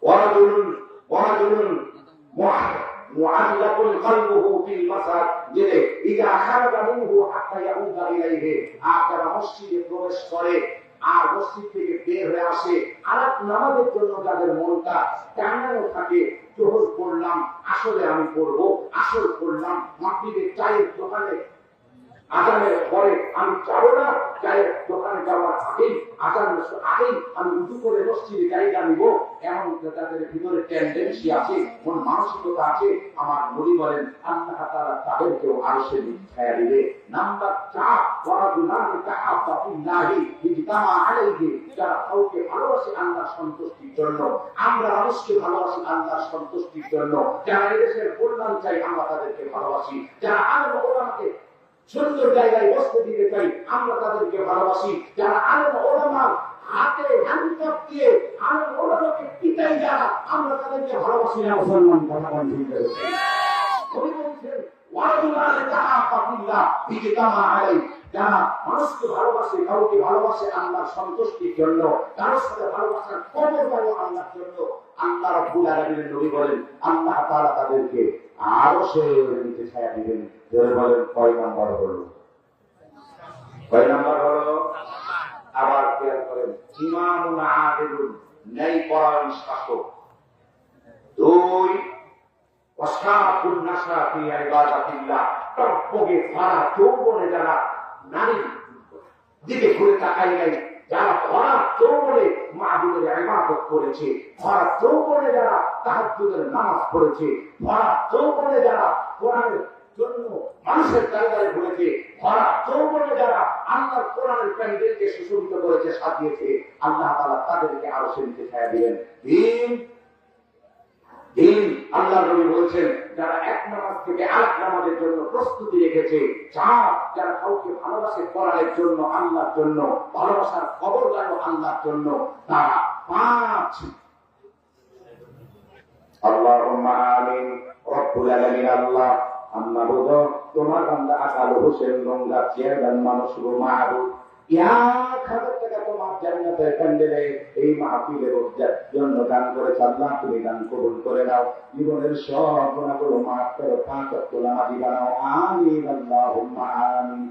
Speaker 2: ওয়ারাজুলুন মুআল্লাকুল কলবুহু ফিল মাসাজিদ ইযা খারাজা মিনহু হাত্তা ইয়াউদা ইলাইহি। যারা মসজিদে প্রবেশ করে আর মসজিদ থেকে বের হয়ে আসে, আর নামাজের জন্য যাদের মনটা টানানো থাকে, জোহর পড়লাম, আসলে আমি পড়বো, আসল পড়লাম, মাগরিবের চায়ের দোকানে আজানের পরে আমি যাবো না, চায়ের দোকানে যাওয়ার আগেই আজানের আগেই আমি উঁচু করে মসজিদে জায়গা নিব, এমন তাদের ভিতরে টেন্ডেন্সি আছে, কোন মানসিকতা আছে। আমার নবী বলেন, আল্লাহ তাআলা তাদেরকেও আরশের নিচে ছায়া দিবে। নাম্বার 4, ওয়ারাজুলান তাহাব্বা ফিল্লাহি ইজতামা আলাইহি, যারা কাউকে ভালোবাসে আল্লাহর সন্তুষ্টির জন্য। আমরা মানুষকে ভালোবাসি আল্লাহর সন্তুষ্টির জন্য। যারা এদেশের কল্যাণ চাই, আমরা তাদেরকে ভালোবাসি। যারা আলেম ওলামাকে সুন্দর জায়গায় বসতে দিতে চাই, আমরা তাদেরকে ভালোবাসি। যারা আলেম ওলামার হাতে হ্যান্ডকাপ দিয়ে আলেম ওলামাকে পিটাই যারা, আমরা তাদেরকে ভালোবাসি না। মুসলমান কথা বলতে কবি বলছেন, ওয়ারাজুলান তাহাব্বা ফিল্লাহ ইজতামা আলাইহি, যারা মানুষকে ভালোবাসে, কাউকে ভালোবাসে আল্লাহর সন্তুষ্টির জন্য, কারোর সাথে ভালোবাসার কদর করে আল্লাহর জন্য। আল্লাহ রাব্বুল আলামিনের নবী বলেন, আল্লাহ তাআলা তাদেরকে আরশের নিচে ছায়া দিবেন। যারা বলেন, কয় নাম্বার হলো? কয় নাম্বার হলো? আবার খেয়াল করেন, ইমামুন আদিলুন, ন্যায় পরায়ণ শাসক। 2, ওয়াসাফুন নাসাতি ইবাদাতিল্লাহ, তব্বগে ফারা যৌবনে যারা নারীর দিকে ঘুরে তাকাই নাই, যারা ভরা যৌবনে মাহবুবের ইবাদত করেছে, ভরা যৌবনে যারা তাহাজ্জুদের নামাজ পড়েছে, ভরা যৌবনে যারা কোরআনের জন্য মানুষের কারিগরে ঘুরেছে, ভরা যৌবনে যারা আল্লাহর কোরআনের প্যান্ডেলকে সুশোভিত করেছে, সাজিয়েছে, আল্লাহ তাআলা তাদেরকে আরো সে নিচে ছায়া দিবেন। দিন আল্লাহ নবী বলছেন, যারা এক নামাজ থেকে আরেক নামাজের জন্য প্রস্তুতি রেখেছে, যারা কাউকে ভালোবাসে কোরআনের জন্য, আল্লাহর জন্য, ভালোবাসার খবর জানো আল্লাহর জন্য, তারা 5 আল্লাহুম্মা আমিন রব্বুল আলামিন। আল্লাহ আম্মা বুদো তোমার বান্দা আকাল হোসেন গঙ্গা চেয়ারম্যান মানুষ গো মাহবুব, ইয়া খাবার থেকে তোমার জান্নাতের প্যান্ডেলে এই মাহফিলের জন্য দান করেছে আল্লাহ, তুমি দান কবুল করে নাও, জীবনের সব গুনাহগুলো মাফ করো, 5 ওয়াক্ত নামাজি বানাও। আমিন আল্লাহুম্মা আমিন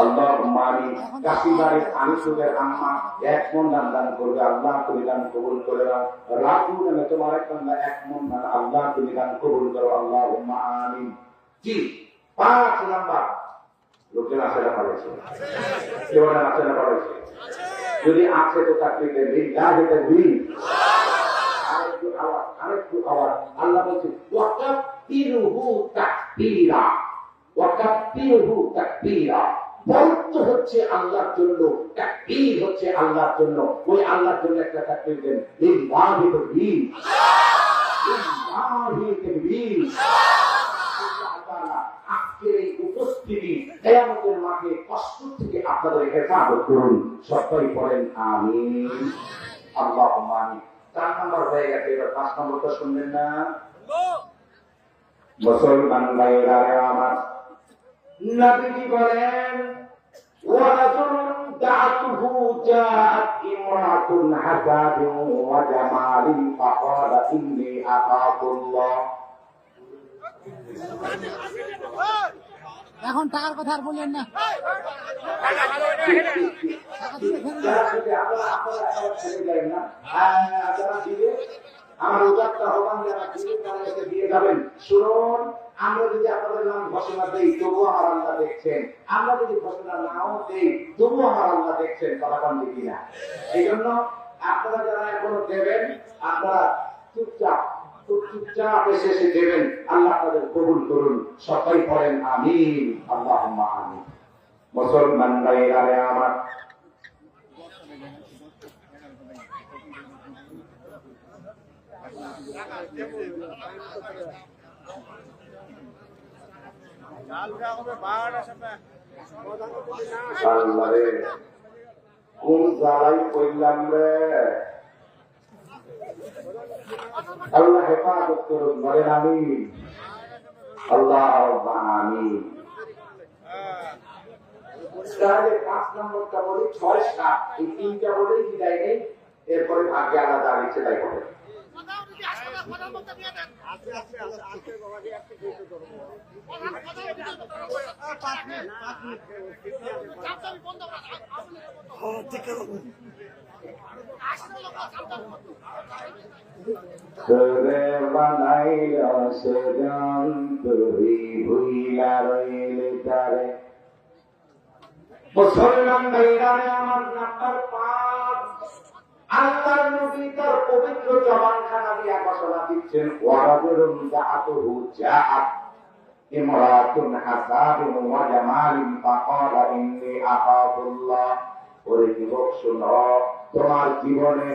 Speaker 2: আল্লাহুম্মা আমিন। কাশিবাড়ির আনিসুদের আম্মা 1 মণ ধান দান করবে, আল্লাহ তুমি দান কবুল করে নাও। রাজু নামে তোমার এক বান্দা 1 মণ ধান, আল্লাহ তুমি দান কবুল করো, আল্লাহুম্মা আমিন। জি 5 নাম্বার লোকজন আছে না পারেছে, কেউ না আছে না পারেছে, যদি আছে তো তাকবীর দেন, লিল্লাহি তাকবীর। আরেকটু আওয়াজ। আল্লাহ বলছে ওয়াকাব্বিরহু তাকবীরা, ওয়াকাব্বিরহু তাকবীরা। বলতে হচ্ছে আল্লাহর জন্য, তাকবীর হচ্ছে আল্লাহর জন্য। ওই আল্লাহর জন্য একটা তাকবীর দেন, লিল্লাহি তাকবীর, লিল্লাহি তাকবীর। আজকের এই উপস্থিতি কিয়ামতের মাঠে কষ্ট থেকে আপনাদের হেফাজত করুন, সবাই পড়েন আমিন আল্লাহুম্মা আমিন। 4 নম্বর হয়ে গেছে, এবার 5 নম্বরটা শুনবেন না? মুসলমান ভাইরা আমার, নবীজি বলেন ওয়ারাজুলুন দাআতুহু জাআত ইমরাতুন হাসাবিন ওয়া জামালিন ফাকালা ইন্নী আখাফুল্লাহ।
Speaker 5: এখন টাকার কথা আর বললেন না।
Speaker 2: আমার উদারটা হবান দিয়ে যাবেন। শুনুন, আমরা যদি আপনাদের নাম ঘোষণা দেই তবুও আমার আল্লাহ দেখছেন, আমরা যদি ঘোষণা নাও দেই তবুও আমার আল্লাহ দেখছেন, কথা কন দেখি না। এই জন্য আপনারা যারা এখনো দেবেন, আপনারা চুপচাপ এসে দেবেন, আল্লাহ তাদের কবুল করুন, সবাই পড়েন আমিন আল্লাহুম্মা আমিন। মুসলমান ভাইরা আমার, কোন জ্বালাই করলাম রে, আল্লাহ হেফাজত করুন, বলেন আমিন আল্লাহুম্মা আমিন। 5 নম্বরটা বলি 6-7, এই 3টা বলেই বিদায় নেই, এরপরে ভাগ্যে আলাদা আছে তাই হবে। তোরে বানাইল সে জান তুই ভুইলা রইলে তারে। মুসলমান ভাইরা আমার, নাম্বার 5, আল্লাহর নবী তার পবিত্র জবানখানা দিয়া ঘোষণা দিচ্ছেন ওয়ারাজুলুন দাআতুহু জাআত ইমরাতুন হাসাবিন ওয়া জামালিন ফাকালা ইন্নী আখাফুল্লাহ। ওরে যুবক শুনো, তোমার জীবনে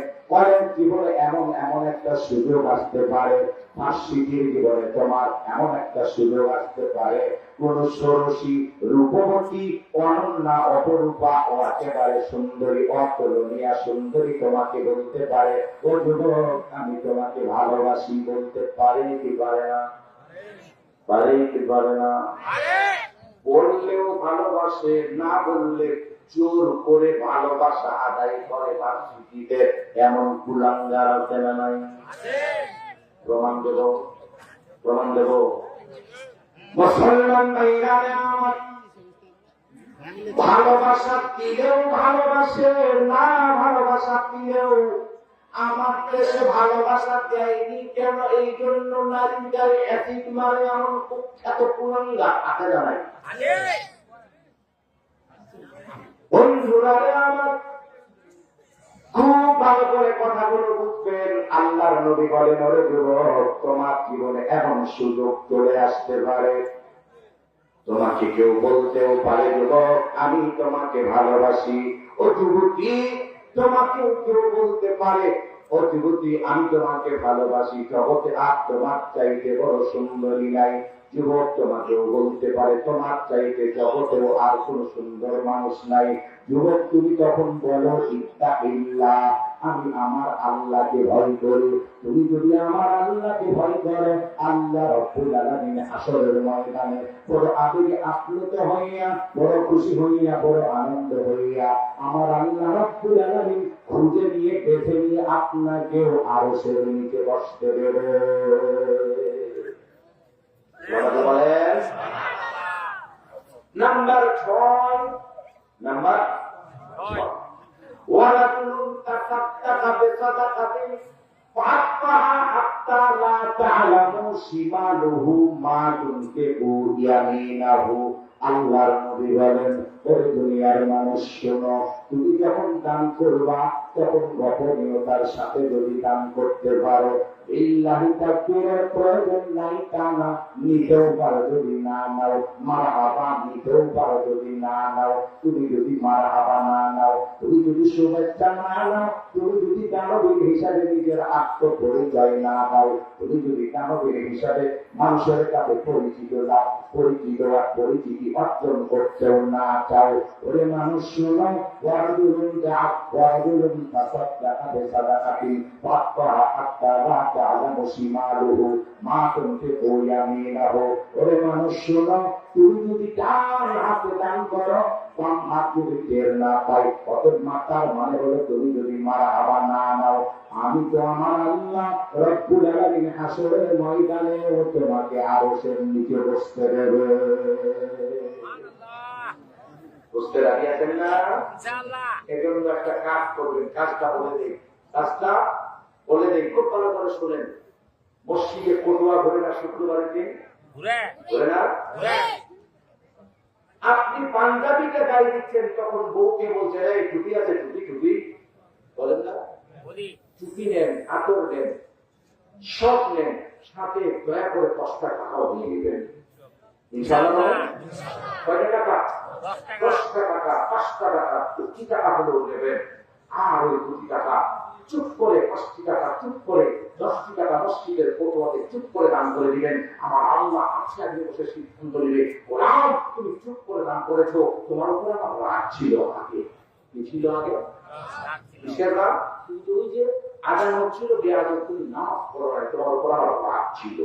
Speaker 2: এমন একটা সুযোগ আসতে পারে, ফাঁসিটির জীবনে তোমার এমন একটা সুযোগ আসতে পারে, কোন ষোড়শী রূপবতী অনন্যা অপরূপা ও একেবারে সুন্দরী অতুলনীয়া সুন্দরী তোমাকে বলতে পারে, ও যুবক আমি তোমাকে ভালোবাসি, বলতে পারে কি পারে না? পারে কি পারে না? বললেও ভালোবাসে, না বললে জোর করে ভালোবাসা আদায় করে ভার্সিটিতে, এমন কুলাঙ্গার আছে না নাই? প্রমাণ দেব মুসলমান ভাইরা আমার, ভালোবাসা দিলেও ভালোবাসে, না ভালোবাসা দিলেও। আমার দেশে ভালোবাসা দেয়নি কেন? এই জন্য নারী গায়ে অ্যাসিড মারে এমন কুখ্যাত কুলাঙ্গার আছে না নাই? বন্ধুরা আমার, খুব ভালো করে কথাগুলো বুঝবেন। আল্লাহর নবী বলেন ওরে যুবক, তোমার জীবনে এমন সুযোগ চলে আসতে পারে, তোমাকে কেউ বলতেও পারে যুবক আমি তোমাকে ভালোবাসি। ও যুবতী তোমাকেও কেউ বলতে পারে ও যুবতী আমি তোমাকে ভালোবাসি, জগতে আর তোমার চাইতে বড় সুন্দরী নাই। যুবক তোমাকেও বলতে পারে তোমার চাইতে জগতেও আর কোন সুন্দর মানুষ নাই। যুবক তুমি তখন বলো ইত্তাকিল্লাহ, আমি আমার আল্লাহকে ভয় করি। তুমি যদি আমার আল্লাহকে ভয় করো, আল্লাহ রব্বুল আলামিন হাসরের ময়দানে বড় আবেগে আপ্লুত হইয়া, বড় খুশি হইয়া, বড় আনন্দ হইয়া আমার আল্লাহ রব্বুল আলামিন খুঁজে নিয়ে বেঁধে নিয়ে আপনাকেও আরশের নিচে বসতে দেবে। নাম্বার 6, নাম্বার 6 ওয়ালাকুন তাসাদদাকা বিসাদাকাতিন ফাআতফাহা হাত্তা লা তা'লামু শিমালুহু মা তুনফিকু ইয়ামিনাহু। আল্লাহর নবী বলেন, ও দুনিয়ার মানুষ শোনো, তুমি যখন দান করবা তখন গোপনীয়তার সাথে যদি দান করতে পারো, ইল্লাহি তাকবীরের প্রয়োজন নাই তা না, নিতেও পারো যদি না নাও, মারহাবা নিতেও পারো যদি না নাও। তুমি যদি মারহাবা না নাও, তুমি যদি শুভেচ্ছা না নাও, তুমি যদি দানবীর হিসাবে নিজের আত্মপরিচয় না দাও, তুমি যদি দানবীর হিসাবে মানুষের কাছে পরিচিতি অর্জন করতেও না চাও, ওরে মানুষ শোনো, ওয়ারদুলুন জাআত ওয়ারদুলুন তাসাদদাকা বিসাদাকাতিন ফাআতফাহা হাত্তা লা তা'লামু শিমালুহু মা তুনফিকু ইয়ামিনাহু। ওরে মানুষ শোনো, তুমি যদি ডান হাতে দান করো, বাম হাত যদি টের না পাই, অতএব মাতার মানে হলো তুমি যদি মারহাবা না নাও, আমি তো আমার আল্লাহ রব্বুল আলামিন হাসরের ময়দানে তোমাকে আরশের নিচে বসতে দেবে। বুঝতে রাজি আছেন না? এজন্য একটা কাজ করবেন, কাজটা বলে দিই, কাজটা বলে দিই, খুব ভালো করে শুনেন। মসজিদে কোটোয়া ঘুরে না শুক্রবারের দিন? ঘুরে না? আপনি পাঞ্জাবিকে গায়ে দিচ্ছেন, তখন বউকে বলছে এই টুপি আছে, টুপি টুপি বলেন না? টুপি নেন, আতর নেন, সব নেন, সাথে দয়া করে 10 টাকাও দিয়ে দিবেন। ইনশাআল্লাহ কয়টা টাকা? 10 টাকা, 5 টাকা, 20 টাকা হলেও নেবেন। আর ওই 20 টাকা চুপ করে, 50 টাকা চুপ করে, 10 টাকা মসজিদের কোটোয়াতে চুপ করে দান করে দিবেন। আমার আল্লাহ আজকে আগে বসে সিদ্ধান্ত নেবে, ওরাও তুমি চুপ করে দান করেছো, তোমার উপরে আমার রাগ ছিল আগে। কি ছিল আগে? কিসের রাগ? কিন্তু ওই যে আজান হচ্ছিল, বেয়াদব তুমি নামাজ পড়ো না, তোমার উপর আমার রাগ ছিল।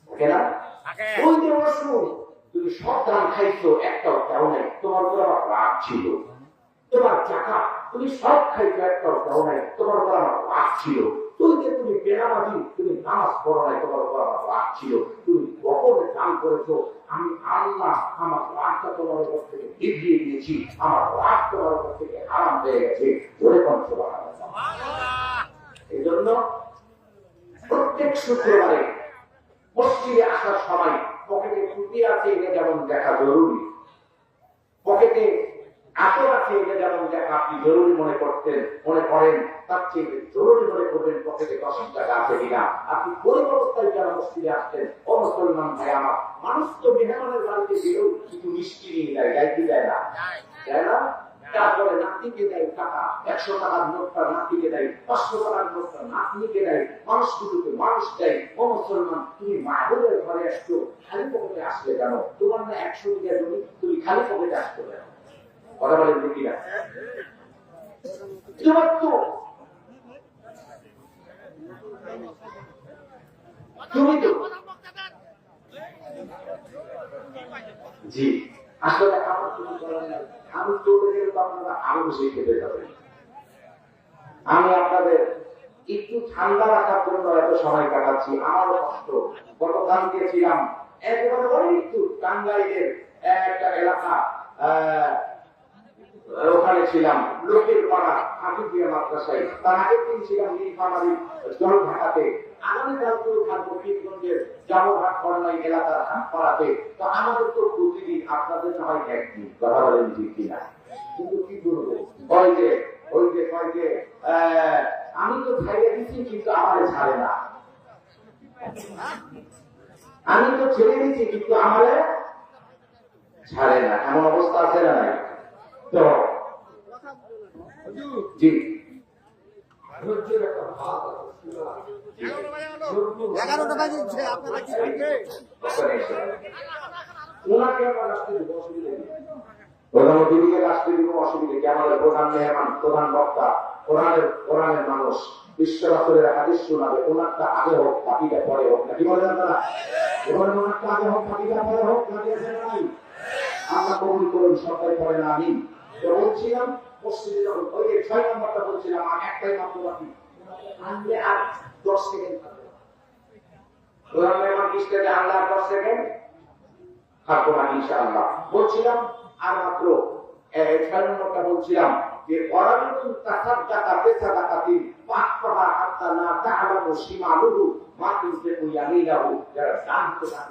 Speaker 2: ওকে না? ওই যে রসুল তুমি সব দান খাইছো, একটাও চাও নাই, তোমার উপর আমার রাগ ছিল। তোমার টাকা তুমি সব খাইছো, একটাও চাও নাই, তোমার উপর আমার রাগ ছিল। তুই যে তুমি বেনামাজি, তুমি নামাজ পড়ো নাই, তোমার উপর আমার রাগ ছিল। তুমি গোপনে দান করেছো, আমি আল্লাহ আমার রাগটা তোমার উপর থেকে এগিয়ে দিয়েছি, আমার রাগ তোমার উপর থেকে হারাম হয়ে গেছে। জোরে কণ্ঠ বাড়ানো। এই জন্য প্রত্যেক শুক্রবারে মসজিদে আসার সময় পকেটে টুপি আছে এটা যেমন দেখা জরুরি, পকেটে আতর আছে এটা যেমন দেখা আপনি জরুরি মনে করেন, তার চেয়ে জরুরি মনে করবেন পকেটে 10 টাকা আছে কিনা। আপনি গরিব অবস্থায় যারা মসজিদে আসছেন, ও মুসলমান ভাই আমার, মানুষ তো মেহমানের বাড়িতে গেলেও কিছু মিষ্টি নিয়ে যায়, যাইতে দেয় না, তাই না? তারপরে নাতিকে দেয় টাকা, 100 টাকার নোটটা নাতিকে দেয়, 500 টাকার নোটটা নাতনিকে দেয়, মানুষগুলোকে মানুষ দেয়। ও মুসলমান, তুমি মাহবুবের ঘরে আসছো, খালি পকেটে আসলে কেন? তোমার না 100 বিঘা জমি, তুমি খালি পকেটে আসছো কেন? কথা বলেন দেখি না? তোমার তো তুমি তো জি আসলে আমার কিছু করার নাই। আমি চলে গেলে আপনারা আরো বেশি খেতে যাবেন। আমি আপনাদের একটু ঠান্ডা রাখার জন্য এত সময় কাটাচ্ছি, আমারও কষ্ট। গতকালকে ছিলাম একেবারে একটু টাঙ্গাইলের একটা এলাকা, ওখানে ছিলাম লোকের পাড়া হাফিজিয়া মাদ্রাসায়। তার আগের দিন ছিলাম নীলফামারীর জলঢাকাতে। আগামীকালকেও থাকবো পীরগঞ্জের জামরহাট করলাই এলাকার হাটপাড়াতে। তো আমাদের তো প্রতিদিন, আপনাদের না হয় একদিন। কথা বলেন ঠিক কিনা? কিন্তু কি বলবো, ওই যে আমি তো খাইয়ে দিচ্ছি কিন্তু আমারে ছাড়ে না, আমি তো ছেড়ে দিচ্ছি কিন্তু আমারে ছাড়ে না, এমন অবস্থা আছে না নাই? তো জি
Speaker 3: ধৈর্যের একটা ভাব আছে, সীমা আছে।
Speaker 5: 11টা বাজে আপনারা কি করবেন?
Speaker 3: ওনাকে আমরা রাস্তায় দিব, অসুবিধা নেই।
Speaker 2: প্রধানমন্ত্রীকে রাষ্ট্রের কোনো অসুবিধা কি? আমাদের প্রধান মেহমান, প্রধান বক্তা, কোরআনের মানুষ, বিশ্ব রাসূলের হাদিস শোনাবে, ওনারটা আগে হোক বাকিটা পরে হোক, নাকি বলেন আপনারা? এবারে ওনারটা আগে হোক বাকিটা পরে হোক, নাকি আছে না নাই? আমরা কবুল করুন, সবাই করেন আমিন। তো বলছিলাম মসজিদে যখন ওই যে 6 নম্বরটা বলছিলাম, আর একটাই মাত্র বাকি, আনলে আর 10 সেকেন্ড থাকবে। প্রধান মেহমান স্টেজে আনলে আর 10 সেকেন্ড থাকবো না ইনশাআল্লাহ। বলছিলাম আর মাত্র 6 নম্বরটা বলছিলাম যে ওয়ারাদুন তাসাদদাকা বিসাদাকাতি ফাহফাহা হাত্তা লা তা'লামু শিমালুহু মা তুনফিকু ইয়ামিনাহু। যারা দান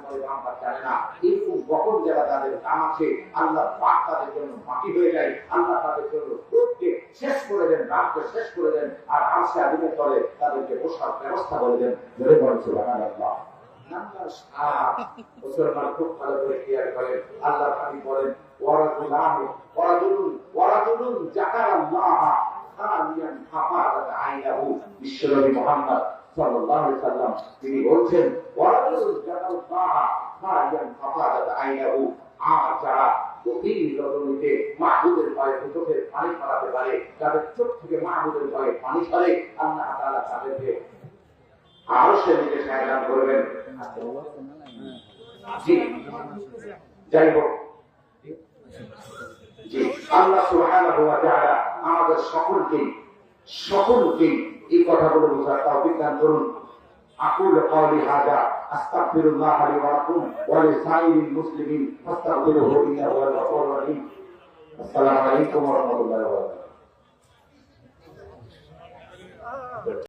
Speaker 2: করে বাম হাত জানে না, এরকম বকন যারা তাদের দাম আছে, আল্লাহ পাক তাদের জন্য মাটি হয়ে যায়, আল্লাহ তাদের জন্য দুধকে শেষ করে দেন, রাতকে শেষ করে দেন, আর আরশে আযিমের তলে তাদেরকে বসার ব্যবস্থা করে দেন। জোরে বলেন সুবহানাল্লাহ। মুসলমান খুব ভালো করে ক্লিয়ার করেন, আল্লাহ হাবিব বলেন ওয়ারাদুলুন যাকারাল্লাহ খালিয়ান ফাফাদাত আইনাহু। বিশ্বনবী মুহাম্মদ সাল্লাল্লাহু আলাইহি সাল্লাম তিনি বলছেন ওয়ারাদুলুন যাকারাল্লাহ খালিয়ান ফাফাদাত আইনাহু। আর যারা গভীর রজনীতে মাহবুবের ভয়ে চোখের পানি ফেলাতে পারে, যাদের চোখ থেকে মাহবুবের ভয়ে পানি ফেলে, আল্লাহ তাআলা তাদেরকে আরো সে নিজে সাহায্য করবেন। জি যাই হোক, জি আল্লাহ সুবহানাহু ওয়া তাআলা আমাদের সকলকে এই কথাগুলো বোঝার তৌফিক দান করুন। আকুল কওলি হাযা আস্তাগফিরুল্লাহ লি ওয়া লাকুম ওয়া লিসাইরিল মুসলিমিন ফাস্তাগফিরুহু ইন্নাহু হুয়াল গফুরুর রহিম। আসসালামু আলাইকুম ওয়া রাহমাতুল্লাহি ওয়া বারাকাতুহু।